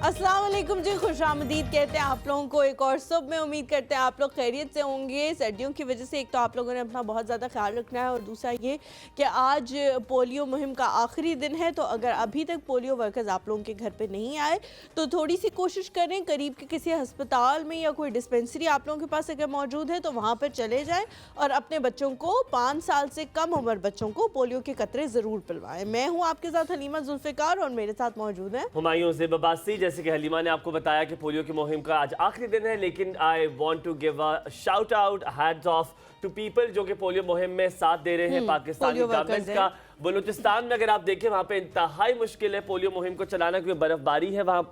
अस्सलाम वालेकुम जी, खुशामदीद कहते हैं आप लोगों को एक और सुबह में। उम्मीद करते हैं आप लोग खैरियत से होंगे। सर्दियों की वजह से एक तो आप लोगों ने अपना बहुत ज़्यादा ख्याल रखना है और दूसरा ये कि आज पोलियो मुहिम का आखिरी दिन है, तो अगर अभी तक पोलियो वर्कर्स आप लोगों के घर पे नहीं आए तो थोड़ी सी कोशिश करें, करीब के किसी अस्पताल में या कोई डिस्पेंसरी आप लोगों के पास अगर मौजूद है तो वहाँ पर चले जाएँ और अपने बच्चों को 5 साल से कम उम्र बच्चों को पोलियो के कतरे ज़रूर पिलवाएँ। मैं हूँ आपके साथ हलीमा जुल्फ़िकार और मेरे साथ मौजूद हैं हुमायूं ज़ेब अब्बासी। जैसे कि हलीमा ने आपको बताया कि पोलियो की मुहिम का आज आखिरी दिन है, लेकिन I want to give a shout out, hats off to people जो कि पोलियो मुहिम में साथ दे रहे हैं पाकिस्तानी गवर्नमेंट का। बलूचिस्तान में अगर आप देखें वहाँ पे इंतहाई मुश्किल है पोलियो मुहिम को चलाना, क्योंकि बर्फबारी है वहाँ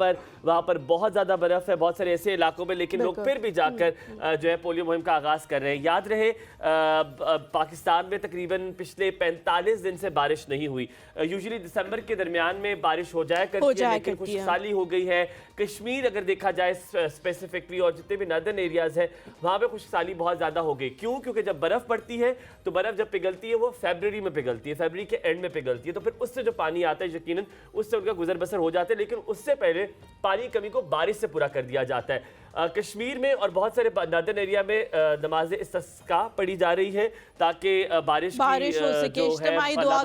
पर बहुत ज़्यादा बर्फ़ है बहुत सारे ऐसे इलाकों में, लेकिन लोग फिर भी जाकर जो है पोलियो मुहिम का आगाज़ कर रहे हैं। याद रहे पाकिस्तान में तकरीबन पिछले 45 दिन से बारिश नहीं हुई। यूजुअली दिसंबर के दरमियान में बारिश हो जाया करती है, लेकिन खुशहाली हो गई है। कश्मीर अगर देखा जाए स्पेसिफिकली और जितने भी नॉर्दर्न एरियाज़ हैं वहाँ पे खुशहाली बहुत ज़्यादा हो गई। क्यों? क्योंकि जब बर्फ़ पड़ती है तो बर्फ़ जब पिघलती है वो फरवरी में पिघलती है, फरवरी के एंड में पिघलती है, तो फिर उससे जो पानी आता है यकीनन उससे उनका गुजर बसर हो जाता है। लेकिन उससे पहले पानी की कमी को बारिश से पूरा कर दिया जाता है। कश्मीर में और बहुत सारे नॉर्दर्न एरिया में नमाज इस्तिस्का पढ़ी जा रही है ताकि बारिश हो सके, इज्तिमाई दुआ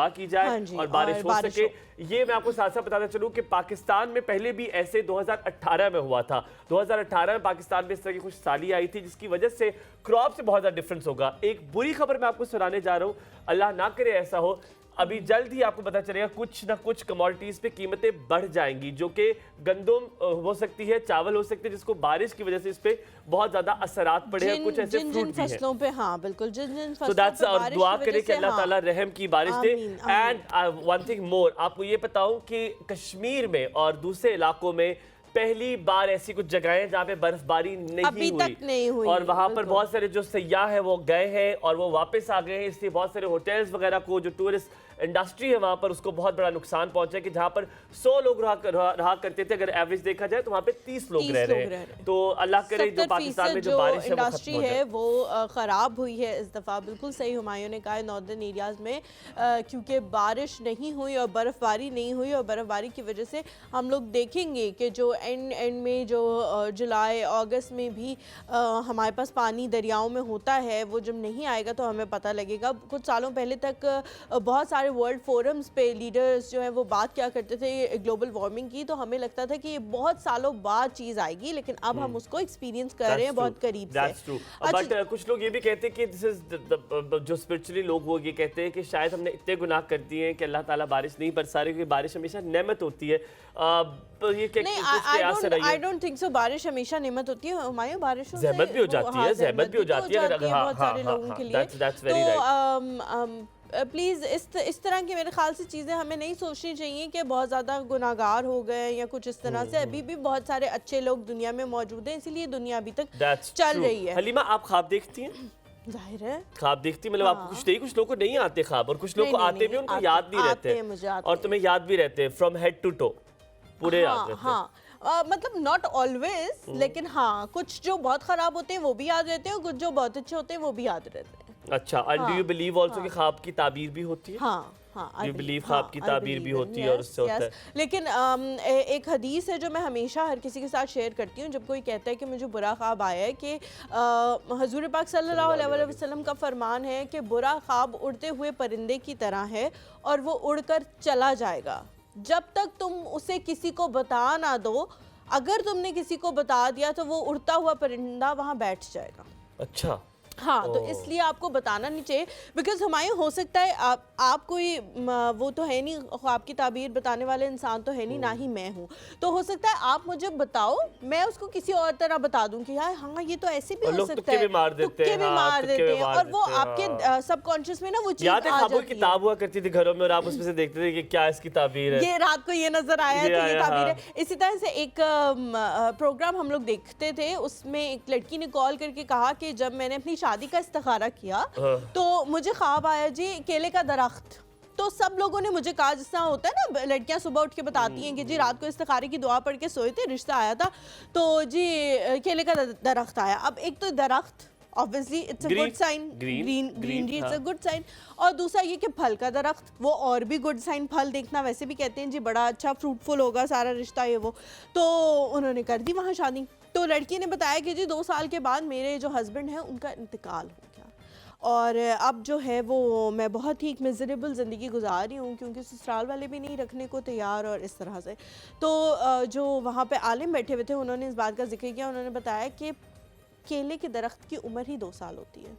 की जाए और बारिश हो सके। ये मैं आपको साथ साथ बताना चलूँ कि पाकिस्तान में पहले भी ऐसे 2018 में हुआ था। 2018 में पाकिस्तान में इस तरह की खुशहाली आई थी जिसकी वजह से क्रॉप से बहुत ज़्यादा डिफरेंस होगा। एक बुरी खबर मैं आपको सुनाने जा रहा हूँ, अल्लाह ना करे ऐसा हो। अभी जल्द ही आपको पता चलेगा कुछ ना कुछ कमोडिटीज़ पे कीमतें बढ़ जाएंगी, जो कि गंदम हो सकती है, चावल हो सकते हैं, जिसको बारिश की वजह से इस पे बहुत ज़्यादा असरात पड़े हैं। कुछ ऐसे फ्रूट भी फसलों पे, हाँ बिल्कुल, जिन फसलों पे और दुआ करें कि अल्लाह ताला रहम की बारिश दे। एंड वन थिंग मोर, आपको ये बताऊं कि कश्मीर में और दूसरे इलाकों में पहली बार ऐसी कुछ जगहें हैं जहाँ पे बर्फबारी नहीं हुई और वहाँ पर बहुत सारे जो सयाह हैं वो गए हैं और वो वापस आ गए हैं। इसलिए बहुत सारे होटल्स वगैरह को, जो टूरिस्ट इंडस्ट्री है वहाँ पर, उसको बहुत बड़ा नुकसान पहुंचा है कि जहाँ पर 100 लोग रहा करते थे, अगर एवरेज देखा जाए तो वहाँ पे 30 लोग रह रहे हैं। तो अल्लाह करे जो पाकिस्तान में जो बारिश इंडस्ट्री है वो ख़राब हुई है इस दफ़ा। बिल्कुल सही हुमायूं ने कहा, नॉर्दर्न एरियाज़ में क्योंकि बारिश नहीं हुई और बर्फ़बारी नहीं हुई, और बर्फ़बारी की वजह से हम लोग देखेंगे कि जो एंड में जो जुलाई अगस्त में भी हमारे पास पानी दरियाओं में होता है, वो जब नहीं आएगा तो हमें पता लगेगा। कुछ सालों पहले तक बहुत सारे वर्ल्ड फोरम्स पे लीडर्स जो है वो बात क्या करते थे ग्लोबल वार्मिंग की, तो हमें लगता था कि ये बहुत सालों बाद चीज़ आएगी, लेकिन अब हम उसको एक्सपीरियंस कर रहे हैं बहुत करीब से। बट कुछ लोग ये भी कहते हैं कि दिस इज जो स्पिरिचुअली लोग वो ये कहते हैं कि शायद हमने इतने गुनाह कर दिए हैं कि अल्लाह ताला बारिश नहीं बरसा रही, क्योंकि बारिश हमेशा नेमत होती है। तो ये आई डोंट थिंक सो बारिश हमेशा नेमत होती है हुमायूं, बारिश ज़हमत भी हो जाती है, ज़हमत भी हो जाती है बहुत सारे लोगों के लिए। तो प्लीज़ इस तरह की मेरे ख्याल से चीज़ें हमें नहीं सोचनी चाहिए कि बहुत ज़्यादा गुनाहगार हो गए या कुछ इस तरह से। अभी भी बहुत सारे अच्छे लोग दुनिया में मौजूद हैं, इसीलिए दुनिया अभी तक चल रही है। हलीमा, आप ख्वाब देखती हैं? जाहिर है ख्वाब देखती, मतलब आपको कुछ नहीं, कुछ लोगों को नहीं आते ख्वाब और कुछ लोग को आते भी, उनको याद नहीं रहते और तुम्हें याद भी रहते हैं फ्रॉम हेड टू टो, पूरे याद रहते हैं। मतलब नॉट ऑलवेज, लेकिन हाँ कुछ जो बहुत ख़राब होते हैं वो भी याद रहते हैं और कुछ जो बहुत अच्छे होते हैं वो भी याद रहते हैं। अच्छा, and do you believe also कि ख्वाब की ताबीर भी होती है? यू बिलीव ख्वाब की ताबीर भी होती है और उससे होता है। लेकिन एक हदीस है जो मैं हमेशा हर किसी के साथ शेयर करती हूँ। जब कोई कहता है कि मुझे बुरा ख्वाब आया है, कि हुजूर पाक सल्लल्लाहु अलैहि वसल्लम का फरमान है कि बुरा ख्वाब उड़ते हुए परिंदे की तरह है और वो उड़कर चला जाएगा जब तक तुम उसे किसी को बता ना दो। अगर तुमने किसी को बता दिया तो वो उड़ता हुआ परिंदा वहाँ बैठ जाएगा। अच्छा, हाँ, तो इसलिए आपको बताना नहीं चाहिए, बिकॉज हमारे हो सकता है आप कोई वो तो है नहीं, ख्वाब की ताबीर बताने वाले इंसान तो है नहीं, ना ही मैं हूँ। तो हो सकता है आप मुझे बताओ, मैं उसको किसी और तरह बता दूं कि यार हाँ ये तो ऐसे भी हो सकता है, तुक्के भी मार देते हैं और वो आपके सबकॉन्शियस में ना वो चीज़ आ जाती है। किताब हुआ करती थी घरों में और आप उसमें से देखते थे कि क्या इसकी ताबीर है, ये रात को ये नजर आया है तो ये ताबीर है। इसी तरह से एक प्रोग्राम हम लोग देखते थे, उसमें एक लड़की ने कॉल करके कहा कि जब मैंने अपनी शादी का इस्तिखारा किया तो मुझे ख्वाब आया जी केले का दरख्त। तो सब लोगों ने मुझे कहा, जिस तरह होता है ना लड़कियां सुबह उठ के बताती हैं कि जी रात को इस्तिखारे की दुआ पढ़ के सोए थे, रिश्ता आया था, तो जी केले का दरख्त आया। अब एक तो दरख्त obviously it's a good sign, greenery it's a हाँ। Good sign. और दूसरा ये कि फल का दरख्त, वो और भी गुड साइन, फल देखना वैसे भी कहते हैं जी बड़ा अच्छा फ्रूटफुल होगा सारा रिश्ता ये वो। तो उन्होंने कर दी वहाँ शादी। तो लड़की ने बताया कि जी 2 साल के बाद मेरे जो हस्बैंड हैं उनका इंतकाल हो गया, और अब जो है वो मैं बहुत ही एक मिजरेबल ज़िंदगी गुजार रही हूँ, क्योंकि ससुराल वाले भी नहीं रखने को तैयार और इस तरह से। तो जो वहाँ पे आलिम बैठे हुए थे उन्होंने इस बात का जिक्र किया। उन्होंने बताया कि केले के दरख्त की उम्र ही 2 साल होती है।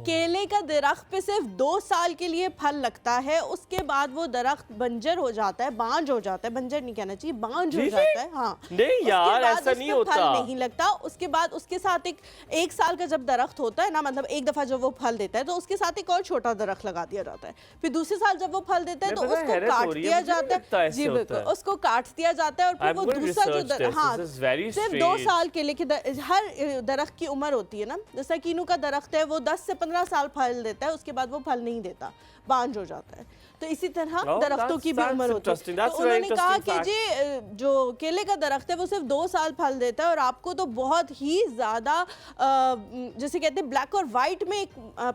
केले का दरख्त पे सिर्फ 2 साल के लिए फल लगता है, उसके बाद वो दरख्त बंजर हो जाता है, बांझ हो जाता है, बंजर नहीं कहना चाहिए, बांझ हो जाता है। हाँ नहीं यार, ऐसा नहीं होता, फल नहीं लगता। उसके बाद उसके साथ एक साल का जब दरख्त होता है ना, मतलब एक दफा जब वो फल देता है तो उसके साथ एक और छोटा दरख्त लगा दिया जाता है। फिर दूसरे साल जब वो फल देता है तो उसको काट दिया जाता है। जी बिल्कुल, उसको काट दिया जाता है और फिर वो दूसरा जो हाँ सिर्फ 2 साल केले के हर दरख्त की उम्र होती है ना। जैसा कीनू का दरख्त है वो 10 से 15 साल फल देता है, उसके बाद वो फल नहीं देता, बांझ हो जाता है। तो इसी तरह दरख्तों की भी उम्र होती है। तो उन्होंने कहा कि जी जो केले का दरख्त है वो सिर्फ 2 साल फल देता है, और आपको तो बहुत ही ज़्यादा जैसे कहते हैं ब्लैक और वाइट में एक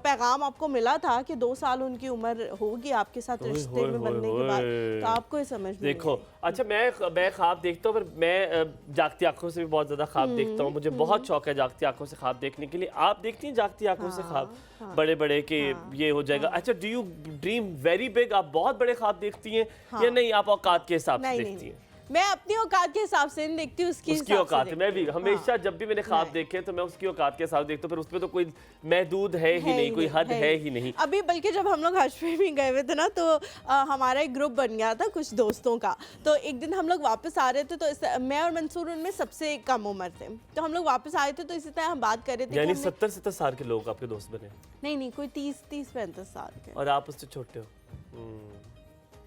पैगाम आपको मिला था कि 2 साल उनकी उम्र होगी आपके साथ रिश्ते में बनने के बाद। तो आपको ये समझ में देखो, अच्छा मैं ख्वाब देखता हूँ, पर मैं जागती आंखों से भी बहुत ज़्यादा ख्वाब देखता हूँ। मुझे बहुत शौक है जागती आंखों से ख्वाब देखने के लिए। आप देखती हैं जागती आंखों से ख्वाब बड़े बड़े के ये हो जाएगा? अच्छा, do you dream very big? आप बहुत बड़े ख्वाब देखती हैं या नहीं, आप औकात के हिसाब से देखती हैं? मैं अपनी औकात के हिसाब से नहीं देखती, उसकी औकात है। मैं भी हमेशा जब भी मैंने ख्वाब देखे तो मैं उसकी औकात के हिसाब देखता हूँ, फिर उसमें तो कोई महदूद है ही नहीं, कोई हद है ही नहीं। अभी बल्कि जब हम लोग हज पे भी गए हुए थे ना, तो हमारा एक ग्रुप बन गया था कुछ दोस्तों का। तो एक दिन हम लोग वापस आ रहे थे, तो मैं और मंसूर उनमें सबसे कम उम्र थे। तो हम लोग वापस आए थे, तो इसी तरह हम बात कर रहे थे। यानी 70 साल के लोग आपके दोस्त बने? नहीं, कोई 30-35 साल के। और आप उससे छोटे हो?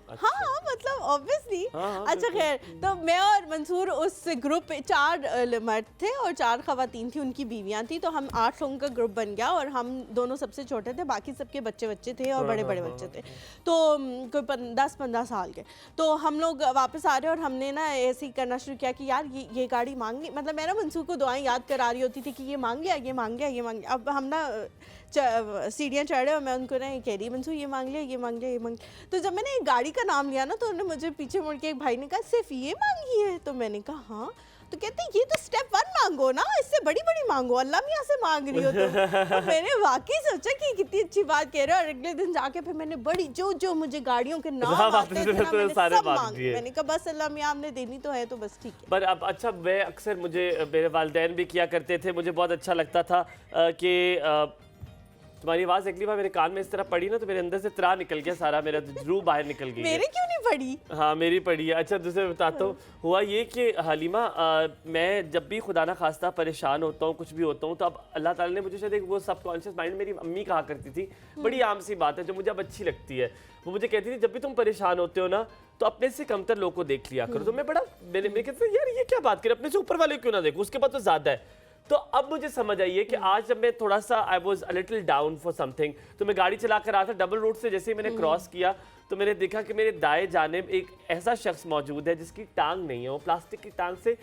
अच्छा। हाँ मतलब ऑब्वियसली। अच्छा खैर, तो मैं और मंसूर उस ग्रुप पे 4 मर्द थे और 4 खवातीन थी, उनकी बीवियां थी। तो हम 8 लोगों का ग्रुप बन गया, और हम दोनों सबसे छोटे थे, बाकी सबके बच्चे थे और बड़े बच्चे थे। तो कोई 10-15 साल के। तो हम लोग वापस आ रहे और हमने ना ऐसे ही करना शुरू किया कि यार ये गाड़ी मांगनी, मतलब मैं ना मंसूर को दुआएं याद करा रही होती थी कि ये मांग लिया, ये मांग लिया, ये मांग लिया। अब हम ना सीढ़ियाँ चढ़े और मैं उनको ना कह रही मंसूर ये मांग लिया, ये मांग लिया, ये मांग लिया। तो जब मैंने एक गाड़ी का नाम लिया ना, तो उन्होंने मुझे पीछे मुड़ के एक भाई ने कहा सिर्फ ये मांगी है? तो मैंने कहा हाँ। तो कहते ये तो स्टेप 1 मांगो ना, इससे बड़ी बड़ी मांगो, अल्लाह मियाँ से मांग रही हो तो मैंने वाकई सोचा कि कितनी अच्छी बात कह रहे हो। और अगले दिन जाके फिर मैंने बड़ी जो मुझे गाड़ियों के नाम आते थे ना, मैंने सब मांगे। मैंने कहा बस अल्लाह मियाँ आपने देनी तो है तो बस ठीक है। पर अब अच्छा, मैं अक्सर मुझे मेरे वालिदैन भी किया करते थे, मुझे बहुत अच्छा लगता था कि तुम्हारी आवाज़ अगली बार मेरे कान में इस तरह पड़ी ना, तो मेरे अंदर से त्राह निकल गया, सारा मेरा रूह बाहर निकल गई। मेरे क्यों नहीं पड़ी? हाँ मेरी पड़ी है। अच्छा दूसरे बताता हूँ, हुआ ये कि हलीमा, मैं जब भी खुदा ना खास्ता परेशान होता हूँ, कुछ भी होता हूँ, तो अब अल्लाह ताला ने मुझे शायद एक वो सबकॉन्शियस माइंड, मेरी अम्मी कहा करती थी, बड़ी आम सी बात है जो मुझे अब अच्छी लगती है। वो मुझे कहती थी जब भी तुम परेशान होते हो ना, तो अपने से कमतर लोग को देख लिया करो। तो मैं मैंने कहते यार ये क्या बात करें, अपने से ऊपर वाले क्यों ना देखो, उसके बाद तो ज़्यादा है। तो अब मुझे समझ आई है कि आज जब मैं थोड़ा सा I was a little down for something, तो मैं गाड़ी चला कर रहा था डबल रोड से, जैसे ही मैंने क्रॉस किया तो मैंने देखा कि मेरे दाएं जानिब एक ऐसा शख्स मौजूद है जिसकी टांग नहीं है, वो प्लास्टिक की टांग से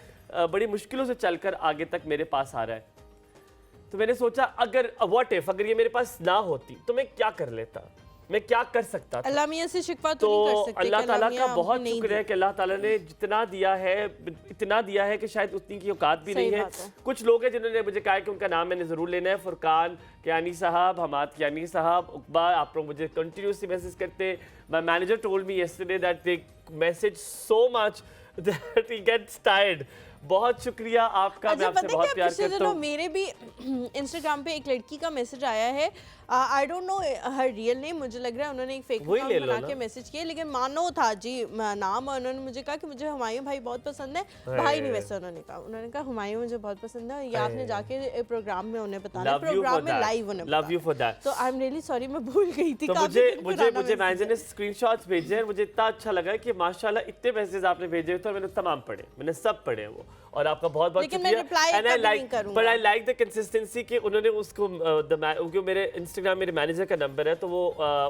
बड़ी मुश्किलों से चलकर आगे तक मेरे पास आ रहा है। तो मैंने सोचा अगर व्हाट इफ, अगर ये मेरे पास ना होती तो मैं क्या कर लेता, मैं क्या कर सकता था। अल्लाह मियां से शिकवा तो नहीं कर सकते। अल्लाह ताला का बहुत शुक्र है कि अल्लाह ताला ने जितना दिया है, इतना दिया है कि शायद उतनी की औकात भी नहीं है। कुछ लोग हैं जिन्होंने मुझे कहा कि उनका नाम मैंने ज़रूर लेना है, फुरकान कियानी साहब, हमाद कियानी साहब, उकबा, आप लोग मुझे कंटिन्यूसली मैसेज करते। My manager told me yesterday that they message so much that he gets tired. बहुत शुक्रिया आपका। मैं आपसे बहुत प्यार करता हूं। मेरे भी इंस्टाग्राम पे एक लड़की का मैसेज आया है, I don't know her real name, मुझे लग रहा है उन्होंने एक फेक अकाउंट बना के मैसेज किया, लेकिन मानो था जी नाम, और उन्होंने मुझे कहा कि मुझे हुमायूं भाई बहुत पसंद है। भाई नहीं वैसे उन्होंने कहा हुमायूं मुझे बहुत पसंद है, ये आपने जाके प्रोग्राम में उन्हें बताना, प्रोग्राम में लाइव उन्हें लव यू फॉर दैट। तो आई एम रियली सॉरी, मैं भूल गई थी। तो मुझे मैनेजर ने स्क्रीनशॉट्स भेजे हैं, मुझे इतना अच्छा लगा कि माशाल्लाह इतने मैसेज आपने भेजे, तो मैंने तमाम पढ़े, मैंने सब पढ़े वो। और आपका बहुत बहुत लेकिन मैं reply कभी नहीं करूंगा। But I like the consistency कि उन्होंने उसको क्योंकि मेरे इंस्टाग्राम मेरे मैनेजर का नंबर है तो वो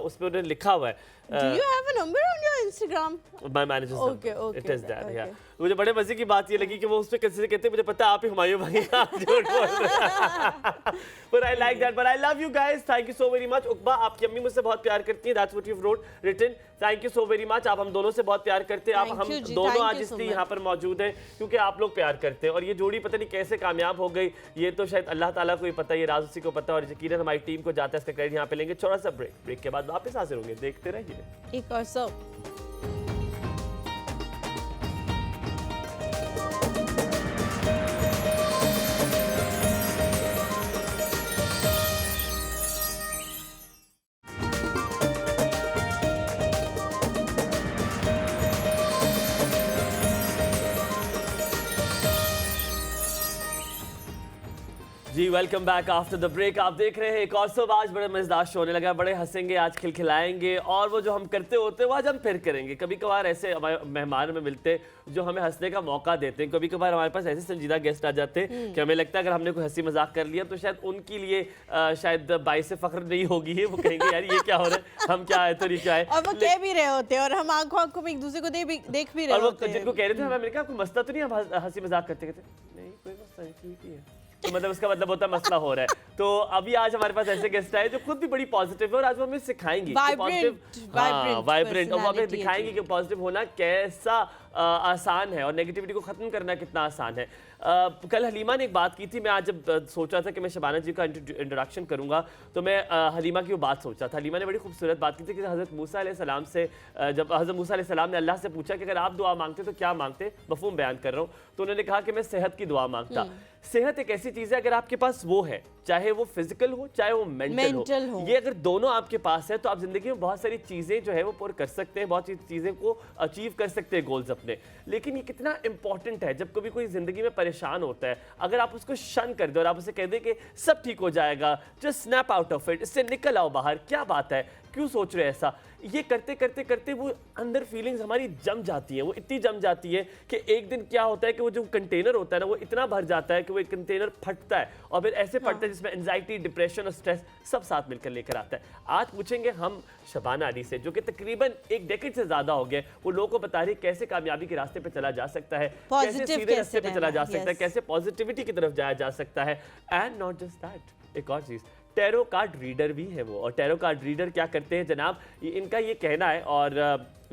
उसमें उन्होंने लिखा हुआ है Do you have a number on your Instagram? My manager's Okay, number. okay, It is that, okay. yeah. मुझे बड़े मजे की बात ये लगी कि वो उस पे कंसीडर कहते हैं मुझे पता है आप ही हुमायूं भाई हैं, आप झूठ बोल रहे हैं। But I like that. But I love you guys. Thank you so very much. उकबा आपकी अम्मी मुझसे बहुत प्यार करती हैं. That's what you've written. Thank you so very much. आप हम दोनों से बहुत प्यार करते हैं. आप Thank हम you जी, दोनों thank आज you so इसलिए much. यहाँ पर मौजूद हैं क्योंकि आप लोग प्यार करते हैं और ये जोड़ी पता नहीं कैसे कामयाब हो गई ये तो शायद अल्लाह ताला को ही पता है, ये राज उसी को पता है और यकीनन हमारी टीम को जाता है इसका क्रेडिट यहाँ पे लेंगे. छोटा सा ब्रेक के बाद वापस हाजिर होंगे. देखते रहिए. एक और सब जी welcome back after the break. आप देख रहे हैं एक और सब. आज बड़े मजेदार शो होने लगा. बड़े हंसेंगे आज, खिलखिलाएंगे और वो जो हम करते होते हैं वो आज हम फिर करेंगे. कभी कभार ऐसे हमारे मेहमान में मिलते हैं जो हमें हंसने का मौका देते हैं. कभी कभार हमारे पास ऐसे संजीदा गेस्ट आ जाते हैं कि हमें लगता है अगर हमने कोई हंसी मजाक कर लिया तो शायद उनके लिए शायद बाइस फख्र नहीं होगी. वो कहेंगे यार ये क्या हो रहा है, हम क्या है तो ये क्या है. और वो कह भी रहे होते हैं और हम आंखों आंखों में एक दूसरे को देख भी रहे और वो होते हैं. जिनको कह रहे थे मैंने कहा आपको मसला तो नहीं है हंसी मजाक करते कहते नहीं कोई मसला नहीं ठीक ही है. तो मतलब उसका मतलब होता है मसला हो रहा है. तो अभी आज हमारे पास ऐसे गेस्ट आए जो खुद भी बड़ी पॉजिटिव है और आज वो हमें सिखाएंगी वाइब्रेंट और वो हमें दिखाएंगी कि पॉजिटिव होना कैसा आसान है और नेगेटिविटी को खत्म करना कितना आसान है. कल हलीमा ने एक बात की थी. मैं आज जब सोच रहा था कि मैं शबाना जी का इंट्रोडक्शन करूंगा तो मैं हलीमा की वो बात सोच रहा था. हलीमा ने बड़ी खूबसूरत बात की थी कि हज़रत मूसा अलैहिस्सलाम से जब हज़रत मूसा अलैहिस्सलाम ने अल्लाह से पूछा कि अगर आप दुआ मांगते तो क्या मांगते, मफ़हूम बयान कर रहा हूँ. तो उन्होंने कहा कि मैं सेहत की दुआ मांगता. सेहत एक ऐसी चीज़ है अगर आपके पास वो है, चाहे वो फिजिकल हो चाहे वो मेंटल हो, ये अगर दोनों आपके पास है तो आप जिंदगी में बहुत सारी चीज़ें जो है वो पूरी कर सकते हैं, बहुत सी चीज़ें को अचीव कर सकते हैं गोल्स अपने. लेकिन ये कितना इंपॉर्टेंट है जब कभी कोई जिंदगी में परेशान होता है, अगर आप उसको शन कर दो और आप उसे कह दें कि सब ठीक हो जाएगा, just snap out of it, इससे निकल आओ बाहर, क्या बात है, क्यों सोच रहे हैं ऐसा. ये करते करते करते वो अंदर फीलिंग्स हमारी जम जाती हैं. वो इतनी जम जाती है कि एक दिन क्या होता है कि वो जो कंटेनर होता है ना वो इतना भर जाता है कि वो एक कंटेनर फटता है और फिर ऐसे फटता है जिसमें एंजाइटी, डिप्रेशन और स्ट्रेस सब साथ मिलकर लेकर आता है. आज पूछेंगे हम शबाना अली से जो कि तकरीबन एक डेकेड से ज्यादा हो गया, वो लोगों को बता रही है कैसे कामयाबी के रास्ते पे चला जा सकता है, कैसे सीधे रास्ते पे चला जा सकता है, कैसे पॉजिटिविटी की तरफ जाया जा सकता है. एंड नॉट जस्ट दैट, एक और चीज, टैरो कार्ड रीडर भी है वो. और टैरो कार्ड रीडर क्या करते हैं जनाब, इनका ये कहना है और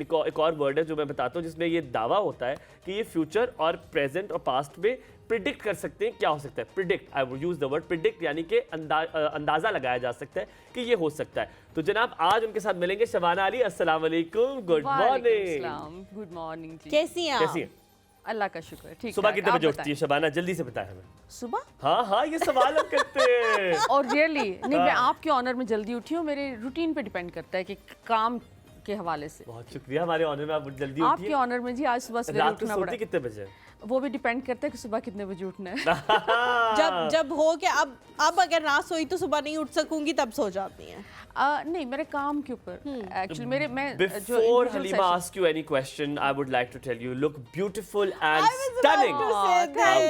एक और वर्ड है जो मैं बताता हूँ जिसमें ये दावा होता है कि ये फ्यूचर और प्रेजेंट और पास्ट में प्रिडिक्ट कर सकते हैं क्या हो सकता है. Predict, I would use the word predict, यानी कि अंदाजा लगाया जा सकता है कि ये हो सकता है. तो जनाब आज उनके साथ मिलेंगे शबाना अली. अस्सलाम वालेकुम, गुड मॉर्निंग. गुड मॉर्निंग जी. कैसी हैं कैसी आप? हैं? अल्लाह का शुक्र. ठीक. सुबह कितने बजे उठती है शबाना, जल्दी से बताएं हमें. सुबह? हाँ हाँ ये सवाल हम करते हैं. और रियली नहीं, मैं आपके ऑनर में जल्दी उठी हूँ. मेरे रूटीन पे डिपेंड करता है कि काम के हवाले से. बहुत शुक्रिया, हमारे ऑनर में आप जल्दी आपके उठिए. ऑनर में जी आज सुबह सवेरे रात को उठना सोती पड़ा. कितने बजे? वो भी डिपेंड करता है कि सुबह कितने बजे उठना है. जब हो के अब अगर ना सोई तो सुबह नहीं उठ सकूंगी तब सो जाती हैं. नहीं, मेरे काम के ऊपर एक्चुअली मैं Before Halima asks you any question, I would like to tell you look beautiful and stunning.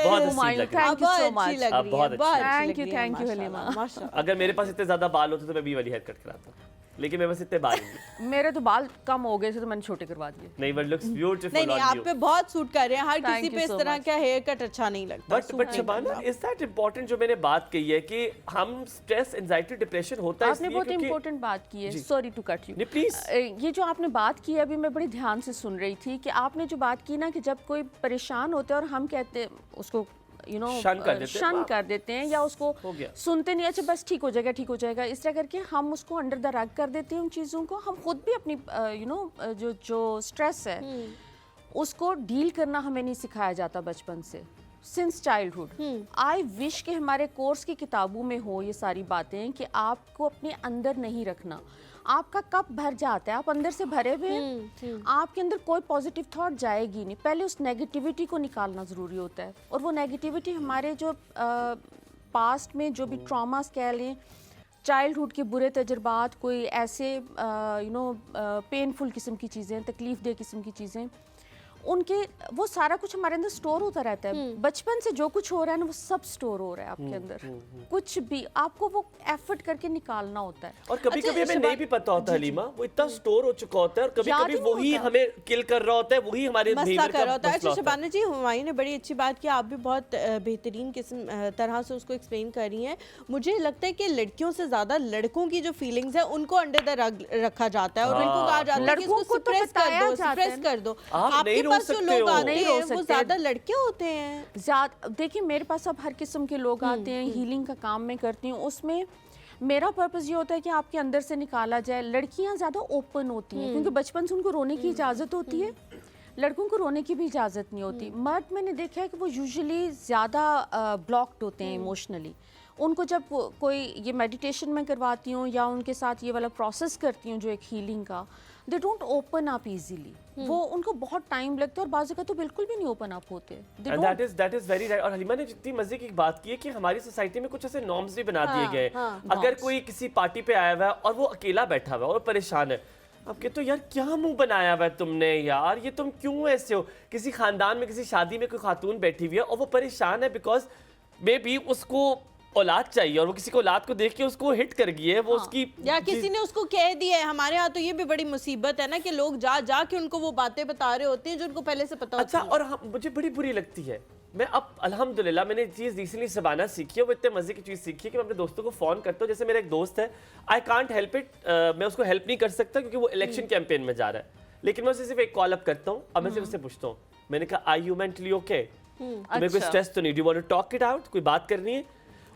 बहुत हसीन लग रही है. Thank you so much. आप बहुत अच्छी. Thank you Halima. अगर मेरे पास इतने ज्यादा बाल होते तो मैं भी वाली हेयर कट कराता, लेकिन मेरे पास इतने बाल नहीं. मेरे तो बाल कम हो गए थे तो मैंने छोटे करवा दिए. नहीं बट लुक्स ब्यूटीफुल नहीं ऑन आप यू. पे बहुत सूट कर रहे हैं. हर Thank किसी you पे इस so तरह much. का हेयर कट अच्छा नहीं लगता. But Shabana is that important जो मैंने बात कही है कि हम स्ट्रेस, एंजाइटी, डिप्रेशन होता है आपने बहुत इम्पोर्टेंट बात की है. Sorry to cut you. Please. ये जो आपने बात की है अभी मैं बड़ी ध्यान से सुन रही थी कि आपने जो बात की ना कि जब कोई परेशान होता है और हम कहते हैं उसको शन कर देते हैं या उसको सुनते नहीं, अच्छा बस ठीक हो जाएगा ठीक हो जाएगा, इस तरह करके हम उसको अंडर द रग कर देते हैं उन चीज़ों को. हम खुद भी अपनी जो स्ट्रेस है उसको डील करना हमें नहीं सिखाया जाता बचपन से, सिंस चाइल्डहुड. आई विश कि हमारे कोर्स की किताबों में हो ये सारी बातें कि आपको अपने अंदर नहीं रखना. आपका कप भर जाता है, आप अंदर से भरे हुए हैं, आपके अंदर कोई पॉजिटिव थॉट जाएगी नहीं. पहले उस नेगेटिविटी को निकालना ज़रूरी होता है. और वो नेगेटिविटी हमारे जो पास्ट में जो भी ट्रॉमास कह लें, चाइल्डहुड के बुरे तजुर्बात, कोई ऐसे पेनफुल किस्म की चीज़ें, तकलीफ दे किस्म की चीज़ें, उनके वो सारा कुछ हमारे अंदर स्टोर होता रहता है। बचपन से जो कुछ हो रहा है ना वो सब स्टोर हो रहा है आपके अंदर। कुछ भी आपको वो एफर्ट करके निकालना होता है। और कभी-कभी हमें नहीं भी पता होता हलीमा, वो इतना स्टोर हो चुका होता है और कभी-कभी वही हमें किल कर रहा होता है, वही हमारे मसला कर रहा होता है। अच्छा शबाना जी, हुमायूं ने बड़ी अच्छी बात की, आप भी बहुत बेहतरीन किस्म तरह से उसको एक्सप्लेन कर रही हैं। मुझे लगता है कि लड़कियों से ज्यादा लड़कों की जो फीलिंग्स है उनको अंडर द रग रखा जाता है और उनको कहा जाता है कि इसको सप्रेस कर दो। आपके पास जो लोग आते हैं वो ज्यादा लड़के होते हैं। देखिए मेरे पास अब हर किस्म के लोग आते हैं, हीलिंग का काम मैं करती हूँ, उसमें मेरा पर्पस ये होता है कि आपके अंदर से निकाला जाए। लड़कियां ज्यादा ओपन होती हैं क्योंकि बचपन से उनको रोने की इजाजत होती है, लड़कों को रोने की भी इजाजत नहीं होती। मर्द मैंने देखा है कि वो यूजुअली ज्यादा ब्लॉक्ड होते हैं इमोशनली। उनको जब कोई ये मेडिटेशन में करवाती हूँ या उनके साथ ये वाला प्रोसेस करती हूँ जो एक हीलिंग का, they don't open up easily. वो उनको बहुत टाइम लगता है और बाज़ तो बिल्कुल भी नहीं ओपन अप होते। That is very right. और हलीमा ने जितनी मजे की बात की है कि हमारी सोसाइटी में कुछ ऐसे नॉर्म्स भी बना दिए गए। अगर कोई किसी पार्टी पे आया हुआ है और वो अकेला बैठा हुआ है और परेशान है, अब कहते हो यार क्या मुंह बनाया हुआ है तुमने, यार ये तुम क्यों ऐसे हो। किसी खानदान में किसी शादी में कोई खातून बैठी हुई है और वो परेशान है बिकॉज मे बी उसको औलाद चाहिए और वो किसी को औलाद को देख के उसको हिट कर गई है, वो उसकी या किसी ने उसको कह दिया है। हमारे यहाँ तो ये भी बड़ी मुसीबत है ना कि लोग जा के उनको वो बातें बता रहे होते हैं जो उनको पहले से पता होती है। अच्छा, और मुझे बड़ी बुरी लगती है। मैं अब अल्हम्दुलिल्लाह मैंने चीज़ रिसेंटली शबाना सीखी है, वो इतने मजे की चीज़ सीखी है कि मैं अपने दोस्तों को फ़ोन करता हूँ। जैसे मेरा एक दोस्त है, आई कांट हेल्प इट, मैं उसको हेल्प नहीं कर सकता क्योंकि वो इलेक्शन कैंपेन में जा रहा है, लेकिन मैं उसे सिर्फ एक कॉल अप करता हूँ। अब मैं सिर्फ उससे पूछता हूँ, मैंने कहा आई यू मेंटली ओके, तुम्हें कोई स्ट्रेस तो नहीं, do you want to talk it out, कोई बात करनी है।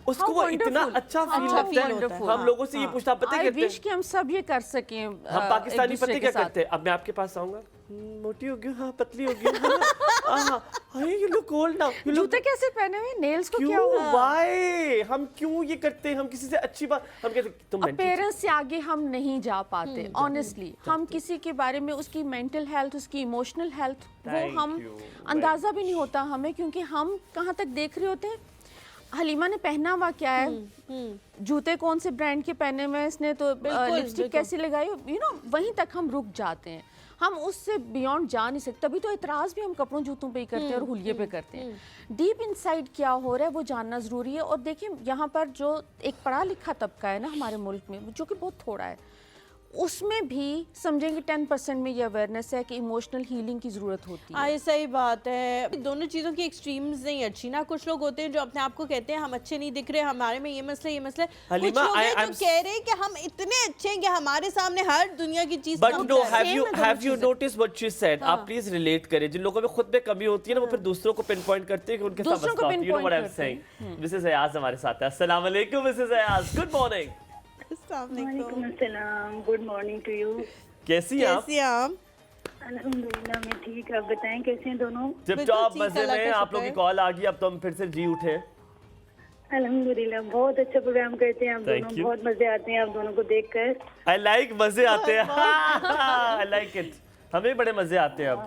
उसको वो इतना अच्छा फील होता है। हम लोगों से ये पूछना पता है विश कि हम सब ये कर सकें। हम पाकिस्तानी पता क्या करते हैं, अब मैं आपके पास आऊंगा, मोटी होगी, हाँ पतली होगी, हाँ यू लुक ओल्ड नाउ, जूते कैसे पहने हुए, नेल्स को क्या हुआ, व्हाई, हम क्यों ये करते हैं। हम किसी से अच्छी बात, हम कहते तुम पेरेंट्स से आगे हम नहीं जा पाते ऑनेस्टली। हम किसी के बारे में उसकी मेंटल हेल्थ, उसकी इमोशनल हेल्थ, वो हम अंदाजा भी नहीं होता हमें, क्योंकि हम कहाँ तक देख रहे होते हैं। हलीमा ने पहना हुआ क्या है, जूते कौन से ब्रांड के पहने हुए, इसने तो लिपस्टिक कैसी लगाई, यू नो, वहीं तक हम रुक जाते हैं। हम उससे बियॉन्ड जा नहीं सकते। तभी तो इतराज़ भी हम कपड़ों जूतों पे ही करते हैं और हुलिये पे करते हैं। डीप इनसाइड क्या हो रहा है वो जानना ज़रूरी है। और देखिए यहाँ पर जो एक पढ़ा लिखा तबका है ना हमारे मुल्क में, जो कि बहुत थोड़ा है, उसमें भी समझेंगे 10% में ये अवेयरनेस है कि इमोशनल हीलिंग की ज़रूरत होती है। सही बात है। दोनों चीज़ों की एक्सट्रीम्स नहीं अच्छी ना। कुछ लोग होते हैं जो अपने आप को कहते हैं हम अच्छे नहीं दिख रहे, हमारे में ये मसला कुछ लोग हैं जो कह रहे हैं कि हम इतने अच्छे हैं कि हमारे सामने हर दुनिया की चीज़। But no, have you notice what she said? आप प्लीज रिलेट करें। जिन लोगों में खुद में कमी होती है ना, वो फिर दूसरों को पिन पॉइंट करते हैं कि उनके साथ मसला होता है। You know what I am saying. Mrs Ayaz हमारे साथ है। अस्सलाम वालेकुम मिसेस अयाज, गुड मॉर्निंग। वालेकुम अस्सलाम, गुड मॉर्निंग टू यू। कैसी हैं आप? अल्हम्दुलिल्लाह मैं ठीक। आप बताएं कैसे हैं दोनों? जब जॉब मजे में, आप लोगों की कॉल आ गई, अब तो हम फिर से जी उठे। अल्हम्दुलिल्लाह बहुत अच्छा प्रोग्राम करते हैं आप दोनों, बहुत मजे आते हैं आप दोनों को देखकर। आई लाइक, मजे आते हैं, आई लाइक इट, हमें बड़े मजे आते हैं। अब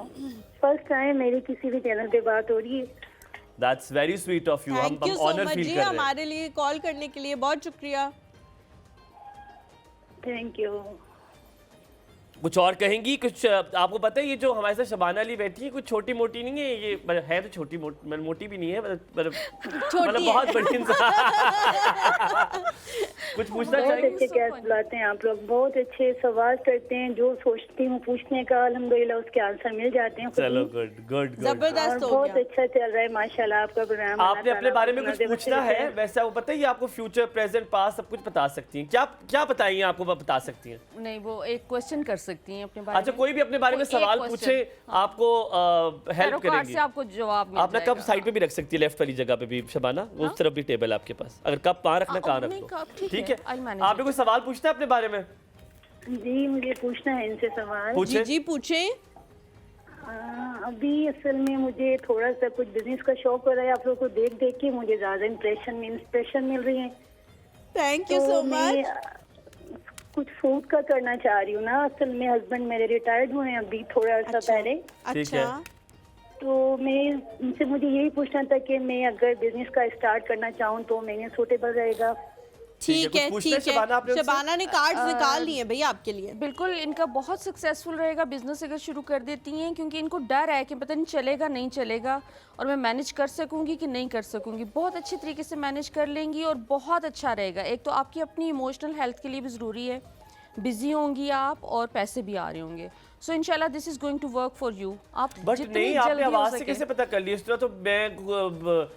फर्स्ट टाइम मेरी किसी भी चैनल पे बात हो रही है। That's very sweet of you. हम ऑनर फील कर रहे हैं। हमारे लिए कॉल करने के लिए बहुत शुक्रिया। Thank you. कुछ और कहेंगी? कुछ आपको पता है ये जो हमारे साथ शबाना अली बैठी है, कुछ छोटी मोटी नहीं है ये, है तो छोटी मोटी भी नहीं है, मतलब बहुत बड़ी इंसान। कुछ पूछना चाहिए? बहुत अच्छे गेस्ट बुलाते हैं आप लोग, बहुत अच्छे सवाल करते हैं, जो सोचती हूँ पूछने का अल्हम्दुलिल्लाह उसके आंसर मिल जाते हैं। चलो गुड गुड, जबरदस्त, बहुत अच्छा चल रहा है माशाल्लाह आपका प्रोग्राम। आपने अपने बारे में कुछ पूछना है? वैसे वो पता है आपको फ्यूचर प्रेजेंट पास्ट सब कुछ बता सकती हैं। क्या बताइए, आपको बता सकती हैं? नहीं, वो एक क्वेश्चन कर सकती हैं अपने बारे में। अच्छा, कोई भी अपने बारे में सवाल पूछे, आपको हेल्प करेंगे। आपको जवाब आप ना कब साइड पे भी रख सकती है, लेफ्ट वाली जगह पे भी शबाना, उस तरफ भी टेबल आपके पास, अगर कब कहाँ रखना कहाँ रख दो, ठीक है? आपने कोई सवाल पूछना है अपने बारे में? जी मुझे पूछना है इनसे सवाल। पूछे? जी पूछे। अभी असल में मुझे थोड़ा सा कुछ बिजनेस का शौक हो रहा है, आप लोगों को देख देख के मुझे ज्यादा इंस्पिरेशन मिल रही है। Thank you so much. कुछ फूड का करना चाह रही हूँ ना। असल में हस्बैंड मेरे रिटायर्ड हुए हैं अभी थोड़ा अर्सा पहले। अच्छा, तो मैं उनसे मुझे यही पूछना था कि मैं अगर बिजनेस का स्टार्ट करना चाहूँ तो मैंने सूटेबल रहेगा। ठीक है, कुछ पूछना ठीक शबाना आपने है। उनसे? शबाना ने कार्ड्स निकाल लिए भैया आपके लिए। बिल्कुल इनका बहुत सक्सेसफुल रहेगा बिजनेस अगर शुरू कर देती हैं, क्योंकि इनको डर है कि पता नहीं चलेगा नहीं चलेगा और मैं मैनेज कर सकूंगी कि नहीं कर सकूंगी। बहुत अच्छी तरीके से मैनेज कर लेंगी और बहुत अच्छा रहेगा। एक तो आपकी अपनी इमोशनल हेल्थ के लिए भी ज़रूरी है, बिजी होंगी आप और पैसे भी आ रहे होंगे। सो इंशाल्लाह this is going to work for you. आप बट जितनी नहीं, आपने जल्दी हो आवाज से सके। कैसे पता कर लिया? इस तरह तो मैं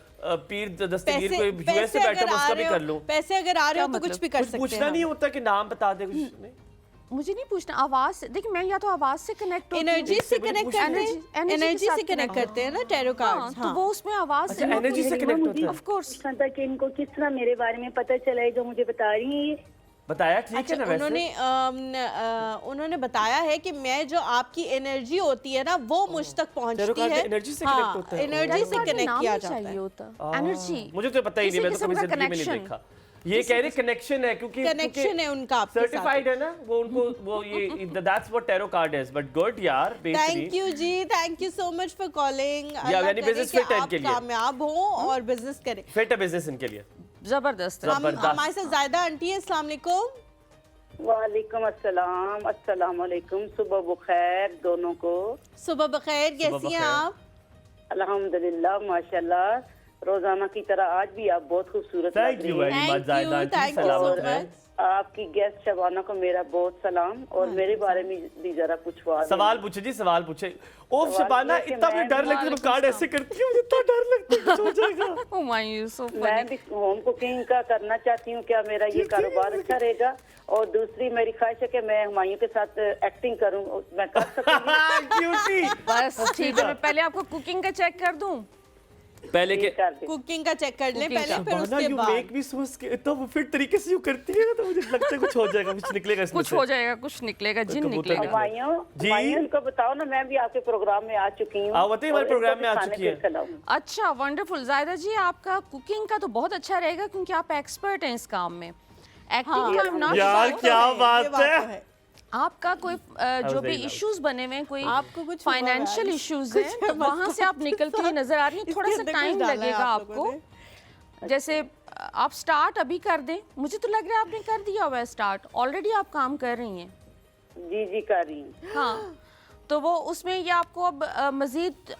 पीर दस्तगीर पैसे कोई यूएस से बैठा उसका भी कर लूं। पैसे अगर आ रहे हो तो क्या कुछ भी कर कुछ सकते पूछना हैं। नहीं होता कि नाम बता दे कुछ नहीं? मुझे नहीं पूछना, आवाज से देखिए मैं या तो आवाज से कनेक्ट होती हूँ, एनर्जी से मुझे कनेक्ट पूछना करते है। हैं, एनर्जी एनर्जी के से साथ कनेक्ट करते हैं ना टैरो हाँ, कार्ड्स। तो वो उसमें आवाज अच्छा, एनर्जी से कनेक्ट होता है। Of course. पूछना था कि इनको किस तरह मेरे बारे में पता चला है जो मुझे बता रही हैं ये। बताया ठीक अच्छा, है ना? वैसे उन्होंने बताया है कि मैं जो आपकी एनर्जी होती है ना वो मुझ तक पहुंचती टैरो कार्ड है। एनर्जी से कनेक्ट होता है। एनर्जी से कनेक्ट किया जाता है। एनर्जी मुझे तो पता ही नहीं, मैं तो कभी जिंदगी में नहीं देखा। ये कह रहे कनेक्शन है क्योंकि कनेक्शन है उनका आपके साथ। सर्टिफाइड है ना वो, उनको वो ये that's what tarot card is. But good यार, थैंक यू जी, thank you so much for calling. यानी business fit है आप इनके लिए। कामयाब हो और बिजनेस करें। फिट है बिजनेस इनके लिए। जबरदस्त है। हमारे साथ जायदा आंटी है। अस्सलाम वालेकुम। वालेकुम अस्सलाम, अस्सलाम वालेकुम। सुबह बखैर दोनों को। सुबह बखैर, कैसी हैं आप? अल्हम्दुलिल्लाह माशाल्लाह, रोजाना की तरह आज भी आप बहुत खूबसूरत लग थैंक रही यू हैं। वेरी मच जायदा आंटी, थैंक यू सो सलामत है। मच। आपकी गेस्ट शबाना को मेरा बहुत सलाम और मेरे बारे में भी जरा पूछवा दें। सवाल पूछे जी, सवाल पूछे। ओफ सवाल शबाना, ये है कि इतना मुझे मैं- डर लगता है तुम कार्ड ऐसे करती हो, मुझे इतना डर लगता है कुछ हो जाएगा। हुमायूं so मैं funny। भी होम कुकिंग का करना चाहती हूँ, क्या मेरा ये कारोबार अच्छा रहेगा? और दूसरी मेरी ख्वाहिश है कि मैं हुमायूं के साथ एक्टिंग करूँ, मैं कर सकूँगी। क्यूटी। बस ठीक है, मैं पहले आपको कुकिंग का चेक कर दूं। पहले के कर दें। कुकिंग का चेक कर लें Cooking पहले, का। फिर शबाना, उसके you बाद। make me so scared। तो फिर तरीके से यू करती है तो मुझे लगता है कुछ हो जाएगा, कुछ निकलेगा इसमें कुछ से। हो जाएगा, कुछ निकलेगा, जिन कबूतर निकलेगा। निकलेगा। जी। हुमायूं को बताओ ना, मैं भी आपके प्रोग्राम में आ चुकी हूँ। आप बताइए, हमारे और प्रोग्राम इनको में आ भी खाने चुकी हैं। पे खिलाऊं। अच्छा वंडरफुल। जायदा जी आपका कुकिंग का तो बहुत अच्छा रहेगा क्योंकि आप एक्सपर्ट हैं इस काम में। एक्टिंग का I'm not यार, sure। क्या ये बात तो है। आपका कोई जो भी very loud। इश्यूज बने हुए हैं, कोई आपको कुछ हुआ फाइनेंशियल है? इश्यूज हैं, तो वहां से आप निकलती हुई नजर आ रही हैं। थोड़ा इसके सा अंदर टाइम कुछ डाला है लगेगा आप लोगों आपको। जैसे आप स्टार्ट अभी कर दें, मुझे तो लग रहा है आपने कर दिया हुआ है स्टार्ट, ऑलरेडी आप काम कर रही हैं। जी जी कर रही हूँ। हाँ, तो वो उसमें ये आपको अब मज़ीद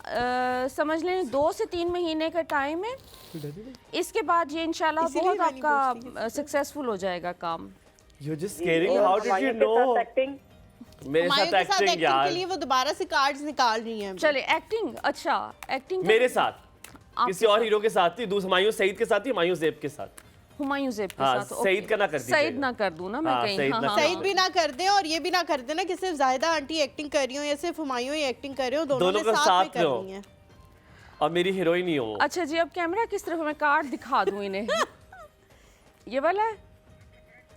समझ लें 2 से 3 महीने का टाइम है। इसके बाद ये इंशाल्लाह इसीलिए बहुत मैं नहीं पूछती आपका सक्सेसफुल हो जाएगा काम। You're just scaring me. और How did you हुमायूं के know? साथ एक्टिंग मेरे हुमायूं साथ के साथ एक्टिंग एक्टिंग के यार, लिए वो दोबारा से कार्ड्स निकाल रही हैं। चले एक्टिंग, अच्छा एक्टिंग मेरे साथ आपके किसी और हीरो के साथ थी, दूसरे हुमायूं सईद के साथ थी, हुमायूं ज़ेब के साथ। हुमायूं ज़ेब के हाँ, साथ। सईद ओके। का ना कर दीजिएगा। सईद ना कर दूं ना मैं हाँ, कहीं। सईद हाँ, ना हाँ, कर सईद भी ना कर दें और ये भी ना कर देना कि सिर्फ जायदा आंटी एक्टिंग कर रही हो या सिर्फ हुमायूं ही एक्टिंग कर रहे हो, दोनों दोनों ने को साथ में साथ में हो। करनी है। और मेरी हीरोइन ही हो। अच्छा जी, अब कैमरा किस तरफ है? मैं कार्ड दिखा दूं इन्हें। ये वाला है,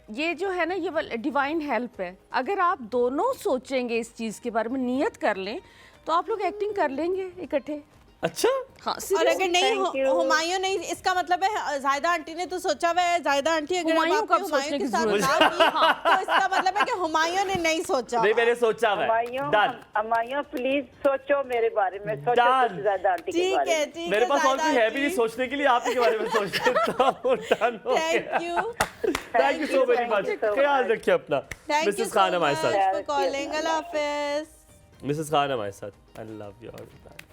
ये जो है ना, ये वाला डिवाइन हेल्प है। अगर आप दोनों सोचेंगे इस चीज के बारे में, नियत कर लें, तो आप लोग एक्टिंग कर लेंगे इकट्ठे। अच्छा, हाँ, और seriously। अगर नहीं Thank you। हुमायूं नहीं, इसका मतलब है जायदा आंटी ने तो सोचा हुआ है। जायदा आंटी अगर अब हुमायूं आपने को अब हुमायूं सोचने के की साथ जरूरत ना की, तो इसका मतलब है कि हुमायूं ने नहीं सोचा। नहीं मैंने सोचा हुआ है। डन। हुमायूं प्लीज सोचो मेरे बारे में, सोचो Done। कुछ ज्यादा आंटी के ठीक बारे है, में। ठीक है। मेरे पास और कोई जायदा है भी नहीं आंटी। सोचने के लिए, आप ही के बारे में सोच लेता हूँ। डन हो थैंक गया। You, thank you so very Thank much. you so ख्याल much। रखिए अपना। थैंक यू मिसेस सो खान हमारे मच साथ। For calling. अल्लाह हाफिज। मिसेस खान हमारे साथ। I love you.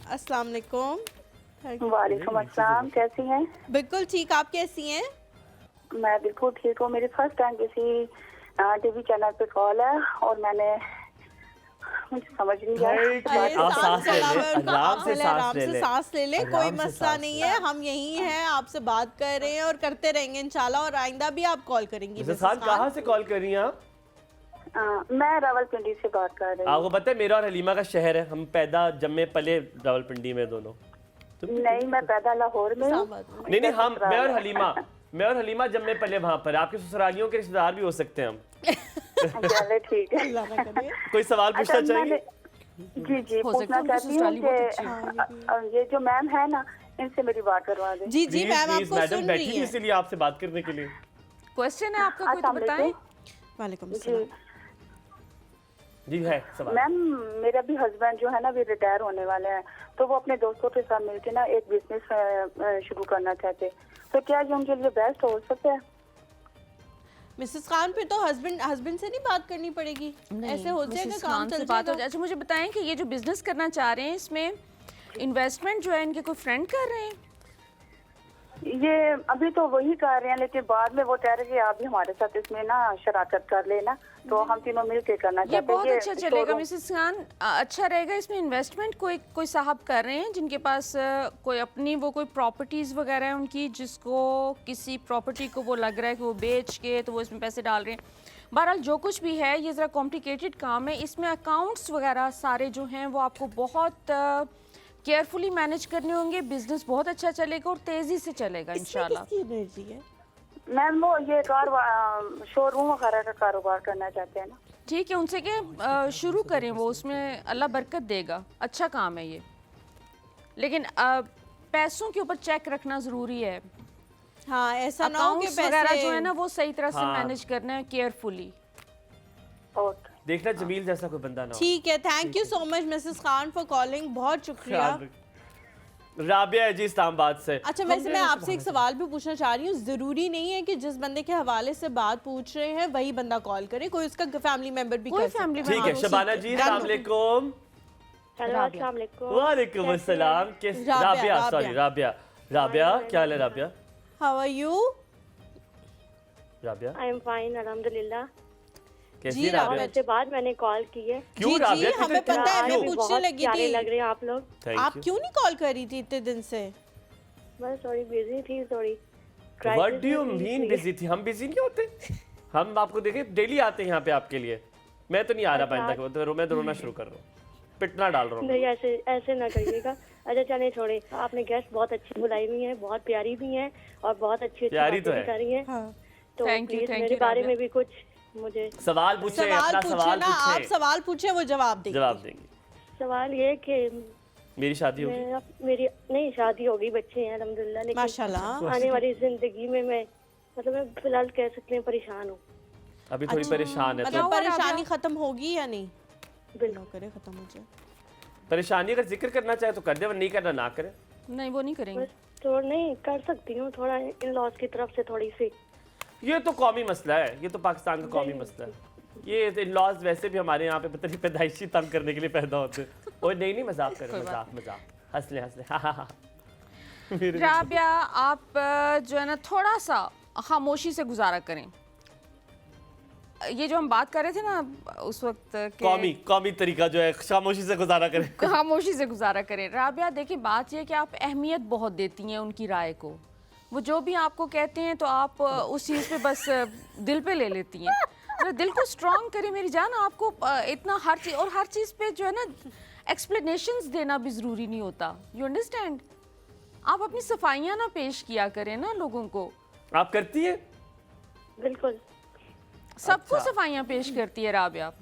अस्सलाम वालेकुम। वालेकुम अस्सलाम, कैसी हैं? बिल्कुल ठीक, आप कैसी हैं? मैं बिल्कुल ठीक हूँ। मेरी फर्स्ट टाइम किसी टीवी चैनल पे कॉल है और मुझे समझ नहीं आया। आप सांस ले लें, आराम से सांस ले लें। सांस ले लें, कोई आराम से मसला सांस नहीं लें। है। हम यहीं हैं, आपसे बात कर रहे हैं और करते रहेंगे इंशाल्लाह, और आइंदा भी आप कॉल करेंगी। मिसेस खान कहाँ से कॉल कर रही हैं आप? मैं रावलपिंडी से बात कर रही हूँ। आपको पता है मेरा और हलीमा का शहर है, हम पैदा जम्मे पले रावलपिंडी में दोनों। नहीं, मैं पैदा लाहौर में हूँ। नहीं हम, मैं और हलीमा जम्मे पले वहाँ पर। आपके ससुरालियों के रिश्तेदार भी हो सकते हैं हम। चले ठीक है। अल्लाह ना करे। कोई सवाल पूछना अच्छा, चाहिए? जी जी हो पूछना सकता है चाहती हूँ उनकी ससुराली कि ये जो मैम है ना, इनसे मेरी बात करवा दें। जी जी, प्लीज मैम प्लीज, आपको मैडम सुन बैठी रही थी है। इसीलिए आपसे बात करने के लिए। क्वेश्चन है आपका, कोई तो अस्सलाम बताएं। वालेकुम। वालेकुम जी अस्सलाम। जी है सवाल। मैम, मेरा भी हस्बैंड जो है ना, भी रिटायर होने वाले हैं, तो वो अपने दोस्तों के साथ मिलकर ना एक बिजनेस शुरू करना चाहते, तो क्या ये उनके लिए बेस्ट हो सकता है? मिसेस खान पे तो हस्बैंड से नहीं बात करनी पड़ेगी, ऐसे हो जाएगा, मिसेस काम खान चल से बात हो जाएगा। जाए। अच्छा मुझे बताएं कि ये जो बिजनेस करना चाह रहे हैं इसमें इन्वेस्टमेंट जो है इनके कोई फ्रेंड कर रहे हैं? ये अभी तो वही कर रहे हैं, लेकिन बाद में वो कह रहे हैं कि आप भी हमारे साथ इसमें ना शराकत कर लेना, तो हम तीनों मिल के करना ये चाहते हैं। बहुत अच्छा चलेगा showroom- मिसेस खान, अच्छा रहेगा। इसमें इन्वेस्टमेंट कोई साहब कर रहे हैं जिनके पास कोई अपनी वो कोई प्रॉपर्टीज वगैरह है उनकी, जिसको किसी प्रॉपर्टी को वो लग रहा है कि वो बेच के तो वो इसमें पैसे डाल रहे हैं। बहरहाल जो कुछ भी है ये ज़रा कॉम्प्लिकेटेड काम है, इसमें अकाउंट्स वगैरह सारे जो हैं वो आपको बहुत केयरफुली मैनेज करने होंगे। बिजनेस बहुत अच्छा चलेगा और तेज़ी से चलेगा इसमें इंशाल्लाह। किसकी एनर्जी है? मैम वो ये शोरूम वगैरह का कारोबार करना चाहते हैं ना। ठीक है, उनसे के शुरू करें, वो उसमें अल्लाह बरकत देगा, अच्छा काम है ये। लेकिन पैसों के ऊपर चेक रखना ज़रूरी है। हाँ, ऐसा ना हो कि अकाउंट्स वगैरह जो है पैसे ना वो सही तरह से हाँ। मैनेज करना है केयरफुली। ओके, देखना जमील जैसा कोई बंदा ना हो। ठीक है। Thank you so much Mrs Khan for calling, बहुत शुक्रिया। ख्याल रख- राबिया है जी इस्लामाबाद से। अच्छा, वैसे मैं आपसे एक सवाल भी पूछना चाह रही हूँ, जरूरी नहीं है कि जिस बंदे के हवाले से बात पूछ रहे हैं वही बंदा कॉल करे, कोई उसका फैमिली मेंबर भी कोई कर सकता family है। ठीक है, हाँ, शबाना उसी जी के- अस्सलाम वालेकुम। हेलो राबिया। अस्सलाम वालेकुम। वालेकुम अस्सलाम। किस राबिया, राबिया, राबिया। सॉरी राबिया, क्या हाल है Rabia? How are you? Rabia I am fine अल्हम्दुलिल्लाह। कैसी जी, है राबिया? राबिया। इससे बाद मैंने कॉल की है। क्यों जी, राबिया? जी, हमें पता है, हमें पूछने बहुत लगी प्यारे थी। लग रहे हैं आप लोग। आप क्यों नहीं कॉल कर रही थी इतने दिन से? बस थोड़ी बिजी थी, थोड़ी what do you mean busy थी? हम बिजी नहीं होते, हम आपको देखे डेली आते हैं यहाँ पे आपके लिए। मैं तो नहीं आ रहा पाइंदा के, तो मैं तो रोना शुरू कर रहा हूँ, पिटना डाल रहा हूँ। नहीं, ऐसे ऐसे ना करिएगा। अच्छा चले छोड़े, आपने गेस्ट बहुत अच्छी बुलाई हुई है, बहुत प्यारी भी है और बहुत अच्छी प्यारी तो बातें है। भी कर रही है। हाँ। तो Thank you, प्लीज thank मेरे you, बारे राबिया। में भी कुछ मुझे सवाल पूछे, सवाल अपना पूछे सवाल ना, आप पूछे, सवाल पूछे वो जवाब देंगे। जवाब देंगे। सवाल ये कि मेरी शादी होगी? मेरी नहीं शादी होगी, बच्चे हैं अल्हम्दुलिल्लाह, लेकिन माशाल्लाह। आने वाली जिंदगी में मैं मतलब मैं फिलहाल कह सकते हैं परेशान हूँ। अभी थोड़ी परेशान है तो मतलब परेशानी खत्म होगी या नहीं? बिल्कुल। करे खत्म हो जाए। परेशानी अगर जिक्र करना चाहे तो कर दे, वरना नहीं करना ना करे। नहीं वो नहीं करेंगे। बस थोड़ा नहीं कर सकती हूँ, थोड़ा इन लॉज की तरफ से थोड़ी सी। ये तो कौमी मसला है, ये तो पाकिस्तान का कौमी मसला है। ये इन-लॉज वैसे भी हमारे यहाँ पे पता नहीं पैदाइशी तंग करने के लिए पैदा होते हैं। ओए नहीं मजाक करें, मजाक हंस ले हाँ हाँ हाँ। राबिया आप जो है ना थोड़ा सा खामोशी से गुजारा करें। ये जो हम बात कर रहे थे ना उस वक्त के कौमी तरीका जो है खामोशी से गुजारा करें। खामोशी से गुजारा करें। राबिया देखिए बात ये है कि आप अहमियत बहुत देती हैं उनकी राय को, वो जो भी आपको कहते हैं तो आप उस चीज़ पे बस दिल पे ले लेती हैं। तो दिल को स्ट्रॉन्ग करें मेरी जान, आपको इतना हर चीज़ पे जो है ना एक्सप्लेनेशंस देना भी ज़रूरी नहीं होता। You understand? आप अपनी सफाइयाँ ना पेश किया करें ना लोगों को। आप करती है? बिल्कुल सबको अच्छा। सफाइयाँ पेश करती है राबिया,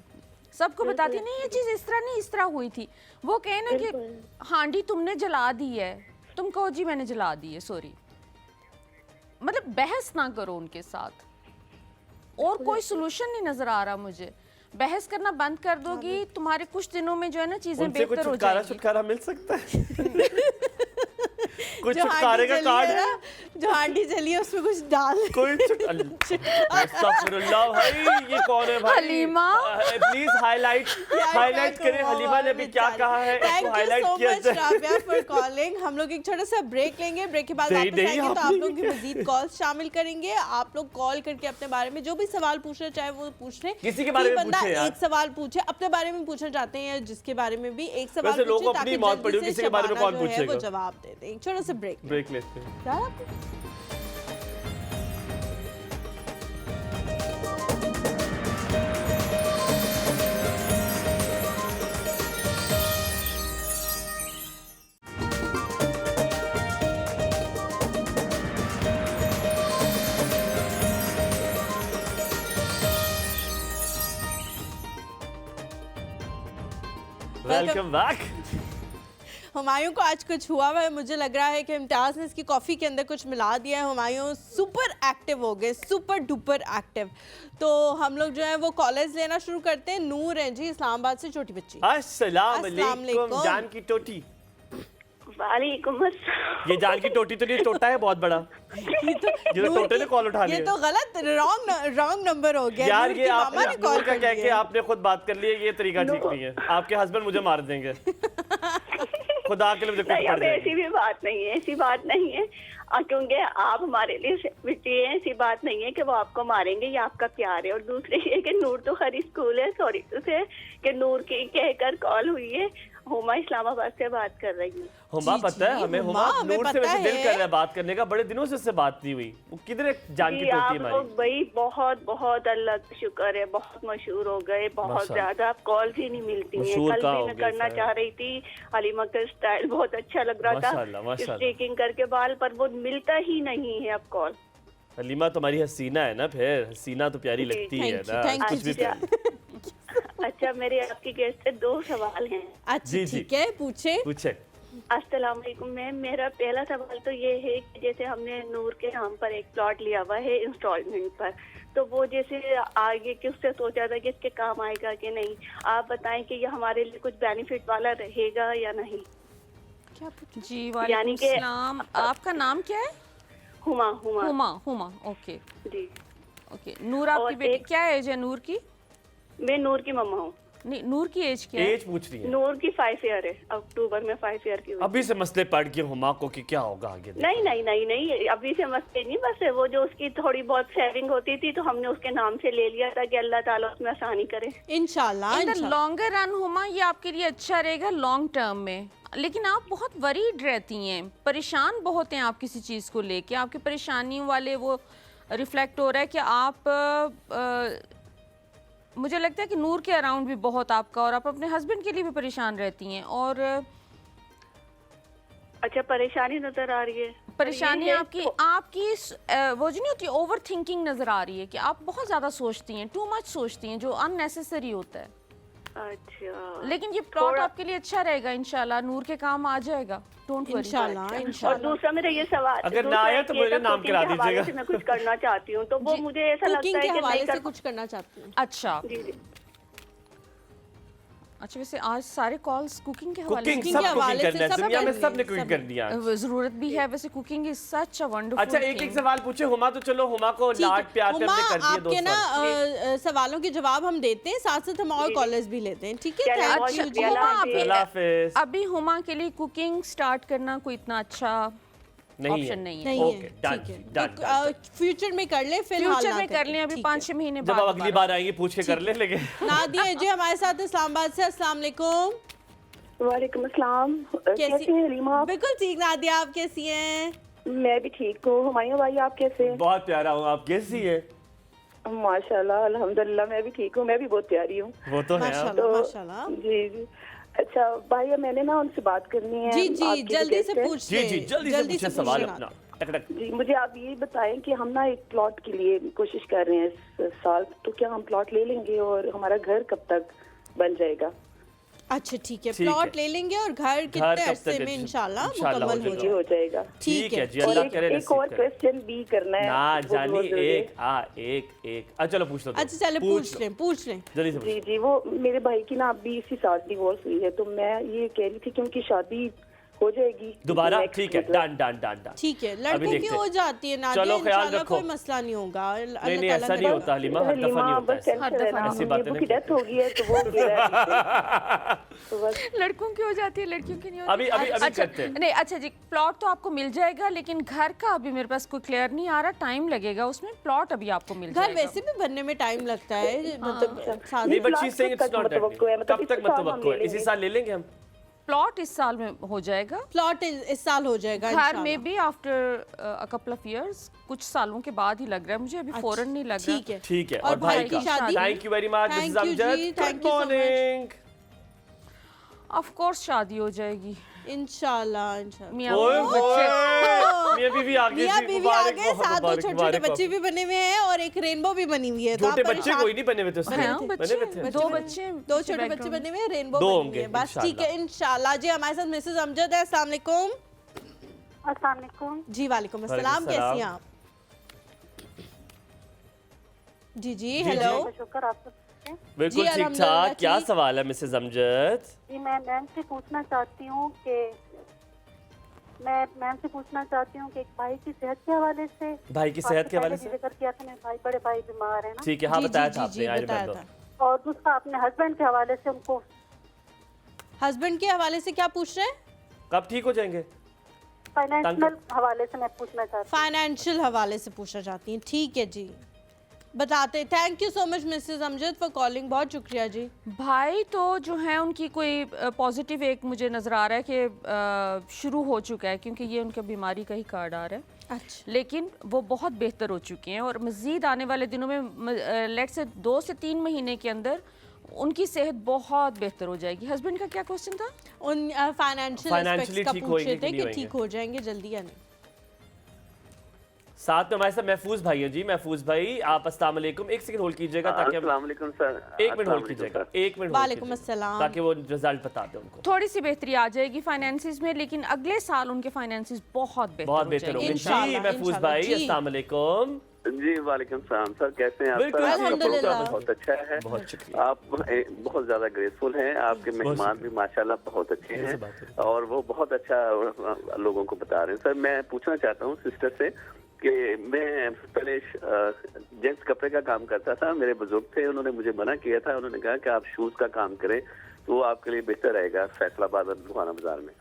सबको बताती नहीं ये चीज़ इस तरह नहीं इस तरह हुई थी। वो कहे ना कि हांडी तुमने जला दी है, तुम कहो जी मैंने जला दी है, सॉरी। मतलब बहस ना करो उनके साथ, और कोई सोल्यूशन नहीं नजर आ रहा मुझे। बहस करना बंद कर दोगी तुम्हारे कुछ दिनों में जो है ना चीजें उनसे कुछ बेहतर हो छुटकारा जाएंगी। छुटकारा मिल सकता है? कुछ जो छुटकारे का कार्ड है? जो हांडी जली है उसमें कुछ डाल। कोई अस्तगफुरुल्लाह भाई, ये कौन है भाई? हलीमा। प्लीज हाईलाइट करें, हलीमा ने अभी क्या कहा है, इसको हाईलाइट किया thank you so much Rabia for calling. हम लोग एक छोटा सा ब्रेक लेंगे, ब्रेक के बाद नहीं, वापस नहीं, आएंगे तो आप आप नहीं। लोग की मजीद कॉल्स शामिल करेंगे। आप लोग कॉल करके अपने बारे में जो भी सवाल पूछना चाहे वो पूछ लें। किसी के बारे में बंदा पूछे यार। एक सवाल पूछे, अपने बारे में पूछना चाहते हैं या जिसके बारे में भी एक सवाल वैसे लोगों पूछे को अपनी ताकि मौत पड़ी हो, जल्दी से किसी के बारे में शबाना कौन जो है वो पूछेगा? जवाब दे दें। एक छोटा सा ब्रेक ब्रेक लेते हैं। यार आप वेलकम बैक। हुमायूं को आज कुछ हुआ है, मुझे लग रहा है कि इम्तियाज़ ने इसकी कॉफ़ी के अंदर कुछ मिला दिया है। हुमायूं सुपर एक्टिव हो गए, सुपर डुपर एक्टिव। तो हम लोग जो है वो कॉलेज लेना शुरू करते हैं। नूर है जी इस्लामाबाद से, छोटी बच्ची। अस्सलाम अस्सलाम वालेकुम वालेकुम। जान की टोटी। वालेकुम अस्सलाम। ये जान की टोटी तो नहीं, टोटा है बहुत बड़ा, जिसे टोटे ने कॉल उठा ये लिया। तो गलत रॉन्ग नंबर हो गया। यार नूर ये की आपने मामा ने कॉल नूर का कर कह के दिया। आपने खुद बात कर ली है, ये तरीका ठीक नहीं है। आपके हस्बैंड मुझे मार देंगे, खुदा के लिए मुझे कुछ नहीं, पड़ अब जाएगी। ऐसी भी बात नहीं है, ऐसी बात नहीं है। क्योंकि आप हमारे लिए बेटी हैं, ऐसी बात नहीं है कि वो आपको मारेंगे, ये आपका प्यार है। और दूसरी ये कि नूर तो हर स्कूल है, सॉरी टू से कि नूर की कहकर कॉल हुई है। हुमा इस्लामाबाद से बात कर रही हूँ। हुमा जी, पता है जी, हमें, हुमा, हुमा हमें नूर से पता वैसे दिल है। कर रहा है बात करने का, बड़े दिनों से उससे बात नहीं हुई। वो किधर जान की जी टोटी आप हमारी। लोग भाई बहुत बहुत अल्लाह का शुक्र है, बहुत मशहूर हो गए, बहुत माशाल्लाह। ज्यादा। आप कॉल ही नहीं मिलती हैं। मशहूर कल कहाँ भी हो मैं गए करना सर? चाह रही थी, हलीमा का स्टाइल बहुत अच्छा लग रहा माशाल्लाह, था माशाल्लाह। स्ट्रेकिंग करके बाल, पर वो मिलता ही नहीं है अब कॉल। हलीमा तुम्हारी हसीना है ना, फिर हसीना तो प्यारी जी, लगती है thank you, ना, thank कुछ भी you, प्यारी। अच्छा, मेरे आपकी गेस्ट से 2 सवाल हैं। अच्छा जी, जी। ठीक है, पूछे। पूछे। अस्सलाम वालेकुम मैम। मेरा पहला सवाल तो ये है कि जैसे हमने नूर के नाम पर एक प्लॉट लिया हुआ है इंस्टॉलमेंट पर, तो वो जैसे आगे कि उससे सोचा था कि इसके काम आएगा कि नहीं। आप बताएं कि ये हमारे लिए कुछ बेनिफिट वाला रहेगा या नहीं। जी वालेकुम यानी कि- सलाम। आपका नाम क्या है? हुमा हुमा हुमा। हुमा, ओके जी। ओके। नूर आपकी और बेटी, एक- क्या एज है नूर की? मैं नूर की मम्मा हूँ। नहीं, नूर की एज क्या है? एज पूछ रही है। नूर की 5 ईयर है, अक्टूबर में 5 ईयर की हुई। अभी से मसले पड़ गए हुमा को कि क्या होगा आगे। नहीं नहीं नहीं नहीं, अभी से मसले नहीं, बस वो जो उसकी थोड़ी बहुत सेविंग होती थी तो हमने उसके नाम से ले लिया था कि अल्लाह ताला उसमें आसानी करे। इंशाल्लाह इन द इंशाल्लाह। लॉन्गर रन हुमा, ये आपके लिए अच्छा रहेगा लॉन्ग टर्म में। लेकिन आप बहुत वरीड रहती हैं, परेशान बहुत हैं आप किसी चीज़ को लेके। आपकी परेशानियों वाले वो रिफ्लेक्ट हो रहा है कि आप मुझे लगता है कि नूर के अराउंड भी बहुत आपका, और आप अपने हस्बैंड के लिए भी परेशान रहती हैं। और अच्छा, परेशानी नजर आ रही है। परेशानी ये है आपकी वो जो नहीं होती, ओवर थिंकिंग नज़र आ रही है कि आप बहुत ज़्यादा सोचती हैं, टू मच सोचती हैं, जो अननेसेसरी होता है। अच्छा, लेकिन ये प्लॉट थोड़ा- आपके लिए अच्छा रहेगा, इंशाल्लाह नूर के काम आ जाएगा। Don't worry. इंशाल्लाह और इंशाल्लाह। दूसरा मेरा ये सवाल, अगर दूसरा ना आया एक तो ये मुझे था, नाम cooking करा के हवाले दीजिएगा। से मैं कुछ करना चाहती हूँ, तो वो मुझे ऐसा लगता कुकिंग है के कि हवाले नहीं से कर। कुछ करना चाहती हूँ। अच्छा जी जी। अच्छा, वैसे आज सारे कॉल्स कुकिंग के हवाले कुकिंग से। के सब हवाले कुकिंग से करना है, सब दुनिया में करनी सबने है, कुकिंग सब। करनी है। जरूरत भी है, वैसे cooking is such a wonderful. अच्छा, एक सवाल पूछे हुमा, तो चलो हुमा को ठीक है। लाड प्यार से उमा, हमने कर दिए आपके ना दोस्त। सवालों के जवाब हम देते हैं, साथ साथ हम और कॉलेज भी लेते हैं, ठीक है? चलो, थैंक बहुत यू शुक्रिया, जी। अल्लाह हुमा, हाफिज। अल्लाह हाफिज। अभी हुमा के लिए कुकिंग स्टार्ट करना कोई इतना अच्छा नहीं ऑप्शन नहीं है। नहीं ओके, है, डन, ठीक है। डन, तो, डन। फ्यूचर में कर ले, फिलहाल फ्यूचर ना में कर करें, लें, अभी ठीक 5-6 महीने जब बाद आप अगली दोबारा। बार आएंगे पूछ के कर ले, लेकिन है। नादिया जी हमारे साथ इस्लामाबाद से। अस्सलाम वालेकुम। वालेकुम अस्सलाम। कैसी कैसी हैं हलीमा आप? बिल्कुल ठीक। नादिया आप कैसी हैं? मैं भी ठीक हूँ। हुमायूं भाई आप कैसे हैं? बहुत प्यारा हूँ। आप कैसी है? माशाल्लाह अल्हम्दुलिल्लाह, मैं भी ठीक हूँ, मैं भी बहुत प्यारी हूँ। वो तो है। माशाल्लाह माशाल्लाह। जी जी। अच्छा भाई, मैंने ना उनसे बात करनी है। जी जी, आपकी जल्दी guest से है। पूछ जी लें, जी, जल्दी से पूछे सवाल पूछें अपना। आप। टक टक। जी, मुझे आप ये बताएं कि हम ना एक प्लॉट के लिए कोशिश कर रहे हैं इस साल, तो क्या हम प्लॉट ले लेंगे और हमारा घर कब तक बन जाएगा? अच्छा ठीक है, ठीक प्लॉट है। ले लेंगे और घर कब कितने तक अरसे में इंशाल्लाह इंशाल्लाह मुकम्मल हो हो ये हो जाए। जाएगा। ठीक है जी, और अल्लाह एक, करे एक नसीब और करे। क्वेश्चन भी करना है। ना वो जानी, बहुत जरूरी है। एक चलो पूछ लो तुम। अच्छा चले पूछ लें जल्दी से जी पूछ। जी, वो मेरे भाई की ना अभी इसी साल डिवोर्स हुई है, तो मैं ये कह रही थी कि उनकी शादी हो जाएगी दोबारा, next, ठीक है, मतलब। Done done done done. ठीक है। अभी लड़कों की देखते हो हैं। जाती है नादिया, चलो, ख्याल इंशाल्लाह रखो। कोई मसला नहीं होगा। नहीं नहीं, ऐसा नहीं होता हलीमा, हर दफा नहीं होता बस ऐसा। टेंशन है ना, हर दफा हम नहीं की डेथ हो गई है तो वो तो बस लड़कों की हो जाती है, लड़कियों की नहीं होती। अभी अच्छा, करते हैं। नहीं अच्छा जी, प्लॉट तो आपको मिल जाएगा, लेकिन घर का अभी मेरे पास कोई क्लियर नहीं आ रहा, टाइम लगेगा उसमें। प्लॉट अभी आपको मिल घर जाएगा। वैसे भी बनने में टाइम लगता है, मतलब साथ नहीं, नहीं, बट शी प्लॉट सेइंग कब इट्स तक नॉट मतवक्को है? मतलब कब तक इसी साल हम मतवक्को है? ले इसी लेंगे। साल ले लेंगे हम। प्लॉट इस साल में हो जाएगा। प्लॉट इस साल हो जाएगा घर इंशाल्लाह। में भी after a couple of years, कुछ सालों के बाद ही लग रहा है मुझे, अभी फौरन नहीं लग रहा। ठीक है ठीक है। और भाई की का शादी? Thank you very much Thank Mrs you Amjad. जी, good thank you so much. Morning. Of course शादी हो जाएगी। इंशाल्लाह इंशाल्लाह। मियां ओए वो बच्चे मियां बीवी आ गए मियां जी, बीवी आ मुबारक गए, हो, साथ दो मुबारक, छोटे छोटे मुबारक हो। बच्चे भी बने हुए हैं और एक रेनबो भी बनी हुई है। तो छोटे आप बच्चे परेशान- कोई नहीं बने हुए थे उसमें। हाँ, बने बच्चे हुए थे। दो बच्चे, दो पीछे छोटे बच्चे background बने हुए हैं, रेनबो दो बनी होंगे, हुई है। बस इंशाल्लाह। ठीक है इंशाल्लाह। जी हमारे साथ मिसेस अमजद है। अस्सलाम वालेकुम। अस्सलाम वालेकुम। जी वालेकुम अस्सलाम, वालेकुम कैसी हैं आप? जी जी हेलो। शुक्र, आप सब हैं? बिल्कुल जी, ठीक अल्हम्दुलिल्लाह, ठाक। क्या ठीक। सवाल है मिसेस अमजद? जी मैं मैम से पूछना चाहती हूँ कि मैं मैम से पूछना चाहती हूँ कि एक भाई की सेहत के हवाले से, भाई की सेहत के हवाले से जिक्र किया था, मेरे भाई बड़े भाई बीमार है ना, ठीक है, हाँ जी, बताया जी, था जी, आपने, आई बताया रिमेंबर। था। और दूसरा अपने हस्बैंड के हवाले से उनको हस्बैंड के हवाले से क्या पूछ रहे हैं? कब ठीक हो जाएंगे? फाइनेंशियल हवाले से मैं पूछना चाहती हूँ। फाइनेंशियल हवाले से पूछना चाहती हैं, ठीक है जी, बताते। Thank you so much Mrs Amjad for calling, बहुत शुक्रिया जी। भाई तो जो है उनकी कोई पॉजिटिव एक मुझे नज़र आ रहा है कि शुरू हो चुका है, क्योंकि ये उनका बीमारी का ही कार्ड आ रहा है। अच्छा, लेकिन वो बहुत बेहतर हो चुके हैं और मज़ीद आने वाले दिनों में लेट से 2 से 3 महीने के अंदर उनकी सेहत बहुत बेहतर हो जाएगी। हस्बैंड का क्या क्वेश्चन था? उन फाइनेंशियल Financially एस्पेक्ट्स का ठीक पूछ होएंगे रहे कि थे नहीं कि ठीक होएंगे? हो जाएंगे जल्दी या नहीं। साथ में हमारे साथ महफूज भाई है जी। महफूज भाई आप अस्सलाम वालेकुम, एक सेकंड होल्ड कीजिएगा ताकि हम अस्सलाम वालेकुम सर। एक मिनट होल्ड कीजिएगा, एक मिनट hold वालेकुम कीजिएगा, अस्सलाम। ताकि वो रिजल्ट बता दे उनको। थोड़ी सी बेहतरी आ जाएगी फाइनेंसिस में, लेकिन अगले साल उनके फाइनेंसिस बहुत बेहतर बहुत हो बेहतर जाएंगे। होंगे जी। इंशाल्लाह, महफूज इंशाल्लाह, भाई जी। अस्सलाम वालेकुम। जी वालेकुम सलाम सर, कैसे हैं आप? बिल्कुल सर, जी, आपका अल्हम्दुलिल्लाह। प्रोग्राम बहुत अच्छा है, बहुत शुक्रिया। आप बहुत ज्यादा ग्रेसफुल हैं, आपके मेहमान भी माशाल्लाह बहुत अच्छे ऐसे हैं बात है। और वो बहुत अच्छा लोगों को बता रहे हैं। सर मैं पूछना चाहता हूँ सिस्टर से कि मैं पहले जेंट्स कपड़े का काम करता था, मेरे बुजुर्ग थे, उन्होंने मुझे मना किया था, उन्होंने कहा कि आप शूज का काम करें तो वो आपके लिए बेहतर रहेगा फैसलाबाद और लुधियाना बाजार में।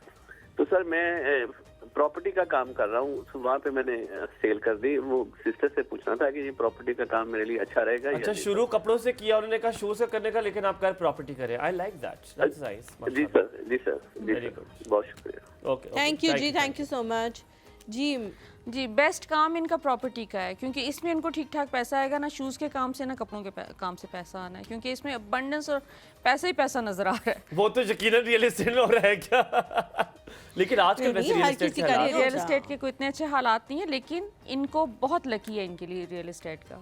तो सर मैं प्रॉपर्टी का काम कर रहा हूँ, तो वहाँ पे मैंने सेल कर दी। वो सिस्टर से पूछना था कि ये प्रॉपर्टी का काम मेरे लिए अच्छा रहेगा या अच्छा, नहीं? शुरू कपड़ों से किया, उन्होंने कहा शूज से करने का, लेकिन आप कर प्रॉपर्टी करें। I like that, that's nice. जी सर, जी सर, जी Very सर, good. बहुत शुक्रिया। ओके, थैंक यू जी, थैंक यू सो मच जी। जी बेस्ट काम इनका प्रॉपर्टी का है, क्योंकि इसमें इनको ठीक ठाक पैसा आएगा, ना शूज़ के काम से ना कपड़ों के काम से पैसा आना है, क्योंकि इसमें अबंडेंस और पैसा ही पैसा नज़र आ रहा है। वो तो यकीनन रियल एस्टेट में हो रहा है क्या? लेकिन आजकल नहीं, वैसे रियल हर एस्टेट किसी के का हालात- नहीं रियल होता। एस्टेट के कोई इतने अच्छे हालात नहीं है, लेकिन इनको बहुत लकी है इनके लिए रियल एस्टेट का।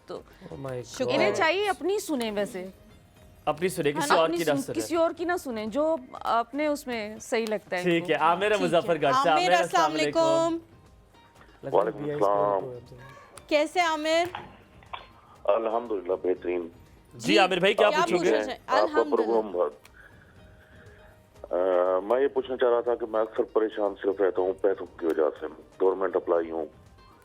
तो Oh my शुक्र इन्हें God। चाहिए अपनी सुने, वैसे अपनी सुने, है किसी ना, और अपनी की ना सुन, किसी सुने। और की ना सुने, जो अपने उसमें सही लगता है ठीक है, इनको। आमिर ठीक है। मुजफ्फरगढ़ से। आमिर आमिर अस्सलाम वालेकुम, वालेकुम सलाम। कैसे आमिर? अल्हम्दुलिल्लाह बेहतरीन। जी आमिर भाई, क्या क्या पूछोगे? पूछना चाहिए? आपका अल्हम्दुलिल्लाह। प्रोग्राम बहुत मैं ये पूछना चाह रहा था कि मैं अक्सर परेशान सिर्फ रहता हूँ पैसों की वजह से, गवर्नमेंट अप्लाई हूँ,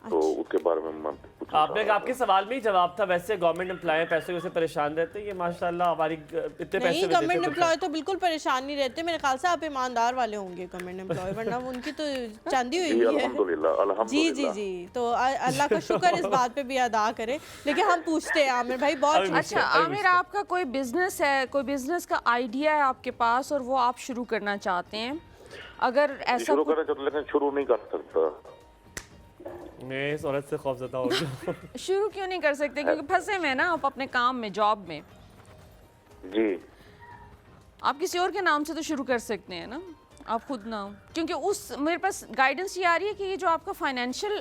तो उसके बारे में मैं पूछना आपने चाह रहा आपके सवाल में ही जवाब था। वैसे गवर्नमेंट एम्प्लॉय पैसों की वजह से परेशान रहते हैं, ये माशाल्लाह हमारी इतने पैसे नहीं, में गवर्नमेंट देते हैं, एम्प्लॉय तो बिल्कुल परेशान नहीं रहते। मेरे ख्याल से आप ईमानदार वाले होंगे गवर्नमेंट एम्प्लॉय, वरना उनकी तो चांदी जी हुई है। अल्हम्दुलिल्लाह, जी अल्हम्दुलिल्लाह। जी जी, तो अल्लाह का शुक्र इस बात पे भी अदा करें। लेकिन हम पूछते हैं आमिर भाई, बहुत अभी शुक्रिया। अच्छा आमिर, आपका कोई बिजनेस है, कोई बिजनेस का आइडिया है आपके पास और वो आप शुरू करना चाहते हैं, अगर ऐसा शुरू कुछ- करना चाहता लेकिन शुरू नहीं कर सकता। मैं इस औरत से खौफजदा हो गया। शुरू क्यों नहीं कर सकते? क्योंकि फंसे हुए हैं ना आप अपने काम में, जॉब में। जी आप किसी और के नाम से तो शुरू कर सकते हैं ना, आप खुद ना हो। क्योंकि उस मेरे पास गाइडेंस ये आ रही है कि ये जो आपका फाइनेंशियल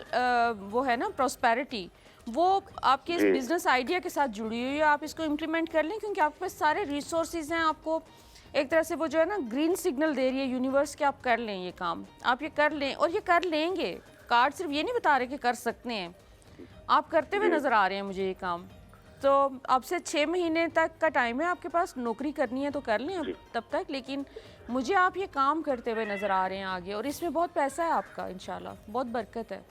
वो है ना प्रॉस्पेरिटी, वो आपके इस जी। बिजनेस आइडिया के साथ जुड़ी हुई है। आप इसको इम्प्लीमेंट कर लें, क्योंकि आपके पास सारे रिसोर्सेज हैं। आपको एक तरह से वो जो है ना ग्रीन सिग्नल दे रही है यूनिवर्स के, आप कर लें ये काम, आप ये कर लें और ये कर लेंगे। कार्ड सिर्फ ये नहीं बता रहे कि कर सकते हैं, आप करते हुए नज़र आ रहे हैं मुझे ये काम। तो अब से 6 महीने तक का टाइम है आपके पास, नौकरी करनी है तो कर लें अब तब तक, लेकिन मुझे आप ये काम करते हुए नज़र आ रहे हैं आगे, और इसमें बहुत पैसा है आपका, इंशाल्लाह बहुत बरकत है।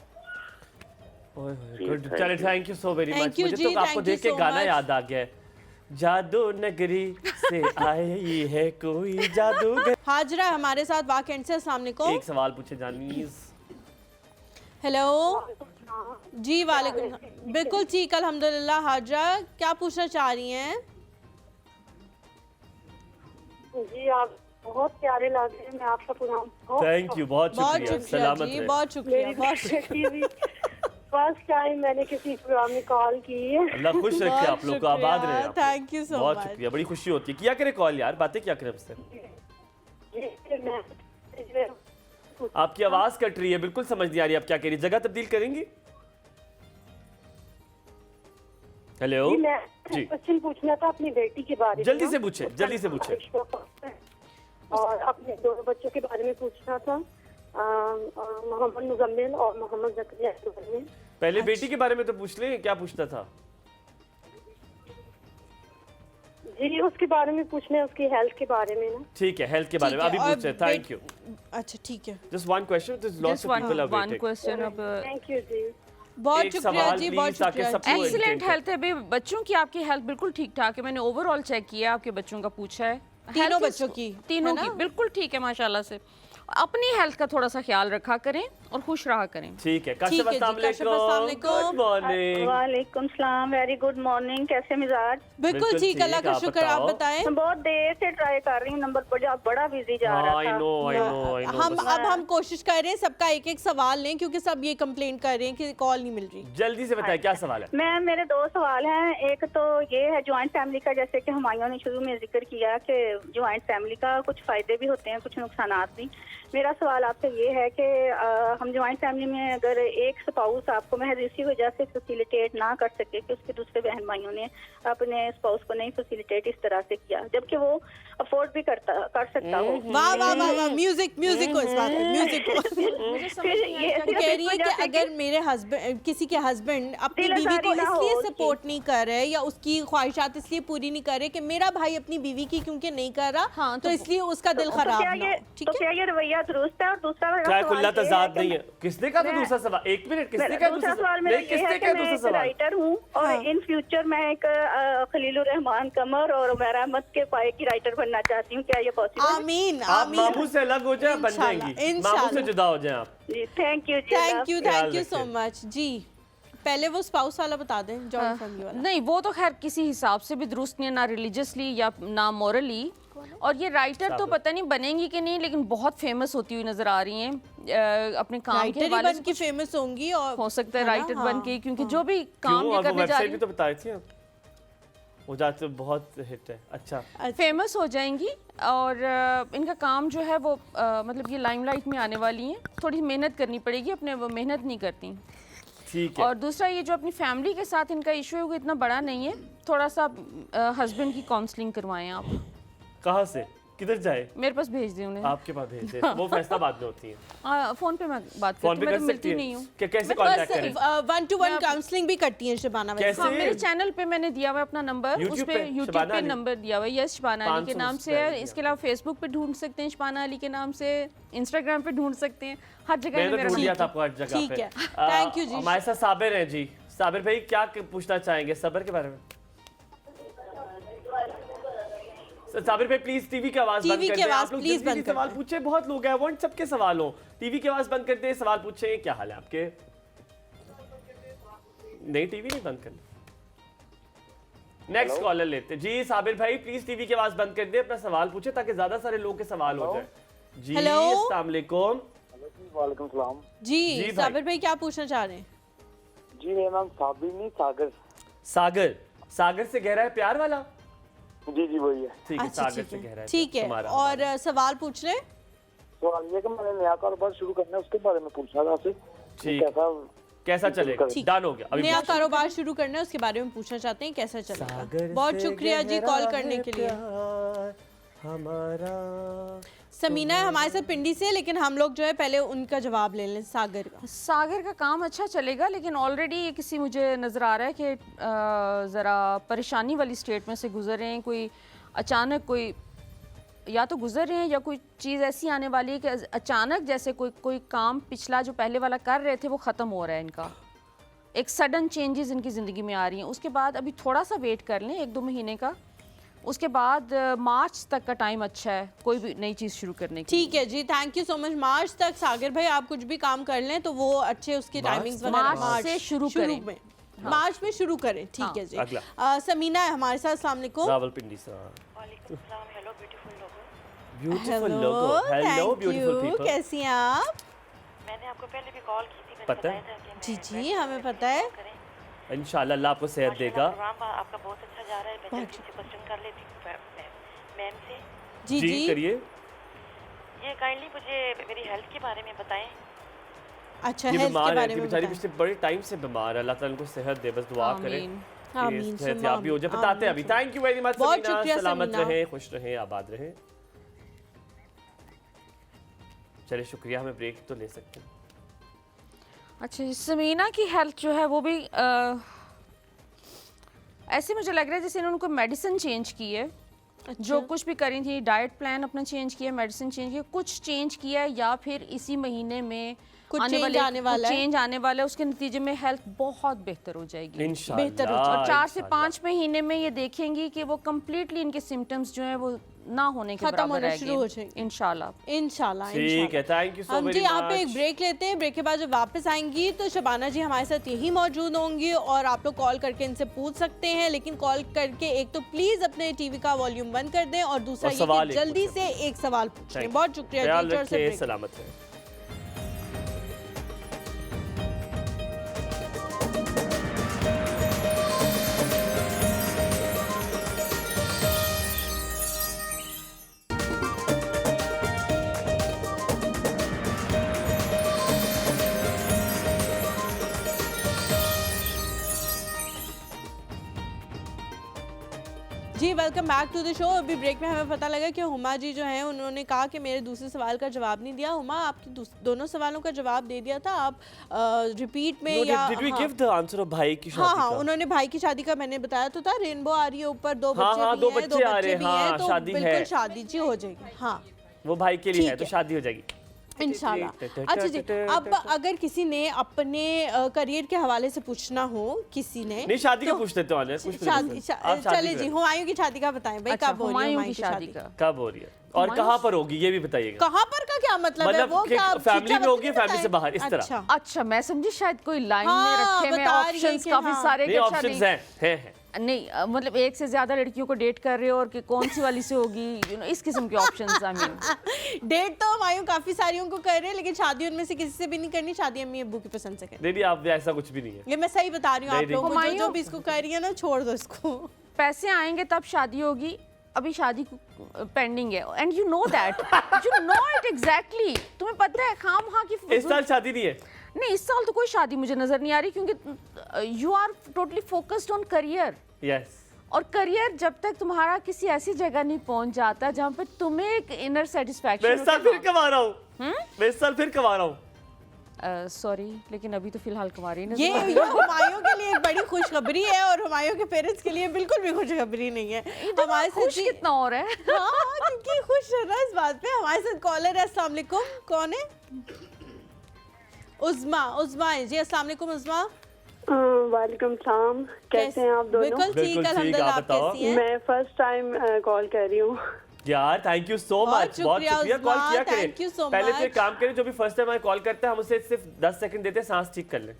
गुड, चलिए thank you so very Thank much. you मुझे जी, तो आपको thank देख you के so गाना much। याद आ गया है, जादू नगरी से आई है कोई जादूगर। हाजरा हमारे साथ वाकई से। अस्सलाम वालेकुम। एक सवाल पूछे जानीज। हेलो जी, वालेकुम। बिल्कुल ठीक, अल्हम्दुलिल्लाह। हाजरा, क्या पूछना चाह रही हैं? जी आप बहुत प्यारे लग रहे हैं, मैं आपका प्रोग्राम थैंक यू, बहुत बहुत शुक्रिया, शुक्रिया सलामत जी, रहे। बहुत शुक्रिया, बहुत शुक्रिया। फर्स्ट टाइम मैंने किसी प्रोग्राम में कॉल की है। अल्लाह खुश रखे आप लोग को, आबाद रहे आप। थैंक यू सो बहुत मच। शुक्रिया, बड़ी खुशी होती है। किया करे कॉल यार, बातें क्या करें आपसे। आपकी आवाज कट रही है, बिल्कुल समझ नहीं आ रही आप क्या कह रही। जगह तब्दील करेंगी? हेलो मैं जी, क्वेश्चन पूछना था अपनी बेटी के बारे में। जल्दी से पूछे, जल्दी से पूछे। और अपने दोनों बच्चों के बारे में पूछना था, मोहम्मद मुजम्मिल और मोहम्मद जकरिया के बारे में। पहले बेटी के बारे में तो पूछ ले, क्या पूछना था? जी उसके बारे में पूछना है, उसकी हेल्थ के बारे में ना। ठीक है, हेल्थ के बारे में अभी पूछ रहे हैं। Thank you. अच्छा ठीक है, just one question, this lots of people are one waiting. Question. अब थैंक यू जी। बहुत एक शुक्रिया सवाल जी, please, बहुत ताकि शुक्रिया सबको जी। एक्सीलेंट entertain हेल्थ है भाई, बच्चों की आपकी हेल्थ बिल्कुल ठीक ठाक है। मैंने ओवरऑल चेक किया, आपके बच्चों का पूछा है। तीनों Health is- बच्चों की, तीनों है की ना? बिल्कुल ठीक है माशाल्लाह से। अपनी हेल्थ का थोड़ा सा ख्याल रखा करें और खुश रहा करें। ठीक है, ठीक काशिफ है जी, अस्सलाम काशिफ, अस्सलाम वालेकुम। वालेकुम। Good morning. वालेकुम सलाम, वेरी गुड मॉर्निंग। कैसे मिजाज? बिल्कुल बिल्कुल ठीक, अल्लाह का ठीक, आप शुक्र। आप बताओ। बताएं। मैं बहुत देर से ट्राई कर रही हूँ, नंबर पर बड़ा बिजी जा रहा आई था। No I know I know. हम अब हम कोशिश कर रहे हैं सबका एक एक सवाल लें, क्योंकि सब ये कंप्लेंट कर रहे हैं कि कॉल नहीं मिल रही। जल्दी से बताएं क्या सवाल है। मैं मेरे दो सवाल हैं। एक तो ये है ज्वाइंट फैमिली का, जैसे कि हुमायूं ने शुरू में जिक्र किया कि ज्वाइंट फैमिली का कुछ फायदे भी होते हैं, कुछ नुकसानात भी। मेरा सवाल आपसे ये है कि हम ज्वाइंट फैमिली में अगर एक स्पाउस आपको महज इसी वजह से फैसिलिटेट ना कर सके कि उसके दूसरे बहन भाइयों ने अपने स्पाउस को नहीं फैसिलिटेट इस तरह से किया, जबकि वो अफोर्ड भी कर सकता हो। वाह वाह वाह वाह, म्यूजिक म्यूजिक को, इस बात म्यूजिक को। मुझे समझ फिर नहीं ये आया सिर्फ कह इस रही है वजह कि से अगर मेरे हस्बैंड, किसी के हस्बैंड अपनी दिल बीवी को आजारी ना हो इसलिए उसकी। सपोर्ट नहीं कर रहे या उसकी ख्वाहिशात इसलिए पूरी नहीं कर रहे कि मेरा भाई अपनी बीवी की क्योंकि नहीं कर रहा, हाँ, तो तो इसलिए उसका दिल तो खराब क्या ना ये हो। ठीक तो है, क्या ये रवैया दुरुस्त है? और दूसरा मेरा क्या सवाल कुल्ला ये है तजाद कि नहीं है? किसने कहा था मैं- दूसरा सवाल? एक मिनट, किसने कहा दूसरा दूसरा सवाल मेरा नहीं, ये है किसने कि कहा मैं दूसरा एक सवाल? राइटर हूँ और हाँ। इन फ्यूचर मैं एक खलीलुर रहमान कमर और उमैर अहमद के पाए की राइटर बनना चाहती हूँ। क्या ये पॉसिबल है? आमीन आप आमीन। मामू से अलग हो जाए, बन इंशाल्लाह, जाएंगी। इंशाल्लाह। मामू से जुदा हो जाए आप। जी थैंक यू जी। थैंक यू ख्याल सो रखें। मच जी। पहले वो स्पाउस वाला बता दें, जॉइंट फैमिली वाला। नहीं, वो तो खैर किसी हिसाब से भी दुरुस्त नहीं है, ना रिलीजियसली या ना मॉरली। और ये राइटर तो पता नहीं बनेंगी कि नहीं, लेकिन बहुत फेमस होती हुई नजर आ रही हैं अपने काम के राइटर ही हवाले बन से। के फेमस होंगी और हो सकता है ना? राइटर बन हाँ, के, क्योंकि हाँ। जो भी काम क्यों? ये आपको करने जा वेबसाइट रही भी तो बताई थी आप। वो जाते बहुत हिट है। अच्छा, फेमस हो जाएंगी। और इनका काम जो है वो मतलब ये लाइमलाइट में आने वाली हैं। थोड़ी मेहनत करनी पड़ेगी, अपने वो मेहनत नहीं करती। ठीक है। और दूसरा ये जो अपनी फैमिली के साथ इनका इशू है वो इतना बड़ा नहीं है। थोड़ा सा हस्बैंड की काउंसलिंग करवाएं आप। कहाँ से किधर जाए? मेरे पास भेज दें उन्हें। आपके पास भेज दे, वो फैसला बाद में होती है। फोन पे मैं बात फोन करती पे हूँ, कर मैं सकती मिलती नहीं है हूँ। कि कैसे बस कांटेक्ट करें? 1-to-1 काउंसलिंग भी करती हैं शबाना वैसे। कैसे? हाँ, मेरे चैनल पे मैंने दिया हुआ है अपना नंबर, YouTube उस पे पे? यूट्यूब शबाना पे अली? नंबर दिया हुआ है। यस, शबाना अली के 500 नाम से सब्सक्राइबर है। इसके अलावा फेसबुक पे ढूंढ सकते हैं शबाना अली के नाम से, इंस्टाग्राम पे ढूंढ सकते हैं, हर जगह मैंने में तो मेरा ढूंढ लिया नाम था है। आपको हर जगह ठीक पे। है, थैंक यू जी। हमारे साथ साबिर हैं जी। साबिर भाई क्या पूछना चाहेंगे सबर के बारे में? साबिर भाई प्लीज टीवी की आवाज बंद टीवी कर की दें। आवाज आप लोग प्लीज जल्दी बंद कर सवाल दें। पूछे, बहुत लोग हैं, वांट सबके सवाल हो। टीवी की आवाज बंद कर दे, सवाल पूछे। क्या हाल है आपके? नहीं, टीवी नहीं बंद करना। नेक्स्ट कॉलर लेते जी। साबिर भाई प्लीज टीवी की आवाज बंद कर दे, अपना सवाल पूछे ताकि ज्यादा सारे लोगों के सवाल हो जाए। जी हेलो। अस्सलाम वालेकुम। वालेकुम सलाम। जी जी भाई। साबिर भाई क्या पूछना चाह रहे हैं? जी मेरा नाम साबिर नहीं सागर। सागर, सागर से गहरा है प्यार वाला। जी जी वही है। ठीक है, अच्छा सागर ठीक से गहरा है, है ठीक है। तुम्हारा और हमारा। सवाल पूछ रहे हैं? सवाल ये कि मैंने नया कारोबार शुरू करना है, उसके बारे में पूछना था आपसे। ठीक। कैसा कैसा चलेगा? ठीक। डन हो गया। अभी नया पूछो। कारोबार शुरू करना है, उसके बारे में पूछना चाहते हैं, कैसा चलेगा? सागर बहुत से शुक्रिया जी गहरा कॉल करने है के लिए। प्यार हमारा। समीना है हमारे साथ पिंडी से, लेकिन हम लोग जो है पहले उनका जवाब ले लें सागर का। सागर का काम अच्छा चलेगा, लेकिन ऑलरेडी ये किसी मुझे नज़र आ रहा है कि ज़रा परेशानी वाली स्टेट में से गुजर रहे हैं। कोई अचानक कोई या तो गुजर रहे हैं या कोई चीज़ ऐसी आने वाली है कि अचानक जैसे कोई काम पिछला जो पहले वाला कर रहे थे वो ख़त्म हो रहा है इनका। एक सडन चेंजेस इनकी ज़िंदगी में आ रही हैं। उसके बाद अभी थोड़ा सा वेट कर लें 1-2 महीने का। उसके बाद मार्च तक का टाइम अच्छा है कोई भी नई चीज़ शुरू करने की। ठीक है जी, थैंक यू सो मच। मार्च तक सागर भाई आप कुछ भी काम कर लें तो वो अच्छे उसके टाइमिंग्स वगैरह मार्च से शुरू करें। में मार्च में शुरू करें। ठीक है जी। अगला। समीना है हमारे साथ। अस्सलाम वालेकुम। रावलपिंडी से। वालेकुम सलाम। हेलो ब्यूटीफुल लोगो। ब्यूटीफुल लोगो। Hello beautiful people. कैसी हैं आप? मैंने आपको पहले भी कॉल की थी, मैंने पता है? बताया था कि जी मैं जी हमें पता है। इंशाल्लाह अल्लाह आपको सेहत देगा। प्रोग्राम आपका बहुत अच्छा जा रहा है। मैं जल्दी से क्वेश्चन कर लेती हूँ मैम से। जी जी जी करिए। ये काइंडली मुझे मेरी हेल्थ के बारे में बताएं। अच्छा, ये हेल्थ के बीमार है बारे कि में बेचारी बताएं। पिछले बड़े टाइम से बीमार है। अल्लाह ताला उनको सेहत दे, बस दुआ करें आमीन। कि आमीन, सेहत सुम्मा याब भी हो जाए। आमीन, बताते हैं अभी। आमीन। थैंक यू वेरी मच बहुत समीना। शुक्रिया सलामत समीना। रहें, खुश रहें, आबाद रहें। चलिए शुक्रिया, हमें ब्रेक तो ले सकते हैं। अच्छा, समीना की हेल्थ जो है वो भी ऐसे मुझे लग रहा है जैसे इन्होंने कोई मेडिसिन चेंज की है। जो कुछ भी करी थी, डाइट प्लान अपना चेंज किया, मेडिसिन चेंज किया, कुछ चेंज किया है, या फिर इसी महीने में कुछ आने चेंज आने वाला है। चेंज आने वाला है, उसके नतीजे में हेल्थ बहुत बेहतर हो जाएगी इंशाल्लाह। बेहतर हो और 4 से 5 महीने में ये देखेंगी कि वो कंप्लीटली इनके सिम्टम्स जो है वो ना होने के खत्म बराबर होना रहेंगे शुरू हो जाएंगे इंशाल्लाह। इंशाल्लाह। ठीक है, थैंक यू सो हम मच। जी यहाँ पे एक ब्रेक लेते हैं। ब्रेक के बाद जब वापस आएंगी तो शबाना जी हमारे साथ यही मौजूद होंगी और आप लोग कॉल करके इनसे पूछ सकते हैं, लेकिन कॉल करके एक तो प्लीज अपने टीवी का वॉल्यूम बंद कर दें और दूसरा ये कि जल्दी से एक सवाल पूछें। बहुत शुक्रिया ख्याल जी, चलो से रखिए, ब्रेक। सलामत रहें। जी welcome back to the show. अभी ब्रेक में हमें पता लगा कि हुमा जी जो हैं उन्होंने कहा कि मेरे दूसरे सवाल का जवाब नहीं दिया। हुमा, आपकी दोनों सवालों का जवाब दे दिया था, आप रिपीट में या Did we give the answer of भाई की शादी हाँ, का? उन्होंने भाई की शादी का मैंने बताया तो था। रेनबो आ रही है ऊपर, दो हाँ, बच्चे हाँ, भी दो हैं, बच्चे आ रहे हैं, भी हाँ, हैं, तो शादी बिल्कुल है। शादी जी हो जाएगी। हाँ वो भाई के लिए ठीक है तो है। शादी हो जाएगी इंशाल्लाह। अच्छा जी, अब अगर किसी ने अपने करियर के हवाले से पूछना हो, किसी ने नहीं शादी का तो पूछ लेते हैं, कुछ भी शादी नहीं पूछते। आप शादी चले जी, करें। हुमायूं की शादी का बताएं भाई, अच्छा, कब हो रही है हुमायूं हुमायूं की शादी का कब हो रही है और कहाँ पर होगी ये भी बताइएगा। कहाँ पर का क्या मतलब है? वो क्या फैमिली में होगी, फैमिली से बाहर, इस तरह। अच्छा, मैं समझी शायद कोई लाइन हाँ, में रखे में बता रही है ऑप्शंस कि काफी हाँ। सारे नहीं कि अच्छा ऑप्शंस हैं। नहीं मतलब एक से ज्यादा लड़कियों को डेट कर रहे हो और कि कौन सी वाली से होगी, इस किस्म के ऑप्शंस। आई मीन डेट तो हुमायूं काफी सारियों को कर रहे हैं, लेकिन शादी उनमें से किसी से भी नहीं करनी। शादी अम्मी अब्बू की पसंद से करनी। नहीं आप ऐसा कुछ भी नहीं है। ये मैं सही बता रही हूँ आप नहीं, लोगों को, जो हुमायूं- भी इसको कर रही है ना, छोड़ दो इसको। पैसे आएंगे तब शादी होगी, अभी शादी पेंडिंग है and you know that, you know it exactly. तुम्हें पता है खाम हाँ की इस साल शादी नहीं है। नहीं, इस साल तो कोई शादी मुझे नजर नहीं आ रही, क्योंकि you are totally focused on career. Yes, और करियर जब तक तुम्हारा किसी ऐसी जगह नहीं पहुंच जाता जहाँ पे तुम्हें एक इनर सेटिस्फैक्शन। मैं इस साल फिर कमा रहा हूँ, मैं इस साल फिर कमा रहा हूँ। सॉरी, लेकिन अभी तो फिलहाल कमा रही ये हुमायूं के लिए एक बड़ी खुशखबरी है और हुमायूं के पेरेंट्स के लिए बिल्कुल भी खुशखबरी नहीं है। हमारे साथ खुश जी- कितना और है। हाँ, क्योंकि खुश रहना इस बात पे। हमारे साथ कॉलर है। अस्सलाम वालेकुम, कौन है? उज़मा है जी। अस्सलाम वालेकुम उज़मा। वालेकुम सलाम, कैसे हैं आप दोनों? बिल्कुल ठीक, बिल्कुल ठीक, अल्हम्दुलिल्लाह। आप आप बताओ। कैसी हैं? मैं फर्स्ट टाइम कॉल कर रही हूँ। यार थैंक यू सो बहुत मच, बहुत शुक्रिया शुक्रिया। कॉल उस्मा, किया thank you so करें। पहले तो much। एक काम करें, जो भी फर्स्ट टाइम हमें कॉल करता है हम उसे सिर्फ 10 सेकंड देते हैं, सांस ठीक कर ले।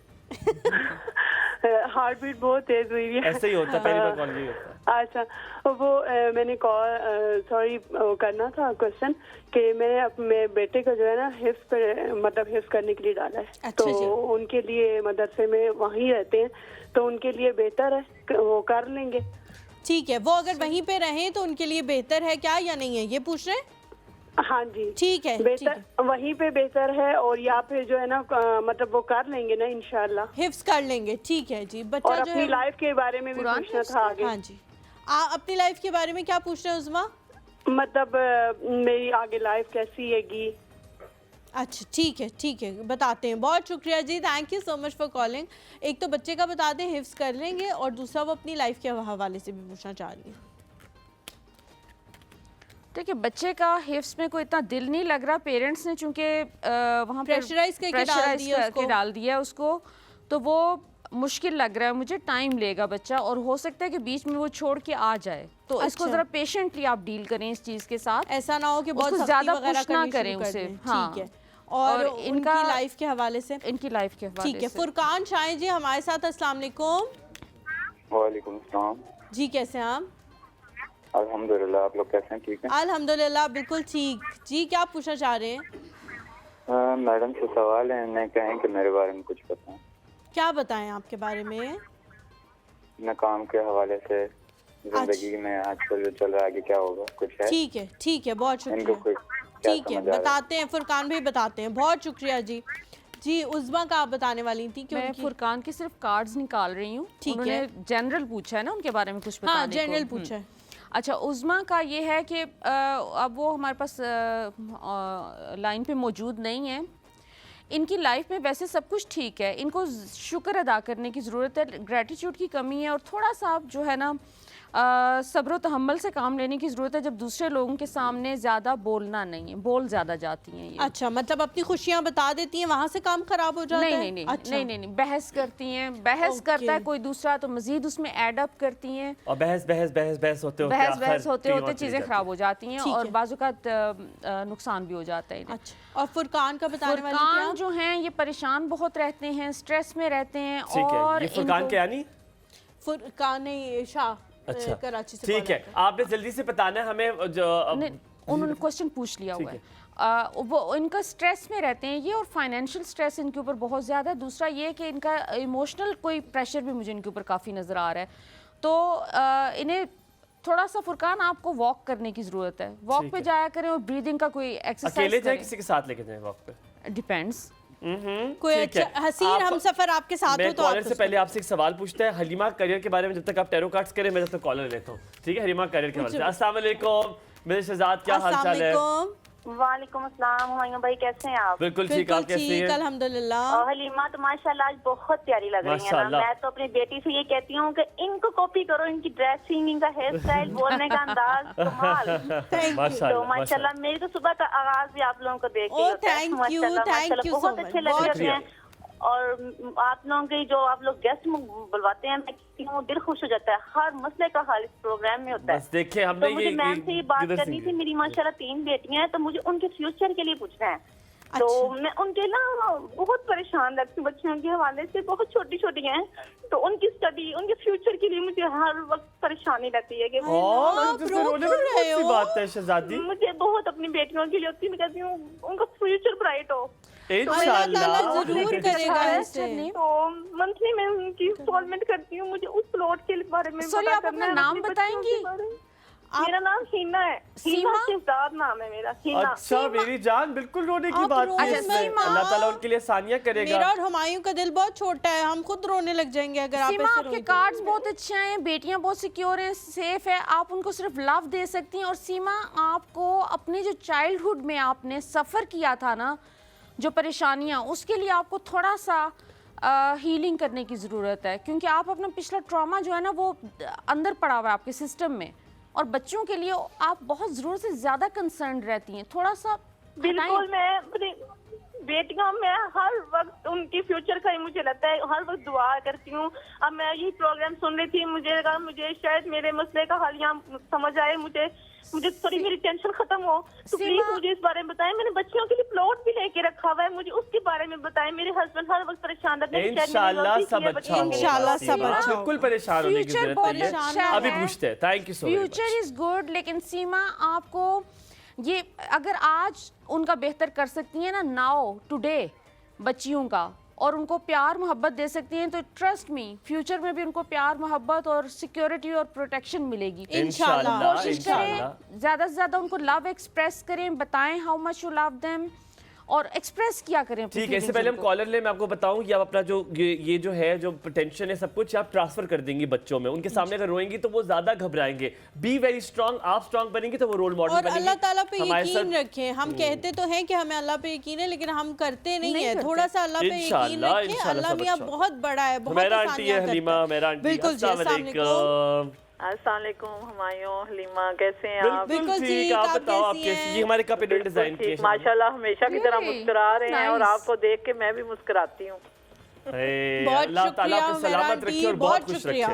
हार्ट बीट बहुत तेज हुई है। ऐसे ही होता है, पहली बार कॉल यही होता है। अच्छा, वो मैंने कॉल सॉरी करना था क्वेश्चन कि मैंने अपने बेटे को जो है ना हिफ्स पे मतलब हिफ्स करने के लिए डाला है। अच्छा तो जी। उनके लिए मदरसे में वहीं रहते हैं, तो उनके लिए बेहतर है वो कर लेंगे। ठीक है, वो अगर वहीं पे रहें तो उनके लिए बेहतर है क्या या नहीं है, ये पूछ रहे हैं? हाँ जी, ठीक है, ठीक बेहतर वहीं पे बेहतर है, और या फिर जो है ना मतलब वो कर लेंगे ना इंशाल्लाह, हिफ्स कर लेंगे। ठीक है जी। बच्चा और जो अपनी है लाइफ के बारे में भी कुरान पूछना हिफ्स था आगे। हाँ जी, अपनी लाइफ के बारे में क्या पूछ रहे हैं उज़मा? मतलब मेरी आगे लाइफ कैसी हैगी। अच्छा ठीक है, बताते हैं। बहुत शुक्रिया जी, thank you so much for calling. एक तो बच्चे का बता दें, हिफ्स कर लेंगे, और दूसरा वो अपनी लाइफ के हवाले से भी पूछना चाह रही है। देखिए, बच्चे का हिफ्स में कोई इतना दिल नहीं लग रहा, पेरेंट्स ने चूंकि वहाँ Pressurize करके डाल दिया उसको, तो वो मुश्किल लग रहा है मुझे, टाइम लेगा बच्चा, और हो सकता है कि बीच में वो छोड़ के आ जाए। तो इसको अच्छा। जरा पेशेंटली आप डील करें इस चीज के साथ, ऐसा ना हो कि बहुत उसको सख्ती ज्यादा वगैरह पुश ना करनी करें शुरू कर उसे। दें। हाँ। ठीक है, और इनका इनकी लाइफ के हवाले से इनकी लाइफ के हवाले ठीक है। से। फुरकान शाह जी हमारे साथ। अस्सलाम वालेकुम। वालेकुम सलाम। जी कैसे हैं आप? अल्हम्दुलिल्लाह, आप लोग कैसे हैं? ठीक है। अल्हम्दुलिल्लाह बिल्कुल ठीक जी। क्या पूछना चाह रहे हैं? मैडम से सवाल है, मैं कहें कि मेरे बारे में कुछ बताएं। क्या बताएं आपके बारे में? मैं काम के हवाले से, जिंदगी में आजकल जो चल रहा है आगे क्या होगा, कुछ है? ठीक है, बहुत इनको शुक्रिया। कुछ क्या ठीक है, समझ आ रहा है? बताते हैं, फुरकान भाई बताते हैं। बहुत शुक्रिया जी। जी उज़मा का आप बताने वाली थी कि मैं उनकी फुरकान के सिर्फ कार्ड्स निकाल रही हूँ। ठीक उन्होंने है। जनरल पूछा है ना उनके बारे में कुछ बताने हाँ को। जनरल पूछा है। अच्छा, उज़मा का ये है कि अब वो हमारे पास लाइन पे मौजूद नहीं है। इनकी लाइफ में वैसे सब कुछ ठीक है, इनको शुक्र अदा करने की ज़रूरत है, ग्रेटिट्यूड की कमी है और थोड़ा सा आप जो है ना सब्र तहम्मुल से काम लेने की ज़रूरत है। जब दूसरे लोगों के सामने ज़्यादा बोलना नहीं है, बोल ज़्यादा जाती हैं ये। अच्छा, मतलब अपनी खुशियाँ बता देती हैं, वहाँ से काम खराब हो जाता है? नहीं नहीं अच्छा। नहीं, बहस करती हैं, बहस करता है कोई दूसरा तो मजीद उसमें एड अप करती हैं और बहस होते चीज़ें खराब हो जाती हैं और बाज़ुकात नुकसान भी हो जाता है। अच्छा, और फुरकान का बताने वाले क्या? फुरकान जो हैं ये परेशान बहुत रहते हैं, स्ट्रेस में रहते हैं। और ये फुरकान क्या नहीं? फुरकान शाह, अच्छा, कराची से। ठीक है, आपने जल्दी से बताना है हमें जो उन्होंने क्वेश्चन पूछ लिया हुआ है। वो इनका स्ट्रेस में रहते हैं ये, और फाइनेंशियल स्ट्रेस इनके ऊपर बहुत ज़्यादा है। दूसरा ये कि इनका इमोशनल कोई प्रेशर भी मुझे इनके ऊपर काफ़ी नज़र आ रहा है। तो इन्हें थोड़ा सा फुरकान आपको वॉक करने की ज़रूरत है, वॉक पे जाया करें और ब्रीदिंग का कोई एक्सरसाइज अकेले जाए किसी के साथ लेके जाए वॉक पे? डिपेंड्स। कोई अच्छा हसीन हमसफर आपके साथ हो तो कॉलर से पहले आपसे एक सवाल पूछते हैं हलीमा करियर के बारे में। जब तक आप टैरो कार्ड्स करें मैं जब तक कॉलर लेता हूँ, ठीक है? हलीमा करियर के बारे में। अस्सलाम वालेकुम मेरे शहजाद, क्या हाल चाल है? वालेकुम अस्सलाम हुमायूं भाई, कैसे हैं आप? बिल्कुल ठीक, आप कैसी हैं? अल्हम्दुलिल्लाह। हलीमा तो माशाल्लाह आज बहुत प्यारी लग रही है ना। मैं तो अपनी बेटी से ये कहती हूँ कि इनको कॉपी करो, इनकी ड्रेसिंग, इनका हेयर स्टाइल, बोलने का अंदाज कमाल। तो माशाल्लाह मेरी तो सुबह का आगाज भी आप लोगों को देख के होता है। माशाल्लाह बहुत अच्छे लग रहे हैं। और आप लोगों के जो आप लोग गेस्ट बुलवाते हैं, मैं कहती हूँ दिल खुश हो जाता है। हर मसले का हल इस प्रोग्राम में होता है। बस देखिए, हमने तो मुझे मैम से ये बात करनी थी। मेरी माशाल्लाह 3 बेटियां हैं, तो मुझे उनके फ्यूचर के लिए पूछना है। तो मैं उनके ना बहुत परेशान लगती हूँ बच्चियों के हवाले से, बहुत छोटी छोटी हैं। तो उनकी स्टडी, उनके फ्यूचर के लिए मुझे हर वक्त परेशानी रहती है कि बात है शहजादी, मुझे बहुत अपनी बेटियों के लिए होती है। मैं कहती हूँ उनका फ्यूचर ब्राइट हो, इंशाल्लाह जरूर करेगा। तो मंथली मैं उनकी इंस्टॉलमेंट करती हूँ। मुझे उस प्लॉट के बारे में सॉरी, आप अपना नाम बताएंगी? मेरा नाम हीना है। सीमा शहजाद नाम है मेरा। अच्छा मेरी जान, बिल्कुल रोने की बात है। अल्लाह ताला उनके लिए आसानियां करेगा। मेरा और हुमायूं का दिल बहुत छोटा है, हम खुद रोने लग जाएंगे अगर आप सीमा, आपके कार्ड्स बहुत अच्छे हैं, बेटियां बहुत सिक्योर हैं, सेफ है, आप उनको सिर्फ लव दे सकती हैं। और सीमा, आपको अपने जो चाइल्डहुड में आपने सफ़र किया था ना, जो परेशानियां, उसके लिए आपको थोड़ा सा हीलिंग करने की ज़रूरत है, क्योंकि आप अपना पिछला ट्रॉमा जो है ना वो अंदर पड़ा हुआ है आपके सिस्टम में। और बच्चों के लिए आप बहुत ज़रूरत से ज़्यादा कंसर्न रहती हैं, थोड़ा सा। बिल्कुल, मैं अपनी बेटियों में हर वक्त उनकी फ्यूचर का ही मुझे लगता है, हर वक्त दुआ करती हूँ। अब मैं यही प्रोग्राम सुन रही थी, मुझे शायद मेरे मसले का हल यहाँ समझ आए, मुझे थोड़ी मेरी टेंशन खत्म हो। तो प्लीज मुझे इस बारे में बताएं। मैंने बच्चियों के लिए प्लॉट भी लेके रखा हुआ है, मुझे उसके बारे में बताएं। मेरे हस्बैंड हर वक्त परेशान रहते हैं। इंशाल्लाह सब अच्छा होगा, इंशाल्लाह सब अच्छा। बिल्कुल परेशान होने की जरूरत नहीं है। अभी पूछते हैं। Thank you so much. Future is good, लेकिन सीमा आपको ये अगर आज उनका बेहतर कर सकती हैं ना, नाउ टुडे बच्चियों का, और उनको प्यार मोहब्बत दे सकती हैं, तो ट्रस्ट मी फ्यूचर में भी उनको प्यार मोहब्बत और सिक्योरिटी और प्रोटेक्शन मिलेगी इंशाल्लाह। कोशिश करें ज़्यादा से ज़्यादा उनको लव एक्सप्रेस करें, बताएं how much you love them और एक्सप्रेस किया करें। ठीक है, इससे पहले हम कॉलर ले, मैं आपको बताऊं कि आप अपना जो ये जो है जो टेंशन है सब कुछ आप ट्रांसफर कर देंगी बच्चों में। उनके सामने अगर रोएंगी तो वो ज्यादा घबराएंगे। बी वेरी स्ट्रांग, आप स्ट्रांग बनेंगी तो वो रोल मॉडल बनेंगी। और अल्लाह ताला पे यकीन रखें। हम कहते तो हैं कि हमें अल्लाह पे यकीन है, लेकिन हम करते नहीं है। थोड़ा सा अल्लाह पे यकीन रखें। अल्लाह मियां बहुत बड़ा है, बहुत मेरा आंटी है हलीमा, मेरा आंटी। बिल्कुल जी, अस्सलाम वालेकुम। अस्सलाम वालेकुम हुमायूं, हलीमा, कैसे हैं आप? बिल्कुल ठीक, आप बताओ आप कैसी? ये हमारे कप इन्होंने डिजाइन किए हैं माशाल्लाह, हमेशा की तरह मुस्कुरा रहे हैं और आपको देख के मैं भी मुस्कुराती हूँ। अल्लाह ताला आपको सलामत रखे और बहुत खुश रखे।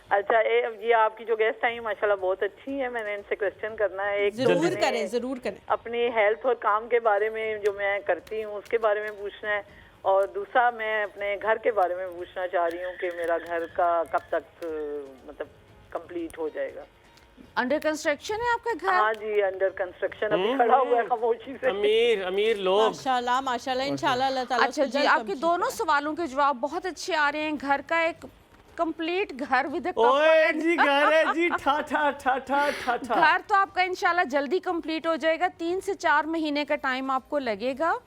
अच्छा, ये आपकी जो गेस्ट आई माशाल्लाह बहुत अच्छी है। मैंने इनसे क्वेश्चन करना है। एक जरूर करें। अपनी हेल्थ और काम के बारे में जो मैं करती हूँ उसके बारे में पूछना है, और दूसरा मैं अपने घर के बारे में पूछना चाह रही हूँ कि मेरा घर का कब तक मतलब कंप्लीट हो जाएगा। अंडर कंस्ट्रक्शन है आपका घर? हाँ जी, अंडर कंस्ट्रक्शन अभी खड़ा हुआ है खामोशी से। अमीर लोग, माशाल्लाह माशाल्लाह, इंशाल्लाह अल्लाह ताला। अच्छा जी, आपके दोनों सवालों के जवाब बहुत अच्छे आ रहे हैं। घर का एक कंप्लीट घर विद ओए जी घर है जी, ठा ठा ठा ठा ठा ठा। घर तो आपका इंशाल्लाह जल्दी कंप्लीट हो जाएगा, 3 से 4 महीने का टाइम आपको लगेगा।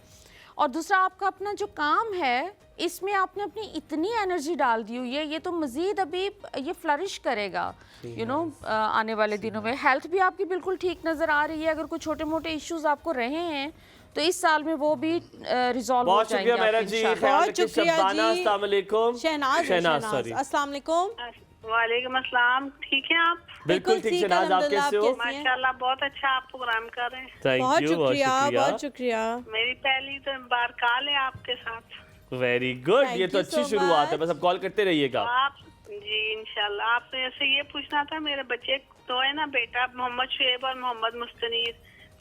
और दूसरा आपका अपना जो काम है इसमें आपने अपनी इतनी एनर्जी डाल दी हुई है, ये तो मज़ीद अभी ये फ्लरिश करेगा आने वाले दिनों में। हेल्थ भी आपकी बिल्कुल ठीक नज़र आ रही है। अगर कोई छोटे मोटे इश्यूज आपको रहे हैं तो इस साल में वो भी रिजॉल्व हो जाएंगे। बहुत शुक्रिया जी। शहनाज अस्सलाम वालेकुम। वालेकुम अस्सलाम। ठीक है आप? बिल्कुल ठीक। शहनाज आप कैसे हो? माशाल्लाह बहुत अच्छा आप प्रोग्राम कर रहे हैं। बहुत शुक्रिया, बहुत शुक्रिया। मेरी पहली तो बार कॉल है आपके साथ। वेरी गुड, ये तो अच्छी शुरुआत है। बस अब कॉल करते रहिएगा आप जी इंशाल्लाह। आपसे ऐसे ये पूछना था, मेरे बच्चे तो है ना बेटा मोहम्मद शुएब और मोहम्मद मुस्तनीर,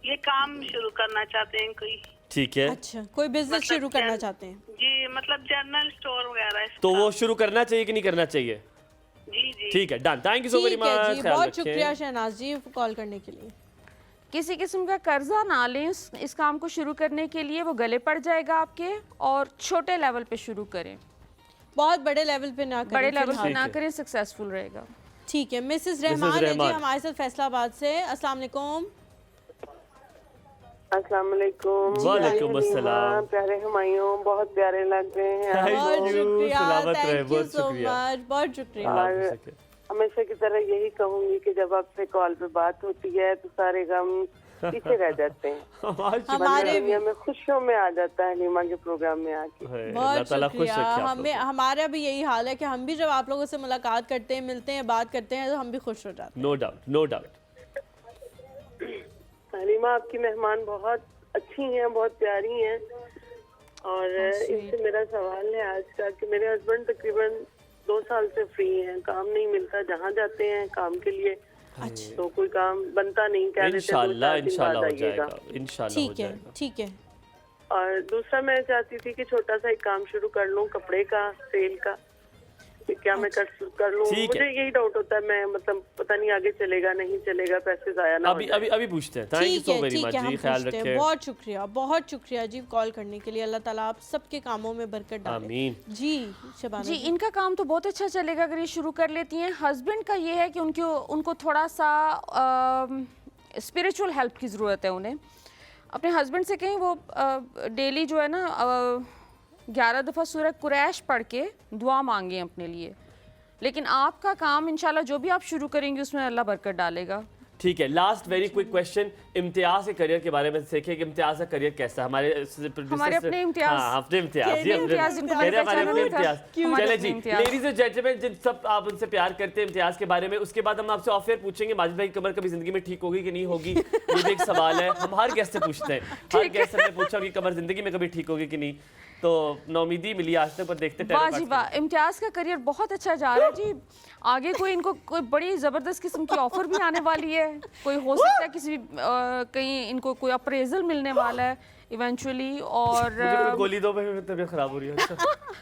ये काम शुरू करना चाहते हैं कोई। ठीक है। अच्छा, कोई बिजनेस शुरू करना चाहते हैं? जी मतलब जनरल स्टोर वगैरह। तो वो शुरू करना चाहिए कि नहीं करना चाहिए? जी जी ठीक है, done. Thank you so very much. बहुत शुक्रिया शहनाज जी कॉल करने के लिए। किसी किस्म का कर्जा ना लें इस काम को शुरू करने के लिए, वो गले पड़ जाएगा आपके। और छोटे लेवल पे शुरू करें, बहुत बड़े लेवल पे ना करें। बड़े लेवल पे ना करें, सक्सेसफुल रहेगा। ठीक है। मिसेस रहमान है जी हमारे साथ फैसलाबाद से। अस्सलाम वालेकुम। अस्सलाम वालेकुम। वालेकुम अस्सलाम। प्यारे हुमायूं, बहुत प्यारे लग रहे हैं। बहुत शुक्रिया, थैंक यू सो मच, बहुत शुक्रिया। और हमेशा की तरह यही कहूंगी कि जब आपसे कॉल पे बात होती है तो सारे गम पीछे रह जाते हैं। हमारे में खुशियों में आ जाता है हलीमा के प्रोग्राम में आके। बहुत शुक्रिया। हमारा भी यही हाल है कि हम भी जब आप लोगों से मुलाकात करते हैं, मिलते हैं, बात करते हैं तो हम भी खुश हो जाते हैं। No doubt, no doubt. Halima आपकी मेहमान बहुत अच्छी हैं, बहुत प्यारी हैं। और इससे मेरा सवाल है आज का कि मेरे हस्बैंड तकरीबन 2 साल से फ्री हैं, काम नहीं मिलता, जहाँ जाते हैं काम के लिए तो कोई काम बनता नहीं, कह देते इंशाल्लाह हो जाएगा, इंशाल्लाह हो जाएगा। ठीक है। और दूसरा मैं चाहती थी कि छोटा सा एक काम शुरू कर लूँ कपड़े का, सेल का, क्या मैं कर लूँ? मुझे यही डाउट होता है, मैं मतलब पता नहीं आगे चलेगा नहीं चलेगा, पैसे जाया ना। अभी पूछते हैं। Thank you so very much जी, ख्याल रखें। बहुत शुक्रिया जी कॉल करने के लिए। अल्लाह ताला आप सबके कामों में बरकत डाले। आमीन। जी शबाना जी, इनका काम तो बहुत अच्छा चलेगा अगर ये शुरू कर लेती हैं। हस्बैंड का ये है कि उनको थोड़ा सा स्पिरिचुअल हेल्प की ज़रूरत है। उन्हें अपने हस्बैंड से कहीं वो डेली जो है ना 11 दफ़ा सूरह कुरैश पढ़ के दुआ मांगे अपने लिए। लेकिन आपका काम इंशाल्लाह जो भी आप शुरू करेंगे उसमें अल्लाह बरकत डालेगा। ठीक है। Last very quick question, Imtiaz के करियर के बारे में देखें कि इम्तियाज का करियर कैसा है? हमारे अपने इम्तियाज। चले जी, लेडीज एंड जेंटलमैन, जिन सब आप उनसे प्यार करते हैं इम्तियाज के बारे में, उसके बाद हम आपसे ऑफ एयर पूछेंगे माजिद भाई कमर कभी जिंदगी में ठीक होगी कि नहीं होगी। ये भी एक सवाल है, हम हर गेस्ट से पूछते हैं। हर गेस्ट से पूछा कि कमर जिंदगी में कभी ठीक होगी कि नहीं, तो नौमीदी मिली आज तक, पर देखते हैं। इम्तियाज का करियर बहुत अच्छा जा रहा है जी। आगे इनको कोई बड़ी जबरदस्त किस्म की ऑफर भी आने वाली है। कोई हो सकता है किसी कहीं इनको कोई अप्रेजल मिलने वाला है इवेंचुअली। और गोली दो, तबीयत खराब हो रही है।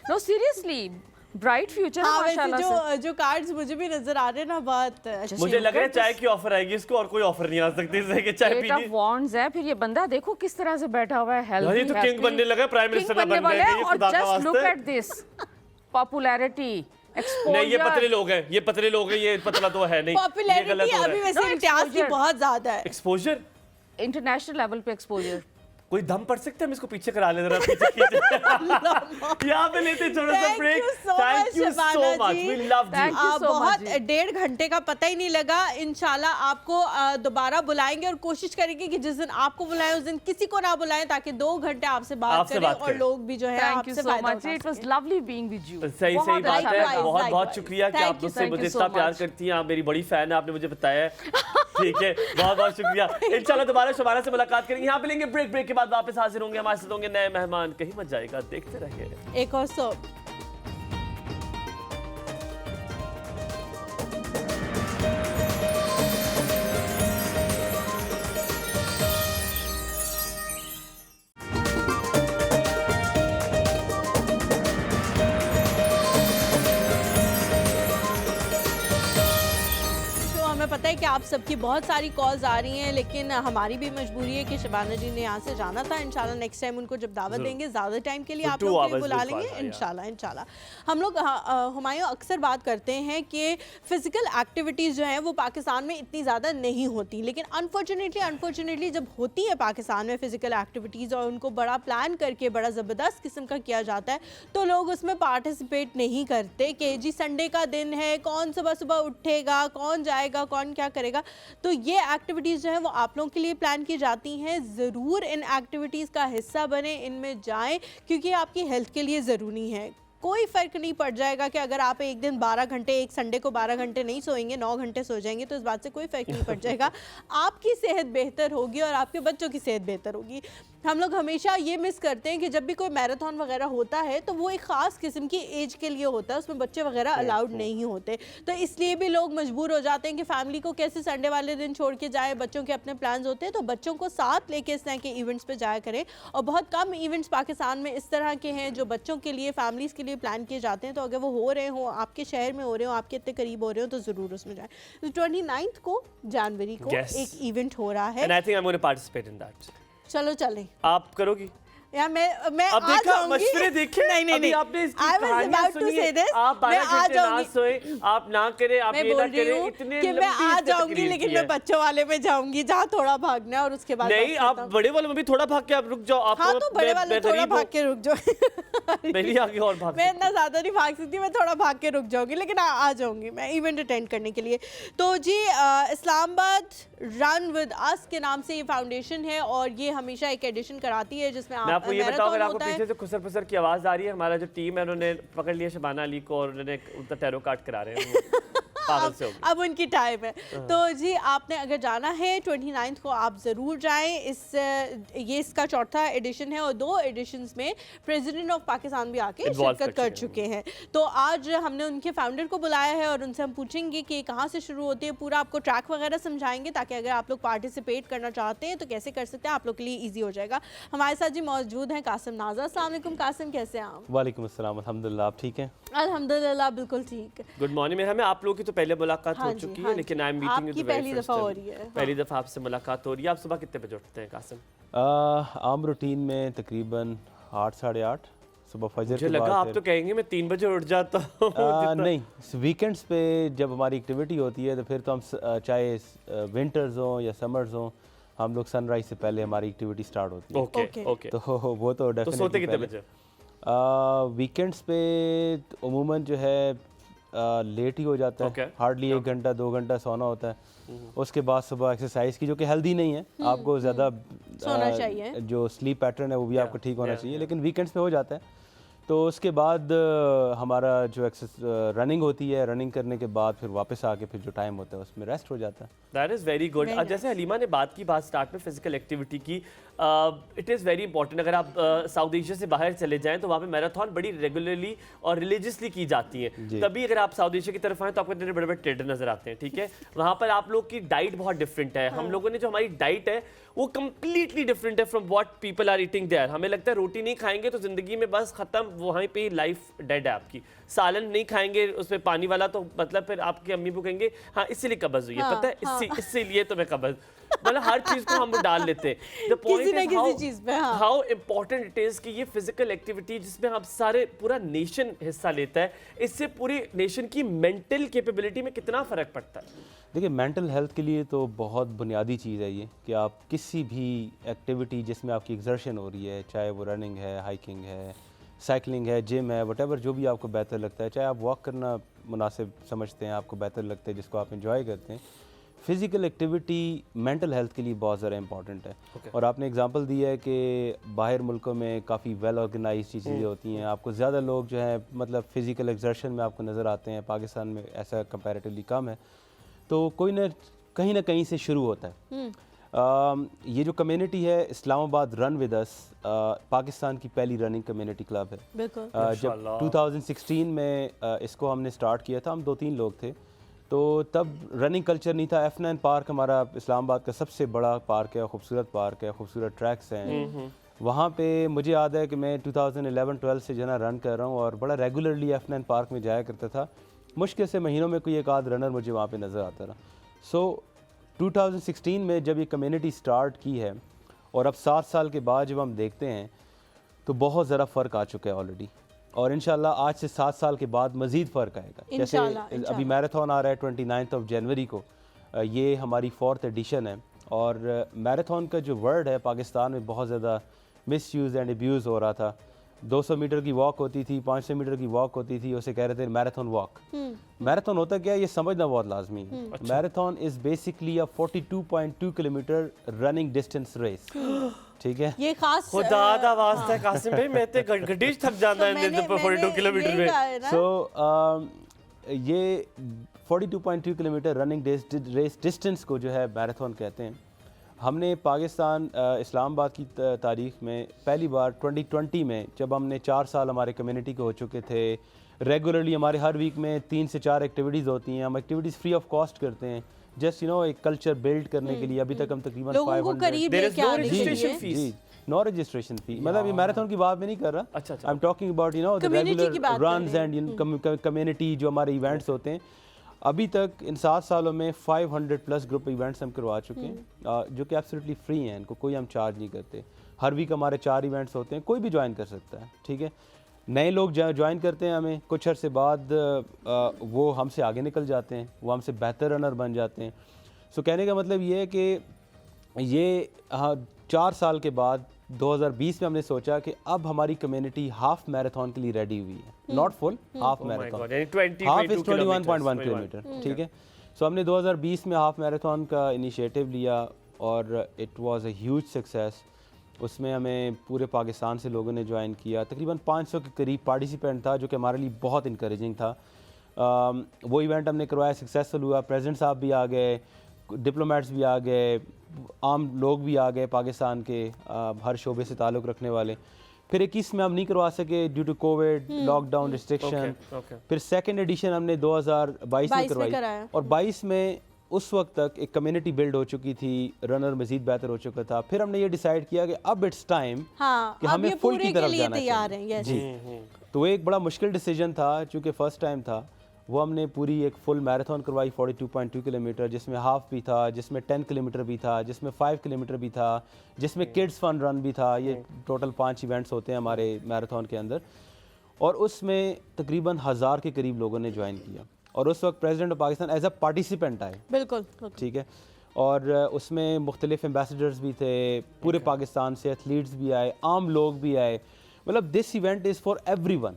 नो सीरियसली, ब्राइट फ्यूचर माशाल्लाह से। जो कार्ड्स मुझे भी नजर आ रहे हैं ना, बहुत अच्छे। मुझे लग रहा है चाय की ऑफर आएगी इसको, और कोई ऑफर नहीं आ सकती इससे कि चाय पीनी। एट ऑफ वॉन्ड्स है। फिर ये बंदा देखो किस तरह से बैठा हुआ है, हेल्दी, ये तो किंग बनने लगा, प्राइम मिनिस्टर बनने वाला है। और just look at this popularity, exposure. नहीं, ये पतले लोग हैं, ये पतले लोग हैं, ये पतला तो है नहीं। पॉपुलैरिटी अभी वैसे इम्तियाज की बहुत ज्यादा है। एक्सपोजर इंटरनेशनल लेवल पे एक्सपोजर। कोई दम पड़ सकता है? हम इसको पीछे करा ले जरा, पीछे खींचे। यहाँ पे लेते थोड़ा सा break. Thank you so much, we love you. बहुत 1.5 घंटे का पता ही नहीं लगा। इंशाल्लाह आपको दोबारा बुलाएंगे और कोशिश करेंगे कि जिस दिन आपको बुलाएं उस दिन किसी को ना बुलाएं, ताकि 2 घंटे आपसे बात करें और लोग भी जो है आपसे फायदा उठा सकें। It was lovely being with you. सही बात है। बहुत बहुत शुक्रिया कि आप मुझसे मुझे इतना प्यार करती हैं। आप मेरी बड़ी फैन है, आपने मुझे बताया। ठीक है, बहुत बहुत शुक्रिया। इंशाल्लाह दोबारा शबाना से मुलाकात करेंगे। यहाँ पे लेंगे ब्रेक के बाद वापस हाजिर होंगे, हमारे साथ होंगे नए मेहमान। कहीं मत जाएगा, देखते रहिए। एक और सो पता है कि आप सबकी बहुत सारी कॉल्स आ रही हैं, लेकिन हमारी भी मजबूरी है कि शबाना जी ने यहाँ से जाना था। इंशाल्लाह नेक्स्ट टाइम उनको जब दावत देंगे ज़्यादा टाइम के लिए आप लोग के लिए बुला लेंगे इंशाल्लाह। हम लोग हुमायूं अक्सर बात करते हैं कि फ़िज़िकल एक्टिविटीज़ जो हैं वो पाकिस्तान में इतनी ज़्यादा नहीं होती, लेकिन अनफॉर्चुनेटली जब होती है पाकिस्तान में फ़िज़िकल एक्टिविटीज़ और उनको बड़ा प्लान करके बड़ा ज़बरदस्त किस्म का किया जाता है, तो लोग उसमें पार्टिसिपेट नहीं करते कि जी संडे का दिन है, कौन सुबह सुबह उठेगा, कौन जाएगा, कौन क्या करेगा। तो ये एक्टिविटीज़ जो है वो आप लोगों के लिए प्लान की जाती हैं। ज़रूर इन एक्टिविटीज़ का हिस्सा बने, इनमें जाएं, क्योंकि आपकी हेल्थ के लिए ज़रूरी है। कोई फ़र्क नहीं पड़ जाएगा कि अगर आप एक दिन 12 घंटे, एक संडे को 12 घंटे नहीं सोएंगे, 9 घंटे सो जाएंगे, तो इस बात से कोई फ़र्क नहीं पड़ जाएगा। आपकी सेहत बेहतर होगी और आपके बच्चों की सेहत बेहतर होगी। हम लोग हमेशा ये मिस करते हैं कि जब भी कोई मैराथन वगैरह होता है तो वो एक ख़ास किस्म की एज के लिए होता है, उसमें बच्चे वगैरह अलाउड नहीं होते, तो इसलिए भी लोग मजबूर हो जाते हैं कि फैमिली को कैसे संडे वाले दिन छोड़ के जाए। बच्चों के अपने प्लान्स होते हैं, तो बच्चों को साथ लेके इस तरह के इवेंट्स पे जाया करें। और बहुत कम इवेंट्स पाकिस्तान में इस तरह के हैं जो बच्चों के लिए, फैमिलीज़ के लिए प्लान किए जाते हैं। तो अगर वो हो रहे हो, आपके शहर में हो रहे हो, आपके इतने करीब हो रहे हो, तो ज़रूर उसमें जाएं। तो 29 को जनवरी को एक इवेंट हो रहा है। And I think I'm going to participate in that. चलो चलें। आप करोगी? या मैं अब आ जाऊंगी। मशवरे देखे? नहीं आपने इसकी कहानियां सुनी है। आप 12 घंटे ना सोए, आप ना करें, आप ये ना करें, इतने कि मैं आ जाऊंगी, लेकिन मैं बच्चों वाले में जाऊंगी जहाँ थोड़ा भागना है और उसके बाद नहीं, आप बड़े वाले में भी थोड़ा भाग के आप रुक जाओ। आप हाँ, तो बड़े वाले थोड़ा भाग के रुक जाओ। मेरी आगे और भाग, मैं इतना ज्यादा नहीं भाग सकती, मैं थोड़ा भाग के रुक जाऊंगी, लेकिन आ जाऊंगी मैं इवेंट अटेंड करने के लिए। तो जी इस्लामाबाद रन विद अस के नाम से ये फाउंडेशन है और ये हमेशा एक एडिशन कराती है जिसमें आपको ये बताओ, अगर आपको पीछे से खुसर फुसर की आवाज आ रही है, हमारा जो टीम है उन्होंने पकड़ लिया शबाना अली को और उन्होंने उनका टैरो काट करा रहे हैं। अब उनकी टाइम है। तो जी आपने अगर जाना है 29 को आप ज़रूर जाएं। ये इसका चौथा एडिशन है और 2 एडिशंस में प्रेसिडेंट ऑफ पाकिस्तान भी आके शिरकत कर चुके हैं। तो आज हमने उनके फाउंडर को बुलाया है और उनसे हम पूछेंगे कि कहाँ से शुरू होती है, पूरा आपको ट्रैक वगैरह समझाएंगे ताकि अगर आप लोग पार्टिसिपेट करना चाहते हैं तो कैसे कर सकते हैं, आप लोग के लिए ईजी हो जाएगा। हमारे साथ जी मौजूद हैं कासिम नाज़ा। अस्सलाम वालेकुम कासिम, कैसे हैं आप? वालेकुम अस्सलाम, अल्हम्दुलिल्लाह, आप ठीक हैं? अल्हम्दुलिल्लाह बिल्कुल ठीक। Good morning. हमें आप लोगों की तो पहले मुलाकात हो चुकी है, लेकिन आई एम मीटिंग यू पहली दफ़ा हो रही है। पहली दफ़ा आपसे मुलाकात हो रही है। आप सुबह कितने बजे उठते हैं कासिम? आम रूटीन में तकरीबन 8 साढ़े 8 सुबह फजर के बाद। लगा आप तो कहेंगे मैं 3 बजे उठ जाता हूँ। नहीं, वीकेंड्स पे जब हमारी एक्टिविटी होती है तो फिर तो हम चाहे विंटर्स हों या समर्स हों, हम लोग सनराइज से पहले हमारी एक्टिविटी स्टार्ट होती है। ओके। तो वो तो डेफिनेटली। सोते कितने बजे? वीकेंड्स पे उमूमन जो है लेट ही हो जाता है। हार्डली 1 घंटा 2 घंटा सोना होता है। उसके बाद सुबह एक्सरसाइज की, जो कि हेल्दी नहीं है, आपको ज़्यादा सोना चाहिए, जो स्लीप पैटर्न है वो भी आपको ठीक होना चाहिए, लेकिन वीकेंड्स पे हो जाता है। तो उसके बाद हमारा जो रनिंग होती है, रनिंग करने के बाद फिर वापस आके फिर जो टाइम होता है उसमें रेस्ट हो जाता है। That is very good. जैसे हलीमा ने बात की स्टार्ट में फिजिकल एक्टिविटी की, इट इज़ वेरी इंपॉर्टेंट। अगर आप साउथ एशिया से बाहर चले जाएं तो वहाँ पे मैराथन बड़ी रेगुलरली और रिलीजियसली की जाती है। तभी अगर आप साउथ एशिया की तरफ आए तो आपको इतने बड़े बड़े ट्रेडर नजर आते हैं, ठीक है। वहाँ पर आप लोग की डाइट बहुत डिफरेंट है। हम लोगों ने जो हमारी डाइट है वो कम्प्लीटली डिफरेंट है from what people are eating there. हमें लगता है रोटी नहीं खाएंगे तो जिंदगी में बस खत्म, वहीं पे लाइफ डेड है आपकी। सालन नहीं खाएंगे उसमें पानी वाला तो मतलब फिर आपकी अम्मी को कहेंगे हाँ इसीलिए कब्ज हुई है, पता है इसीलिए तो मैं कब्ज, मतलब हर चीज को हम डाल लेते हैं। The point is how important it is कि ये फिजिकल एक्टिविटी जिसमें आप सारे पूरा नेशन हिस्सा लेता है, इससे पूरी नेशन की मेंटल कैपेबिलिटी में कितना फर्क पड़ता है। देखिए, मेंटल हेल्थ के लिए तो बहुत बुनियादी चीज़ है ये कि आप किसी भी एक्टिविटी जिसमें आपकी एक्सर्शन हो रही है, चाहे वो रनिंग है, हाइकिंग है, साइकिलिंग है, जिम है, वटेवर जो भी आपको बेहतर लगता है, चाहे आप वॉक करना मुनासिब समझते हैं, आपको बेहतर लगता है, जिसको आप इंजॉय करते हैं, फ़िज़िकल एक्टिविटी मेंटल हेल्थ के लिए बहुत ज़्यादा इंपॉर्टेंट है। और आपने एग्जांपल दिया है कि बाहर मुल्कों में काफ़ी वेल ऑर्गेनाइज चीज़ें होती हैं, आपको ज़्यादा लोग जो है मतलब फ़िज़िकल एक्सर्शन में आपको नज़र आते हैं। पाकिस्तान में ऐसा कंपैरेटिवली कम है, तो कोई ना कहीं से शुरू होता है। ये जो कम्युनिटी है Islamabad run with us, Pakistan की पहली रनिंग कम्युनिटी क्लब है। जब 2016 में इसको हमने स्टार्ट किया था, हम 2-3 लोग थे, तो तब रनिंग कल्चर नहीं था। F9 पार्क हमारा इस्लामाबाद का सबसे बड़ा पार्क है, खूबसूरत पार्क है, खूबसूरत ट्रैक्स हैं। वहाँ पे मुझे याद है कि मैं 2011-12 से जना रन कर रहा हूँ और बड़ा रेगुलरली F9 पार्क में जाया करता था। मुश्किल से महीनों में कोई एक आध रनर मुझे वहाँ पे नज़र आता रहा। सो 2016 में जब ये कम्युनिटी स्टार्ट की है और अब 7 साल के बाद जब हम देखते हैं तो बहुत ज़रा फ़र्क आ चुका है ऑलरेडी, और इंशाल्लाह आज से 7 साल के बाद मज़ीद फ़र्क आएगा। जैसे अभी मैराथन आ रहा है 29 जनवरी को, ये हमारी 4th एडिशन है, और मैराथन का जो वर्ड है पाकिस्तान में बहुत ज़्यादा मिसयूज़ एंड अब्यूज़ हो रहा था। 200 मीटर की वॉक होती थी, 500 मीटर की वॉक होती थी, उसे कह रहे थे मैराथन वॉक। मैराथन होता क्या है ये समझना बहुत लाजमी है। Marathon is basically a 42.2 kilometre running distance race, ठीक है। ये खास खुदा दा वास्ता कासिम भाई मैं ते गड्डीज थक जाता है इन 42 किलोमीटर में। सो ये 42.2 किलोमीटर रनिंग रेस डिस्टेंस को जो है मैराथन कहते हैं। हमने पाकिस्तान इस्लामाबाद की तारीख़ में पहली बार 2020 में, जब हमने 4 साल हमारे कम्युनिटी के हो चुके थे, रेगुलरली हमारे हर वीक में 3 से 4 एक्टिविटीज़ होती हैं, हम एक्टिविटीज़ फ्री ऑफ कॉस्ट करते हैं, जस्ट एक कल्चर बिल्ड करने के लिए। अभी तक हम तकरीबन 500 नो रजिस्ट्रेशन फी, मतलब ये मैराथन की बात मैं नहीं कर रहा, I am talking about the regular runs and community जो हमारे इवेंट्स होते हैं। अभी तक इन 7 सालों में 500 प्लस ग्रुप इवेंट्स हम करवा चुके हैं, जो कि एब्सोल्युटली फ्री हैं, इनको कोई हम चार्ज नहीं करते। हर वीक हमारे 4 इवेंट्स होते हैं, कोई भी ज्वाइन कर सकता है, ठीक है। नए लोग ज्वाइन करते हैं हमें, कुछ अर्से बाद वो हमसे आगे निकल जाते हैं, वो हमसे बेहतर रनर बन जाते हैं। सो कहने का मतलब ये है कि ये 4 साल के बाद 2020 में हमने सोचा कि अब हमारी कम्युनिटी हाफ मैराथन के लिए रेडी हुई है, not full, half marathon, half is 21.1 kilometre, ठीक है। सो हमने 2020 में हाफ मैराथन का इनिशिएटिव लिया और it was a huge success. उसमें हमें पूरे पाकिस्तान से लोगों ने ज्वाइन किया, तकरीबन 500 के करीब पार्टिसिपेंट था, जो कि हमारे लिए बहुत इंकरेजिंग था। वो इवेंट हमने करवाया, सक्सेसफुल हुआ, प्रेसिडेंट साहब भी आ गए, डिप्लोमेट्स भी आ गए, आम लोग भी आ गए पाकिस्तान के हर शोबे से ताल्लुक़ रखने वाले। फिर 21 में हम नहीं करवा सके due to COVID, lockdown restriction. फिर 2nd एडिशन हमने 2022 में करवाई, और 22 में उस वक्त तक एक कम्युनिटी बिल्ड हो चुकी थी, रनर मजीद बेहतर हो चुका था। फिर हमने ये डिसाइड किया कि अब इट्स टाइम कि हमें फुल की तरफ जाना चाहिए जी। तो वो एक बड़ा मुश्किल डिसीजन था, चूँकि फर्स्ट टाइम था। वो हमने पूरी एक फुल मैराथन करवाई 42.2 किलोमीटर, जिसमें हाफ भी था, जिसमें 10 किलोमीटर भी था, जिसमें 5 किलोमीटर भी था, जिसमें किड्स फन रन भी था। ये टोटल 5 इवेंट्स होते हैं हमारे मैराथन के अंदर, और उसमें तकरीबन 1000 के करीब लोगों ने ज्वाइन किया। और उस वक्त president of Pakistan as a participant आए, बिल्कुल, ठीक है। और उसमें मुख्तलिफ एम्बेसडर्स भी थे पूरे पाकिस्तान से, एथलीट्स भी आए, आम लोग भी आए, मतलब this event is for everyone.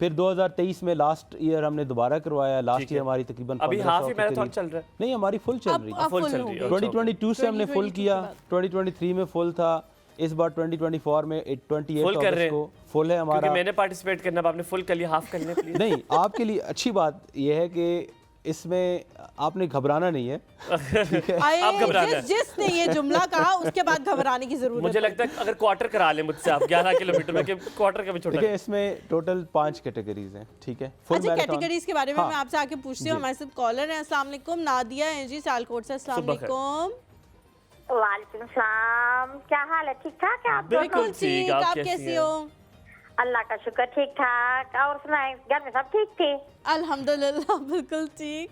फिर 2023 में लास्ट ईयर हमने दोबारा करवाया। लास्ट ईयर हमारी तकीबन अभी हाफ ही मैराथन चल रहा है, नहीं हमारी फुल चल रही है, फुल चल रही है। 2022 से हमने फुल किया, 2023 में फुल था, इस बार 2024 में 28 अगस्त को फुल है हमारा। मैंने पार्टिसिपेट करना, आपने फुल कर लिया, हाफ कर लिया प्लीज। नहीं, आपके लिए अच्छी बात यह है कि इसमें आपने घबराना नहीं है, ठीक है। आप घबराना, जिसने ये जुमला कहा उसके बाद घबराने की जरूरत मुझे लगता है अगर क्वार्टर करा ले मुझसे आप 11 किलोमीटर में, कि क्वार्टर का भी छोटा। देखिए इसमें टोटल 5 कैटेगरीज हैं, ठीक है। अच्छा, कैटेगरीज के बारे में मैं आपसे आके पूछती हूँ। हमारे साथ कॉलर है, अस्सलाम वालेकुम, नादिया है जी सियालकोट से। अस्सलाम वालेकुम। वालेकुम सलाम, क्या हाल है? ठीक ठाक है आप? बिल्कुल ठीक, आप कैसी हो? अल्लाह का शुक्र, ठीक ठाक। और सुनाए, घर में सब ठीक थे? अल्हम्दुलिल्लाह बिल्कुल ठीक।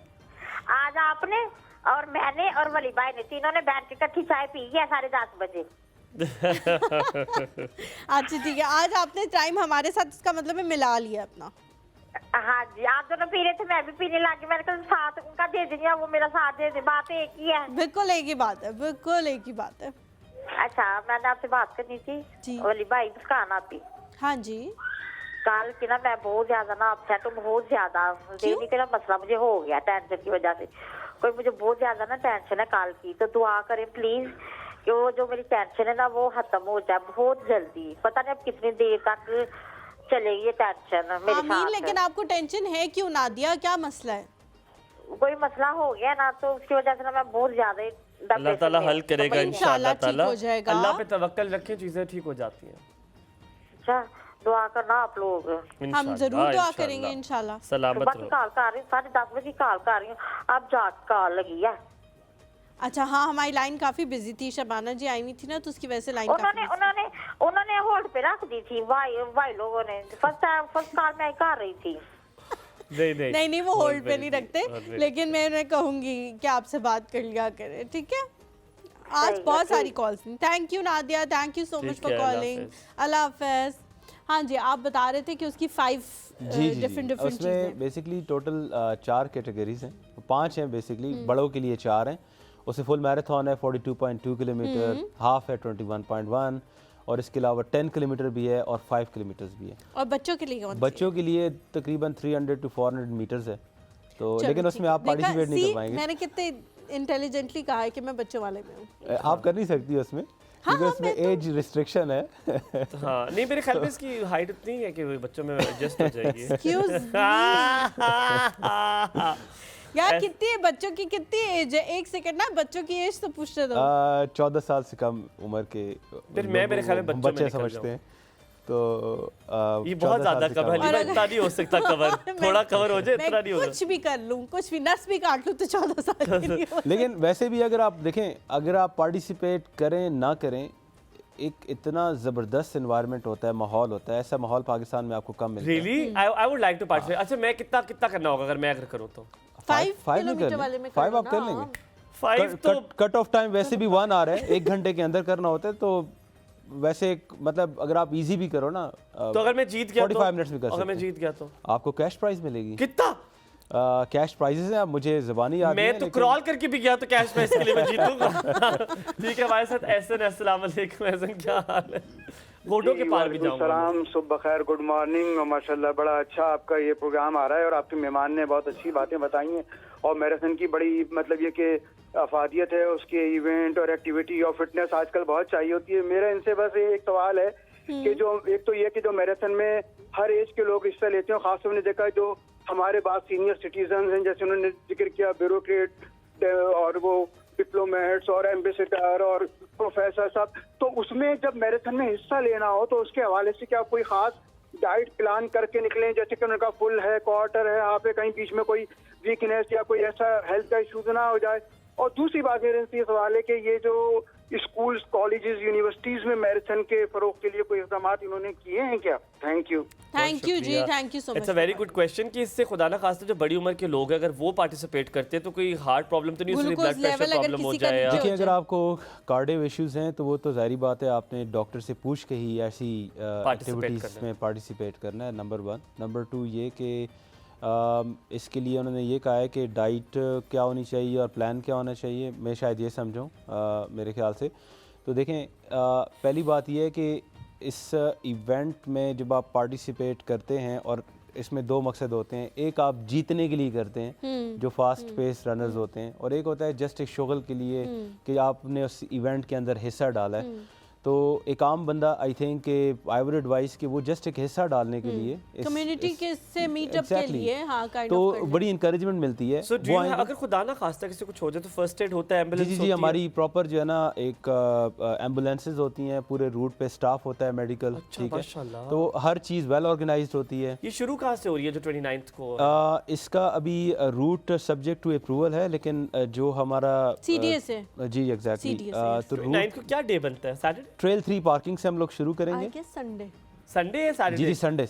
आज आपने और मैंने और वली भाई ने तीनों ने बैठ के इकट्ठी चाय पी है 10:30 बजे। अच्छा ठीक है, आज आपने टाइम हमारे साथ, इसका मतलब है मिला लिया अपना। हाँ जी, आप दोनों पी रहे थे, मैं भी पीने लगी। मैंने कहा साथ उनका दे दीजिए, वो मेरा साथ दे दे, बात एक ही है। बिल्कुल एक ही बात है, बिल्कुल एक ही बात है। अच्छा, मैंने आपसे बात करनी थी वली भाई, मुस्कान आपकी। हाँ जी। कल की ना मैं बहुत ज्यादा ना अपसेट हूँ, बहुत ज्यादा। देवी तेरा मसला मुझे हो गया टेंशन की वजह से, कोई मुझे बहुत ज्यादा ना टेंशन है कल की। तो दुआ करें प्लीज कि वो जो मेरी टेंशन है ना वो खत्म हो जाए बहुत जल्दी। पता नहीं अब कितनी देर तक चलेगी ये टेंशन मेरे साथ। लेकिन आपको टेंशन है क्यों नादिया, क्या मसला है? कोई मसला हो गया ना, तो उसकी वजह से ना मैं बहुत ज्यादा अल्लाह ताला हल करेगा इंशाअल्लाह ताला। हो जाएगा, अल्लाह पे तवक्कल रखें, चीजें ठीक हो जाती हैं। अच्छा, दुआ करना आप लोग। हम जरूर दुआ करेंगे इंशाल्लाह। सलामत रहो। कॉल कर रही हूँ, 10:30 बजे कॉल कर रही हूँ, अब जाके कॉल लगी है। अच्छा हाँ, हमारी लाइन काफी बिजी थी, शबाना जी आई नहीं थी ना, तो उसकी वजह से लाइन उन्होंने होल्ड पे रख दी थी भाई लोगों ने। फर्स्ट कॉल मैं कर रही थी। नहीं नहीं, वो होल्ड पे नहीं रखते, लेकिन मैं उन्हें कहूंगी कि आपसे बात कर लिया करें, ठीक है? आज बहुत सारी कॉल्स थी। Thank you Nadia, thank you so much for calling. अल्लाह हाफिज। हाँ जी, आप बता रहे थे कि उसकी 5 डिफरेंट उसमें बेसिकली टोटल 4 कैटेगरीज हैं, 5 हैं बेसिकली, बड़ों के लिए 4 हैं। उसमें फुल मैराथन है 42.2 किलोमीटर, हाफ है 21.1, और इसके अलावा 10 किलोमीटर भी है और 5 किलोमीटर भी है। और बच्चों के लिए कौन सी है? बच्चों के लिए तकरीबन 300 to 400 मीटर्स है, तो लेकिन उसमें आप पार्टिसिपेट नहीं कर पाएंगे। मैंने कितने इंटेलिजेंटली कहा है कि मैं बच्चों वाले में हूँ। आप कर नहीं सकती उसमें, क्योंकि उसमें एज रिस्ट्रिक्शन है। हाँ नहीं, मेरे ख्याल में इसकी हाइट उतनी है कि बच्चों में एडजस्ट हो जाएगी। यार कितनी है बच्चों की, कितनी एज है? एक सेकंड ना, बच्चों की एज तो पूछते दो। 14 साल से कम उम्र के फिर मैं मेरे ख्याल में बच्चे समझते हैं, तो ये बहुत ज्यादा कवर इतना नहीं हो सकता कवर, थोड़ा कवर हो जाए इतना नहीं होगा। कुछ भी कर लूं, कुछ भी नस भी काट लूं तो 14 साल की नहीं हो। लेकिन वैसे भी अगर आप देखें, अगर आप पार्टिसिपेट करें ना करें, एक इतना जबरदस्त एनवायरनमेंट होता है, माहौल होता है, ऐसा माहौल पाकिस्तान में आपको कम मिलता है। Really I would like to participate. अच्छा, मैं कितना करना होगा अगर मैं करूं तो? 5 किलोमीटर वाले में 5 आप कर लेंगे। 5 तो कट ऑफ टाइम वैसे भी 1 आवर है, 1 घंटे के अंदर करना होता है, तो वैसे मतलब अगर आप इजी भी करो ना, तो अगर मैं जीत गया 45 मिनट्स में कर सकते हैं। अगर मैं जीत गया तो आपको कैश प्राइज मिलेगी। कितना? कैश प्राइजेस हैं, मुझे ज़बानी याद नहीं है, मैं तो क्रॉल करके भी गया तो कैश प्राइज के लिए मैं जीतूंगा। ठीक है, हमारे साथ एहसन। अस्सलाम वालेकुम एहसन, क्या हाल है? घोटों के पार भी जाऊंगा। सलाम, सुबह खैर, गुड मॉर्निंग। माशाल्लाह बड़ा अच्छा आपका ये प्रोग्राम आ रहा है और आपके मेहमान ने बहुत अच्छी बातें बताई हैं, और मैराथन की बड़ी मतलब ये कि अफादियत है, उसके इवेंट और एक्टिविटी और फिटनेस आजकल बहुत चाहिए होती है। मेरा इनसे बस एक सवाल है कि जो एक तो ये कि जो मैराथन में हर एज के लोग हिस्सा लेते हैं, खासतौर में देखा है जो हमारे बाद सीनियर सिटीजन हैं, जैसे उन्होंने जिक्र किया ब्यूरोक्रेट और वो डिप्लोमेट्स और एम्बेसडर और प्रोफेसर सब, तो उसमें जब मैराथन में हिस्सा लेना हो तो उसके हवाले से क्या कोई खास डाइट प्लान करके निकलें, जैसे कि उनका फुल है, क्वार्टर है, हाफ है, कहीं बीच में कोई वीकनेस या कोई ऐसा हेल्थ का इशू ना हो जाए? और दूसरी बात मेरे से ये सवाल है कि ये जो स्कूल्स, कॉलेजेस, यूनिवर्सिटीज में मैराथन के फरोग के लिए कोई इक़दाम इन्होंने किए हैं क्या? थैंक यू जी, thank you so much. It's a very good question कि इससे खुदा ना खास्ता जो बड़ी उम्र के लोग हैं अगर वो पार्टिसिपेट करते हैं तो कोई हार्ट प्रॉब्लम तो नहीं, उसमें ब्लड प्रेशर प्रॉब्लम हो जाए। देखिए, अगर आपको कार्डियो इश्यूज हैं तो वो तो जाहिर बात है आपने डॉक्टर से पूछ के ही ऐसी एक्टिविटीज़ में पार्टिसिपेट करना है, नंबर 1। नंबर 2 ये कि इसके लिए उन्होंने ये कहा है कि डाइट क्या होनी चाहिए और प्लान क्या होना चाहिए, मैं शायद ये समझूं मेरे ख्याल से। तो देखें, पहली बात ये है कि इस इवेंट में जब आप पार्टिसिपेट करते हैं, और इसमें 2 मकसद होते हैं, एक आप जीतने के लिए करते हैं जो फास्ट पेस रनर्स होते हैं, और एक होता है जस्ट एक शुगल के लिए कि आपने उस इवेंट के अंदर हिस्सा डाला है। तो एक आम बंदा आई थिंक कि आई वुड एडवाइस कि वो जस्ट एक हिस्सा डालने के लिए कम्युनिटी के से मीटअप के लिए, हाँ, तो बड़ी इंकरेजमेंट मिलती है। So, अगर खुदा ना खास्ता किसी कुछ हो जाए तो फर्स्ट एड होता है, एम्बुलेंस जी हमारी प्रॉपर जो है ना एक एम्बुलेंसेज होती हैं, पूरे रूट पे स्टाफ होता है मेडिकल, ठीक है, तो हर चीज़ वेल ऑर्गेनाइज्ड होती है। ये शुरू कहाँ से हो रही है जो 29th को? इसका अभी रूट सब्जेक्ट टू अप्रूवल है, लेकिन जो हमारा CDS है, जी एग्जैक्टली, तो 29th को क्या डे बनता है? सैटरडे? ट्रेल 3 पार्किंग से हम लोग शुरू करेंगे। संडे है सारे? जी संडे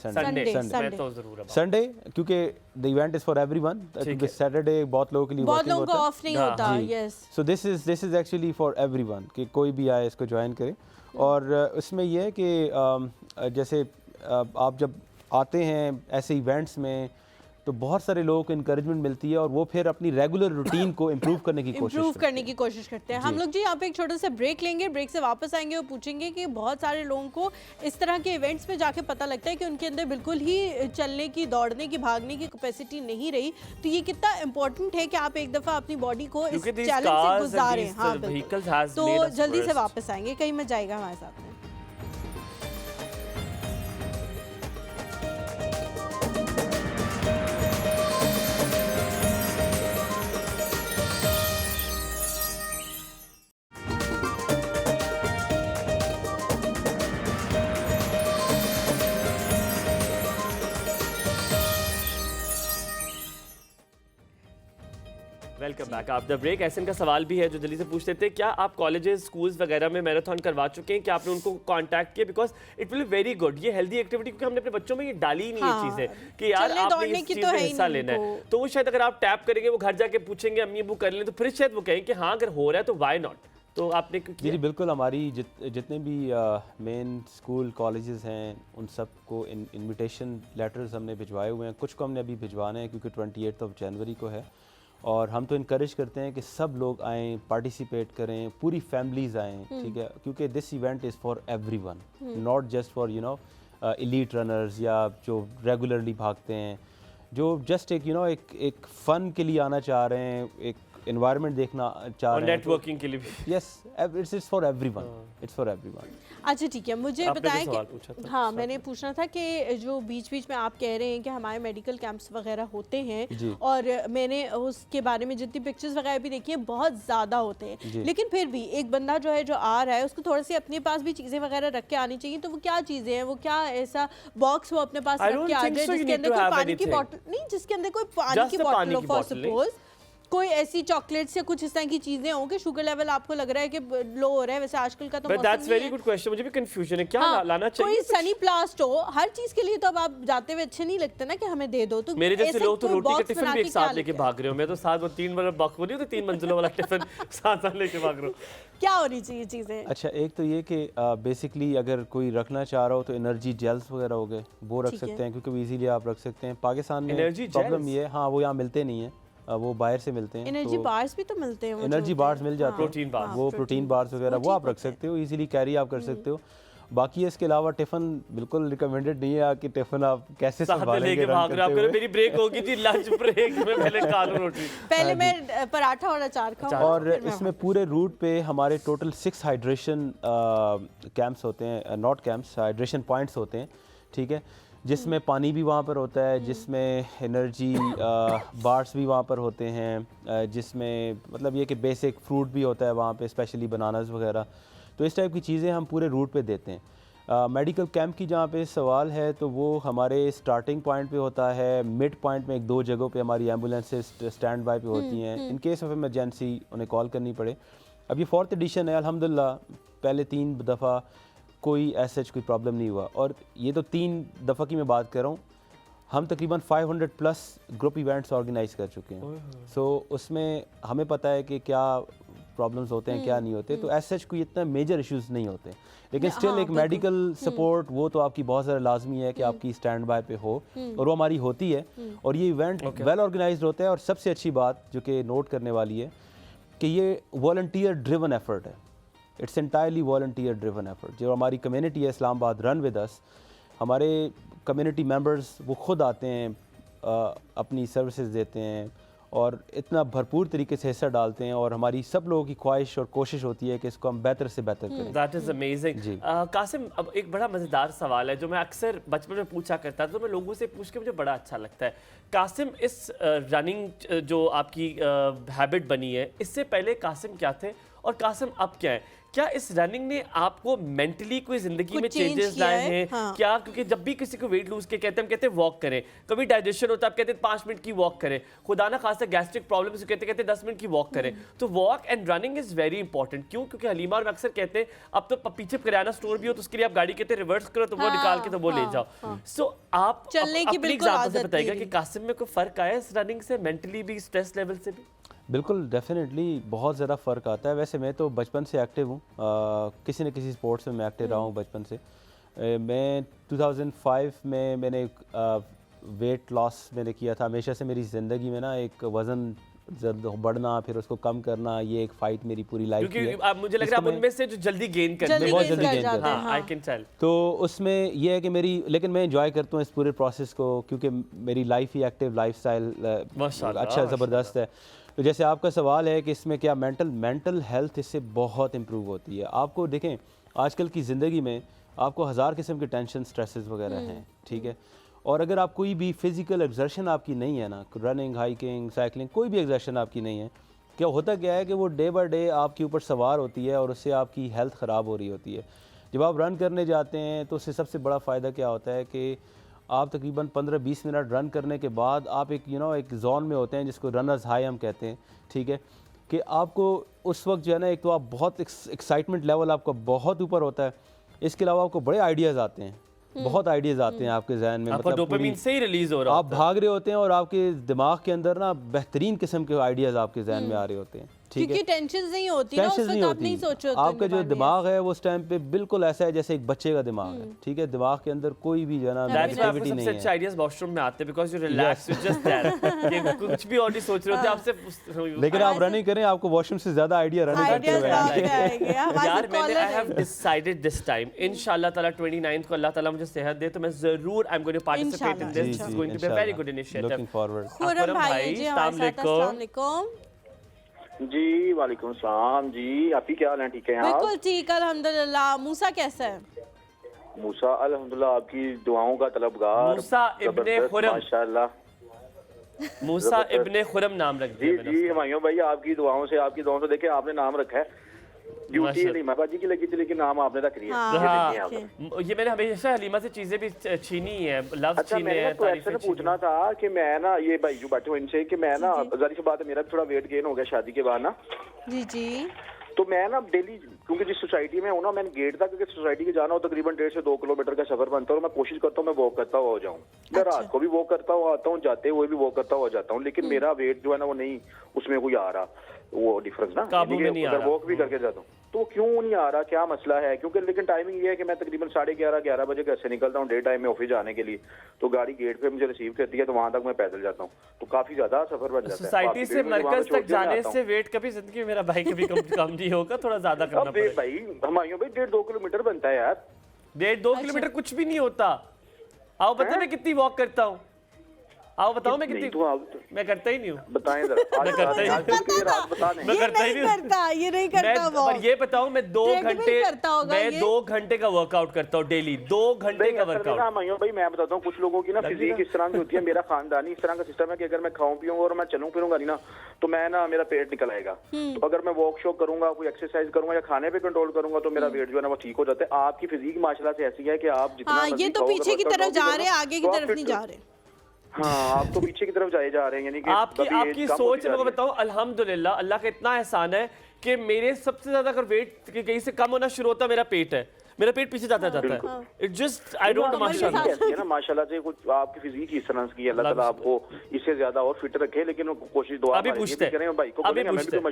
क्योंकि the event is for everyone, क्योंकि सैटरडे बहुत लोगों के लिए बहुत लोगों को ऑफ नहीं होता। Yes, so this is actually for everyone कि कोई भी आए इसको ज्वाइन करे। और इसमें यह है कि जैसे आप जब आते हैं ऐसे इवेंट्स में तो बहुत सारे लोगों को इंकरेजमेंट मिलती है और वो फिर अपनी रेगुलर रूटीन को इम्प्रूव करने की कोशिश करते हैं। हम लोग जी यहाँ पे एक छोटा सा ब्रेक लेंगे, ब्रेक से वापस आएंगे और पूछेंगे कि बहुत सारे लोगों को इस तरह के इवेंट्स में जाके पता लगता है कि उनके अंदर बिल्कुल ही चलने की, दौड़ने की, भागने की कैपेसिटी नहीं रही, तो ये कितना इंपॉर्टेंट है कि आप एक दफ़ा अपनी बॉडी को इस चैलेंज से गुजारें। हाँ, तो जल्दी से वापस आएंगे, कहीं मत जाएगा हमारे साथ में। Welcome back after break. Ehsan का सवाल भी है जो जल्दी से पूछ लेते हैं, क्या आप कॉलेजेस स्कूल्स वगैरह में मैराथन करवा चुके हैं? क्या आपने उनको कांटेक्ट किया? Because it will very good, ये हेल्दी एक्टिविटी, क्योंकि हमने अपने बच्चों में ये डाली ही नहीं है चीजें कि यार आपने इस चीज में हिस्सा लेना है। तो वो शायद अगर आप टैप करेंगे, वो घर जाके पूछेंगे अम्मी अबू कर लें, तो फिर शायद वो कहें कि हाँ अगर हो रहा है तो वाई नॉट। तो आपने जी बिल्कुल, हमारी जितने भी मेन स्कूल कॉलेजेस हैं उन सब को इनविटेशन लेटर्स हमने भिजवाए हुए हैं। कुछ को हमने अभी भिजवाने हैं क्योंकि 28 जनवरी को है, और हम तो इनकरेज करते हैं कि सब लोग आएँ, पार्टिसिपेट करें, पूरी फैमिलीज़ आएँ, ठीक है, क्योंकि this event is for everyone, not just for elite runners या जो रेगुलरली भागते हैं, जो जस्ट एक फ़न के लिए आना चाह रहे हैं, एक एनवायरनमेंट देखना चाह रहे हैं, नेटवर्किंग के लिए भी। Yes, it's for everyone, it's for everyone. अच्छा ठीक है, मुझे बताएं कि हाँ मैंने पूछना था कि जो बीच बीच में आप कह रहे हैं कि हमारे मेडिकल कैंप्स वगैरह होते हैं, और मैंने उसके बारे में जितनी पिक्चर्स वगैरह भी देखी हैं बहुत ज़्यादा होते हैं, लेकिन फिर भी एक बंदा जो है जो आ रहा है उसको थोड़ी सी अपने पास भी चीज़ें वगैरह रख के आनी चाहिए। तो वो क्या चीज़ें हैं, वो क्या ऐसा बॉक्स वो अपने पास रख के आ जाए जिसके अंदर कोई पानी की बॉटल नहीं, जिसके अंदर कोई पानी की बॉटल हो, फॉर सपोज कोई ऐसी चॉकलेट्स या कुछ इस तरह की चीजें हो कि शुगर लेवल आपको लग रहा है कि लो हो रहा है। वैसे आजकल का तो मौसम दैट्स वेरी गुड क्वेश्चन, मुझे भी कंफ्यूजन है, क्या लाना चाहिए? कोई सनी प्लास्ट हो, हर चीज के लिए तो अब आप जाते हुए अच्छे नहीं लगते ना कि हमें दे दो। तो मेरे जैसे लोग तो रोटी का टिफिन भी एक साथ लेके भाग रहे हो, मैं तो साथ वो 3 बॉक्स बोली तो 3 मंजिलों वाला टिफिन साथ लेके भाग रहा हूँ। क्या होनी चाहिए चीजें? अच्छा, एक तो ये कि बेसिकली अगर कोई रखना चाह रहा हो तो एनर्जी जेल्स वगैरह हो गए, वो रख सकते हैं क्योंकि इजीली आप रख सकते हैं। पाकिस्तान में प्रॉब्लम ये है, हाँ वो यहाँ मिलते नहीं है, वो बाहर से मिलते हैं। एनर्जी बार्स भी तो मिलते हैं, एनर्जी बार्स मिल जाते हैं, प्रोटीन बार्स, वो प्रोटीन बार्स वगैरह वो आप रख सकते हो, इजीली कैरी आप कर सकते हो। बाकी इसके अलावा टिफिन बिल्कुल रिकमेंडेड नहीं है कि टिफिन आप कैसे संभालेंगे भाग रहे हो। मेरी ब्रेक होगी थी, लंच ब्रेक में पहले खा लो रोटी, पहले मैं पराठा और अचार खाऊं। और इसमें पूरे रूट पे हमारे टोटल 6 हाइड्रेशन कैंप्स होते हैं, नॉट कैंप्स, हाइड्रेशन पॉइंट्स होते हैं, ठीक है, जिसमें पानी भी वहाँ पर होता है, जिसमें एनर्जी बार्स भी वहाँ पर होते हैं, जिसमें मतलब ये कि बेसिक फ्रूट भी होता है वहाँ पे, स्पेशली बनानास वगैरह। तो इस टाइप की चीज़ें हम पूरे रूट पे देते हैं। मेडिकल कैंप की जहाँ पे सवाल है तो वो हमारे स्टार्टिंग पॉइंट पे होता है, मिड पॉइंट में 1-2 जगहों पे हमारी एम्बुलेंसेस स्टैंड बाय पे होती हैं, इन केस ऑफ इमरजेंसी उन्हें कॉल करनी पड़े। अब ये 4th एडिशन है, अल्हम्दुलिल्लाह पहले 3 दफ़ा कोई ऐसा कोई प्रॉब्लम नहीं हुआ, और ये तो 3 दफ़ा की मैं बात कर रहा हूँ। हम तकरीबन 500+ ग्रुप इवेंट्स ऑर्गेनाइज कर चुके हैं, सो उसमें हमें पता है कि क्या प्रॉब्लम्स होते हैं क्या नहीं होते। तो ऐसा कोई इतना मेजर इश्यूज नहीं होते, लेकिन स्टिल एक मेडिकल सपोर्ट वो तो आपकी बहुत ज़्यादा लाजमी है कि आपकी स्टैंड बाय पे हो, और वो हमारी होती है, और ये इवेंट वेल ऑर्गेनाइज्ड होता है। और सबसे अच्छी बात जो कि नोट करने वाली है कि ये वॉलंटियर ड्रिवन एफर्ट है, it's entirely volunteer driven effort. जो हमारी कम्युनिटी है इस्लामाबाद रन विद अस, हमारे कम्युनिटी मेंबर्स वो खुद आते हैं, अपनी सर्विसेज देते हैं और इतना भरपूर तरीके से हिस्सा डालते हैं, और हमारी सब लोगों की ख्वाहिश और कोशिश होती है कि इसको हम बेहतर से बेहतर करें। That is amazing. कासिम, अब एक बड़ा मज़ेदार सवाल है जो मैं अक्सर बचपन में पूछा करता था, तो मैं लोगों से पूछ के मुझे बड़ा अच्छा लगता है। कासिम, इस रनिंग जो आपकी हैबिट बनी है, इससे पहले कासिम क्या थे और कासिम अब क्या है? क्या इस रनिंग ने आपको मेंटली कोई जिंदगी में चेंजेस लाए हैं? हाँ। क्या, क्योंकि जब भी किसी को वेट लूज के कहते हैं, हम कहते हैं वॉक करें, कभी डाइजेशन होता है आप कहते हैं 5 मिनट की वॉक करें, खुदा ना खासा गैस्ट्रिक प्रॉब्लम से कहते हैं 10 मिनट की वॉक करें। तो walk and running is very important. क्यों? क्योंकि हलीमा और अक्सर कहते हैं अब तो पीछे किराना स्टोर भी हो तो उसके लिए आप गाड़ी कहते हैं रिवर्स करो तो वो निकाल के तो वो ले जाओ। सो आप चलने की बिल्कुल आदत से बताइएगा कि कासिम में कोई फर्क आया इस रनिंग से, मेंटली भी, स्ट्रेस लेवल से भी? बिल्कुल, डेफिनेटली बहुत ज़्यादा फ़र्क आता है। वैसे मैं तो बचपन से एक्टिव हूँ, किसी न किसी स्पोर्ट्स में मैं एक्टिव रहा हूँ बचपन से। मैं 2005 में मैंने वेट लॉस मैंने किया था। हमेशा से मेरी ज़िंदगी में ना एक वज़न बढ़ना फिर उसको कम करना, ये एक फाइट मेरी पूरी लाइफ की है। अब मुझे लग रहा है आप उनमें से जो जल्दी गेन करते हैं, बहुत जल्दी गेन करते हैं, आई कैन टेल। तो उसमें ये है कि लेकिन मैं एंजॉय करता हूँ इस पूरे प्रोसेस को, क्योंकि मेरी लाइफ ही एक्टिव लाइफस्टाइल अच्छा ज़बरदस्त है। तो जैसे आपका सवाल है कि इसमें क्या मेंटल हेल्थ इससे बहुत इम्प्रूव होती है। आपको देखें आजकल की ज़िंदगी में आपको 1000 किस्म के टेंशन स्ट्रेसेस वगैरह हैं, ठीक है, और अगर आप कोई भी फिज़िकल एक्सर्शन आपकी नहीं है ना, रनिंग, हाइकिंग, साइकिलिंग, कोई भी एक्सर्शन आपकी नहीं है, क्या होता क्या है कि वो डे बाय डे आपके ऊपर सवार होती है और उससे आपकी हेल्थ ख़राब हो रही होती है। जब आप रन करने जाते हैं तो उससे सबसे बड़ा फ़ायदा क्या होता है कि आप तकरीबन 15-20 मिनट रन करने के बाद आप एक एक जोन में होते हैं जिसको रनर्स हाई हम कहते हैं, ठीक है, कि आपको उस वक्त जो है ना, एक तो आप बहुत एक्साइटमेंट लेवल आपका बहुत ऊपर होता है, इसके अलावा आपको बड़े आइडियाज़ आते हैं, बहुत आइडियाज़ आते हैं आपके जहन में, आपका डोपामिन से ही रिलीज हो रहा आप भाग रहे होते हैं और आपके दिमाग के अंदर ना बेहतरीन किस्म के आइडियाज़ आपके जहन में आ रहे होते हैं, ठीक है, क्योंकि टेंशन नहीं होती ना, उस वक्त आप नहीं सोच रहे होते आपका जो दिमाग है वो उस टाइम पे बिल्कुल ऐसा है जैसे एक बच्चे का दिमाग है, ठीक है, दिमाग के अंदर कोई भी जो है ना नेगेटिविटी नहीं है। सबसे अच्छे आइडियाज वॉशरूम में आते हैं because you relax, you just there, ये कुछ भी और नहीं सोच रहे होते आपसे। लेकिन आप रनिंग करें, आपको वॉशरूम से ज्यादा आइडिया रनिंग करते हुए आएंगे। यार मैंने I have decided this time इंशाल्लाह ताला 29 को अल्लाह ताला मुझे सेहत दे तो मैं जरूर I am going to participate in this, this is going to be a very good initiative. Looking forward. Khurram भाई जी हमारे साथ, अस्सलाम वालेकुम। जी वालेकुम सलाम जी, आपकी क्या हाल है? ठीक है आप? बिल्कुल ठीक अल्हम्दुलिल्लाह। मूसा कैसा है? मूसा अल्हम्दुलिल्लाह आपकी दुआओं का तलबगार। मूसा इब्ने खुरम, माशाल्लाह मूसा इब्ने खुरम नाम रख दिया मैंने। जी हुमायूं भाई आपकी दुआओं से देखिए आपने नाम रखा है, ड्यूटी हलीमा बाजी की लगी थी लेकिन नाम आपने रख लिया। ये मैंने हमेशा हलीमा से चीजें भी छीनी है, लफ्ज अच्छा छीने हैं, तो ऐसे पूछना था कि मैं ना ये भाई जो बैठे हुए इनसे कि मैं ना जाहिर सी बात है मेरा भी थोड़ा वेट गेन हो गया शादी के बाद ना। जी जी। तो मैं ना डेली क्योंकि जिस सोसाइटी में हूँ ना, मैंने गेट तक क्योंकि सोसाइटी के जाना हो तकरीबन 1.5 से 2 किलोमीटर का सफर बनता है और मैं कोशिश करता हूँ मैं वॉक करता हुआ हो जाऊँ। मैं रात को भी वॉक करता हुआ आता हूँ, जाते हुए भी वॉक करता हुआ जाता हूँ, लेकिन मेरा वेट जो है ना वो नहीं उसमें कोई आ रहा, वो डिफरेंस ना काबू में नहीं आ रहा। वॉक भी करके जाता हूँ तो क्यों नहीं आ रहा, क्या मसला है? क्योंकि लेकिन टाइमिंग ये है कि मैं तकरीबन 11:30 बजे घर से निकलता हूँ डे टाइम में ऑफिस जाने के लिए, तो गाड़ी गेट पे मुझे रिसीव करती है तो वहां तक मैं पैदल जाता हूँ, तो काफी ज्यादा सफर बन जाता है। सोसाइटी से मरकज तक जाने से वेट कभी जिंदगी में मेरा भाई कभी कम नहीं होगा, थोड़ा ज्यादा करना पड़ेगा। भाई हमायूं भाई 1.5-2 किलोमीटर बनता है यार। 1.5-2 किलोमीटर कुछ भी नहीं होता। आओ पता है मैं कितनी वॉक करता हूँ, आओ बताओ मैं कितनी, मैं करता ही नहीं हूँ। बताएं जरा। मैं करता ही नहीं, मैं करता ही नहीं, ये नहीं करता वो। पर ये बताऊँ मैं 2 घंटे का वर्कआउट करता हूँ डेली, 2 घंटे का वर्कआउट। भाई मैं बताता हूँ कुछ लोगों की ना फिजिक इस तरह की होती है, मेरा खानदानी इस तरह का सिस्टम है कि अगर मैं खाऊं पीऊंगा और मैं चलूं फिरूंगा नहीं ना तो मैं ना मेरा पेट निकल आएगा। तो अगर मैं वॉक शॉक करूंगा, कोई एक्सरसाइज करूंगा या खाने पे कंट्रोल करूंगा तो मेरा वेट जो है ना वो ठीक हो जाता है। आपकी फिजिक माशाल्लाह से ऐसी है कि आप जितना ये तो पीछे की तरफ जा रहे हैं, आगे की तरफ नहीं जा रहे। हाँ आप तो पीछे की तरफ जाए जा रहे हैं, यानी कि आपकी सोच मैं बताऊं अल्हम्दुलिल्लाह अल्लाह का इतना एहसान है कि मेरे सबसे ज्यादा अगर वेट कहीं से कम होना शुरू होता है मेरा पेट है, मेरा पेट पीछे जाता जाता है। It just I don't know माशाल्लाह से कुछ आपकी फिजिक इस तरह की अल्लाह ताला आपको इससे ज्यादा और फिट रखे, लेकिन कोशिश दुआ अभी पूछते हैं भाई को अभी पूछते हैं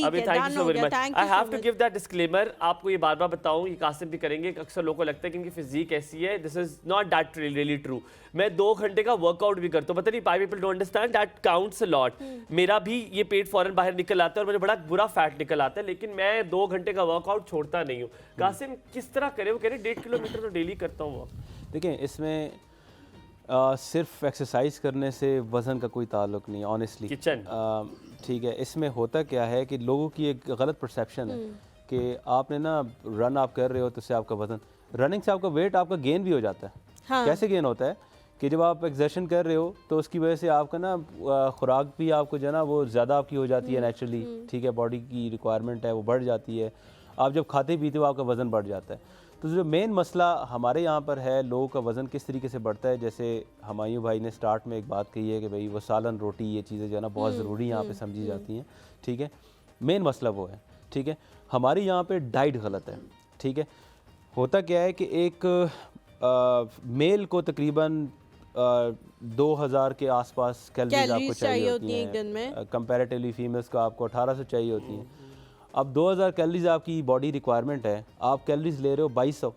अभी thank you so very much. I have to give that disclaimer, आपको ये बार-बार बताऊं, ये कासिम भी करेंगे, अक्सर लोगों को लगता है कि इनकी फिजिक ऐसी है, this is not that really true. मैं 2 घंटे का वर्कआउट भी करता हूँ, पता नहीं why people don't understand that counts a lot. मेरा भी ये पेट फौरन बाहर निकल आता है और मुझे बड़ा बुरा फैट निकल आता है, लेकिन मैं 2 घंटे का वर्कआउट छोड़ता नहीं हूँ। कासिम किस तरह करे? वो कह रहे 1.5 किलोमीटर तो डेली करता हूँ। देखिए इसमें सिर्फ एक्सरसाइज करने से वज़न का कोई ताल्लुक नहीं, ऑनेस्टली ठीक है। इसमें होता क्या है कि लोगों की एक गलत परसेप्शन है कि आपने ना रन आप कर रहे हो तो उससे आपका वज़न, रनिंग से आपका वेट आपका गेन भी हो जाता है। हाँ। कैसे गेन होता है कि जब आप एक्सर्शन कर रहे हो तो उसकी वजह से आपका ना खुराक भी आपको जो है ना वो ज़्यादा आपकी हो जाती है नेचुरली, ठीक है, बॉडी की रिक्वायरमेंट है वो बढ़ जाती है। आप जब खाते पीते हो आपका वज़न बढ़ जाता है। तो जो मेन मसला हमारे यहाँ पर है, लोगों का वज़न किस तरीके से बढ़ता है, जैसे हुमायूं भाई ने स्टार्ट में एक बात कही है कि भाई वो सालन रोटी ये चीज़ें जो है ना बहुत ज़रूरी यहाँ पे समझी जाती हैं, ठीक है। मेन मसला वो है, ठीक है। हमारी यहाँ पे डाइट गलत है, ठीक है। होता क्या है कि एक मेल को तकरीबन 2000 के आसपास कैलोरीज आपको चाहिए होती हैं, कंपैरेटिवली फीमेल्स को आपको 1800 चाहिए होती हैं। अब 2000 कैलोरीज आपकी बॉडी रिक्वायरमेंट है, आप कैलोरीज ले रहे हो 2200,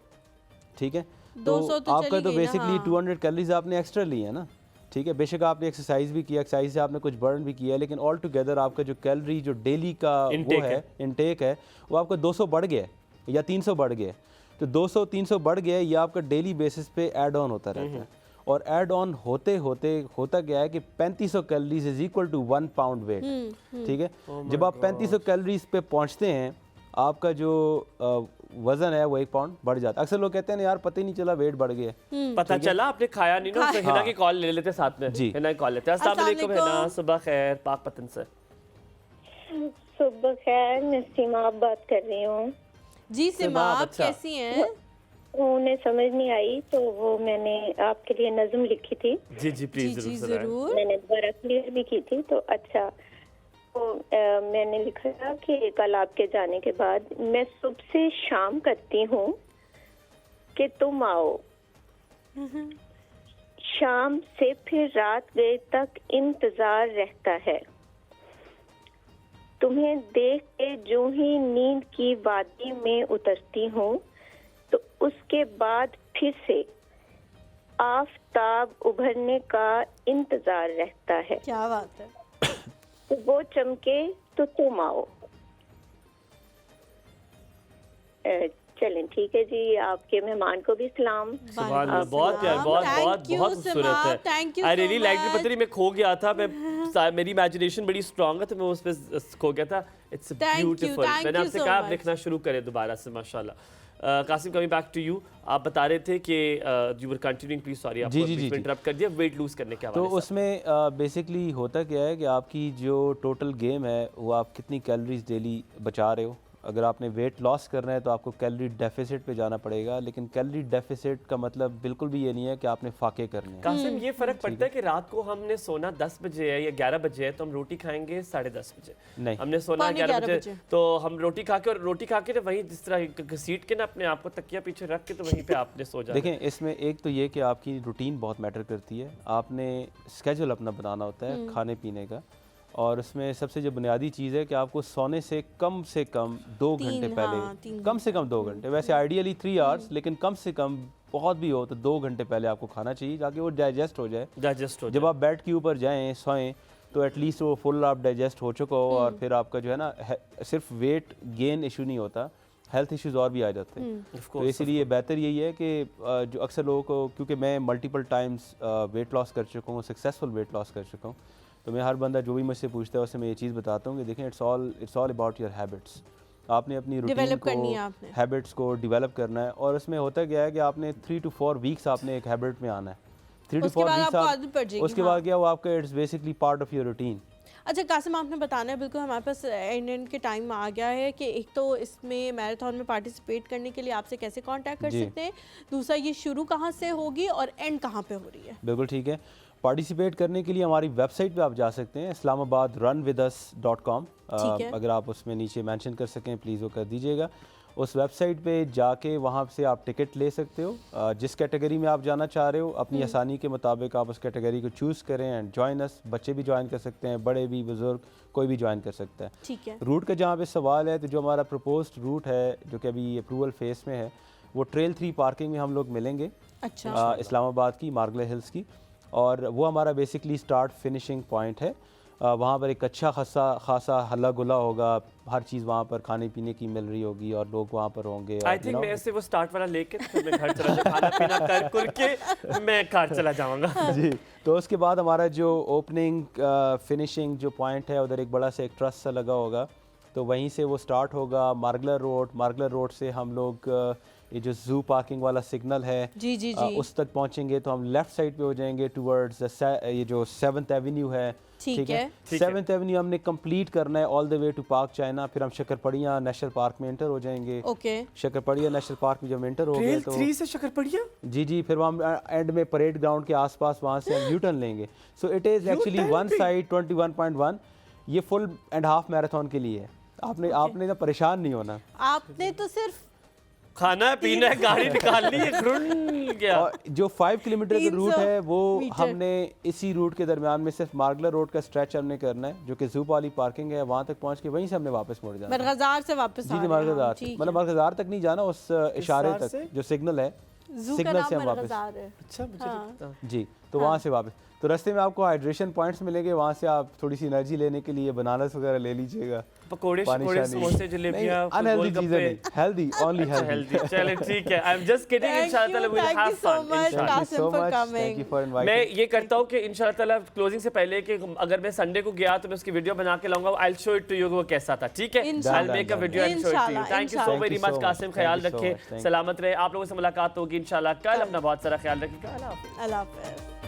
ठीक है, तो आपका तो बेसिकली 200 कैलोरीज आपने एक्स्ट्रा ली है ना, ठीक है। बेशक आपने एक्सरसाइज भी किया, एक्सरसाइज से आपने कुछ बर्न भी किया, लेकिन ऑल टुगेदर आपका जो कैलोरी जो डेली का वो है इनटेक है वो आपका 200 बढ़ गया है या 300 बढ़ गया है। तो 200-300 बढ़ गया है, ये आपका डेली बेसिस पे ऐड ऑन होता रहता है, और ऐड ऑन होते होते होता क्या है कि 3500 calories is equal to 1 pound weight, ठीक है। जब आप 3500 कैलोरीज पे पहुंचते हैं आपका जो वजन है वो 1 पाउंड बढ़ जाता है। अक्सर लोग कहते हैं यार पता ही नहीं चला वेट बढ़ गया, पता चला आपने खाया नहीं ना। तो हिना की कॉल ले लेते साथ में जी, हिना की कॉल लेते हैं। अस्सलाम वालेकुम हिना, सुबह खैर, पाक पतन से। सुबह खैर, मैं सीमा बात कर रही हूँ। जी सीमा, आप कैसी हैं? उन्हें समझ नहीं आई तो वो मैंने आपके लिए नज़म लिखी थी। जी जी प्लीज जरूर। मैंने दोबारा क्लियर भी की थी तो अच्छा तो मैंने लिखा था कि कल आपके जाने के बाद मैं सुबह से शाम करती हूँ कि तुम आओ, शाम से फिर रात गए तक इंतजार रहता है, तुम्हें देख के जो ही नींद की वादी में उतरती हूँ तो उसके बाद फिर से आफताब उभरने का इंतजार रहता है। क्या बात है। तो वो चमके तो तुम आओ। चलें ठीक है जी, आपके मेहमान को भी सलाम। बहुत प्यार, बहुत खूबसूरत है। Thank you. I really like it. पता नहीं मैं खो गया था, मेरी इमेजिनेशन बड़ी स्ट्रांग है तो मैं उस पे खो गया था। It's beautiful. मैंने आपसे कहा आप लिखना शुरू करें दोबारा से, माशाल्लाह। Qasim, coming back to you, आप बता रहे थे कि you were continuing, please sorry आपको इंटरप्ट कर दिया, वेट लूज करने के हवाले से। तो उसमें बेसिकली होता क्या है कि आपकी जो टोटल गेम है वो आप कितनी कैलोरीज डेली बचा रहे हो। अगर आपने वेट लॉस करना है तो आपको कैलोरी डेफिसिट पे जाना पड़ेगा, लेकिन कैलोरी डेफिसिट का मतलब बिल्कुल भी ये नहीं है कि आपने फाके करने हैं। कासिम, ये फर्क पड़ता है कि रात को हमने सोना 10 बजे है या 11 बजे है तो हम रोटी खाएंगे 10:30 बजे। नहीं, हमने सोना 11 बजे तो हम रोटी खा के ना वहीं जिस तरह घसीट के ना अपने आप को तकिया पीछे रख के तो वहीं पे आपने सो जाना। देखें, इसमें एक तो ये कि आपकी रूटीन बहुत मैटर करती है। आपने स्केड्यूल अपना बनाना होता है खाने पीने का, और उसमें सबसे जो बुनियादी चीज़ है कि आपको सोने से कम 2 घंटे पहले, कम से कम 2 घंटे, वैसे आइडियली 3 आवर्स, लेकिन कम से कम बहुत भी हो तो 2 घंटे पहले आपको खाना चाहिए ताकि वो डाइजेस्ट हो जाए। जब आप बेड के ऊपर जाएं सोएं तो एटलीस्ट वो फुल आप डाइजेस्ट हो चुका हो, और फिर आपका जो है ना सिर्फ वेट गेन इशू नहीं होता, हेल्थ इश्यूज और भी आ जाते हैं। तो इसीलिए बेहतर यही है कि जो अक्सर लोगों को, क्योंकि मैं मल्टीपल टाइम्स वेट लॉस कर चुका हूँ, सक्सेसफुल वेट लॉस कर चुका हूँ, तो मैं हर बंदा जो भी मुझसे पूछता है उससे मैं ये चीज़ बताता हूँ कि देखें it's all about your habits. आपने अपनी रूटीन को, हैबिट्स को डेवलप करना है, और उसमें होता क्या है कि आपने 3 to 4 वीक्स आपने एक हैबिट में आना है। 3 to 4 वीक्स उसके बाद क्या वो आपका it's basically part of your routine. अच्छा कासिम, आपने बताना है, बिल्कुल हमारे पास एंड के टाइम आ गया है कि एक तो इसमें मैराथन में पार्टिसिपेट करने के लिए आपसे कैसे कांटेक्ट कर सकते हैं, दूसरा ये शुरू कहाँ से होगी और एंड कहाँ पे हो रही है। बिल्कुल ठीक है। पार्टिसिपेट करने के लिए हमारी वेबसाइट पे आप जा सकते हैं, islamabadrunwithus.com। अगर आप उसमें नीचे मेंशन कर सकें प्लीज़ वो कर दीजिएगा। उस वेबसाइट पे जाके वहाँ से आप टिकट ले सकते हो। जिस कैटेगरी में आप जाना चाह रहे हो अपनी आसानी के मुताबिक आप उस कैटेगरी को चूज़ करें एंड जॉइन अस। बच्चे भी ज्वाइन कर सकते हैं, बड़े भी, बुजुर्ग, कोई भी ज्वाइन कर सकता है। ठीक है। रूट का जहाँ पे सवाल है, तो जो हमारा प्रपोज्ड रूट है जो कि अभी अप्रूवल फेस में है, वो ट्रेल 3 पार्किंग में हम लोग मिलेंगे। अच्छा। इस्लामाबाद की, मार्गले हिल्स की, और वो हमारा बेसिकली स्टार्ट फिनिशिंग पॉइंट है। वहाँ पर एक अच्छा खासा हल्ला गुला होगा, हर चीज़ वहाँ पर खाने पीने की मिल रही होगी और लोग वहाँ पर होंगे। आई थिंक मैं ऐसे वो स्टार्ट वाला लेके फिर मैं घर चला जाऊँ, खाना पीना करके मैं घर चला जाऊँगा। जी, तो उसके बाद हमारा जो ओपनिंग फिनिशिंग जो पॉइंट है उधर एक बड़ा सा एक ट्रस्ट सा लगा होगा, तो वहीं से वो स्टार्ट होगा। मार्गलर रोड से हम लोग ये जो जू पार्किंग वाला सिग्नल है जी। उस तक पहुंचेंगे तो हम लेफ़्ट साइड पे हो जाएंगे टुवर्ड्स ये जो 7th एवेन्यू है। ठीक है। 7th एवेन्यू हमने कंप्लीट करना है all the way to park China, फिर हम शकरपड़िया नेशनल पार्क में एंटर हो जाएंगे। ओके। शकरपड़िया नेशनल पार्क में जब एंटर हो गए तो 3 से शकरपड़िया जी, फिर हम एंड में परेड ग्राउंड के आसपास वहाँ से हम यूटर्न लेंगे। So it is actually one side 21.1, ये फुल एंड हाफ मैराथन के लिए है। आपने ना परेशान नहीं होना, आपने तो सिर्फ खाना पीना गाड़ी निकालनी है। और जो 5 किलोमीटर का रूट है वो हमने इसी रूट के दरमियान में सिर्फ मार्गलर रोड का स्ट्रेच हमने करना है, जो कि जू वाली पार्किंग है, वहाँ तक पहुँच के वहीं से हमने वापस मुड़ जाना है। मरगजार से वापस जी, मरगजार, मतलब मरगजार तक नहीं जाना, उस इशारे तक जो सिग्नल है, सिग्नल से हम वापस। अच्छा, मुझे जी, तो वहाँ से वापस। तो रास्ते में आपको हाइड्रेशन पॉइंट्स मिलेंगे, वहाँ से आप थोड़ी सी एनर्जी लेने के लिए बनानास वगैरह ले लीजिएगा। पकोड़े समोसे जलेबियां, अनहेल्दी चीजें नहीं, हेल्दी, ओनली हेल्दी। चलें ठीक है, आई एम जस्ट किडिंग। इंशाल्लाह ताला विल हैव फन। मैं ये करता हूँ कि इंशाल्लाह ताला क्लोजिंग से पहले कि अगर मैं संडे को गया तो मैं उसकी वीडियो बना के लाऊंगा। I will show it to you वो कैसा था। ठीक है, I will make a video and show it to you. Thank you so very much Qasim, ख्याल रखें, सलामत रहे। आप लोगों से मुलाकात होगी इंशाल्लाह कल। अपना बहुत सारा ख्याल रखिएगा। अल्लाह हाफ़िज़।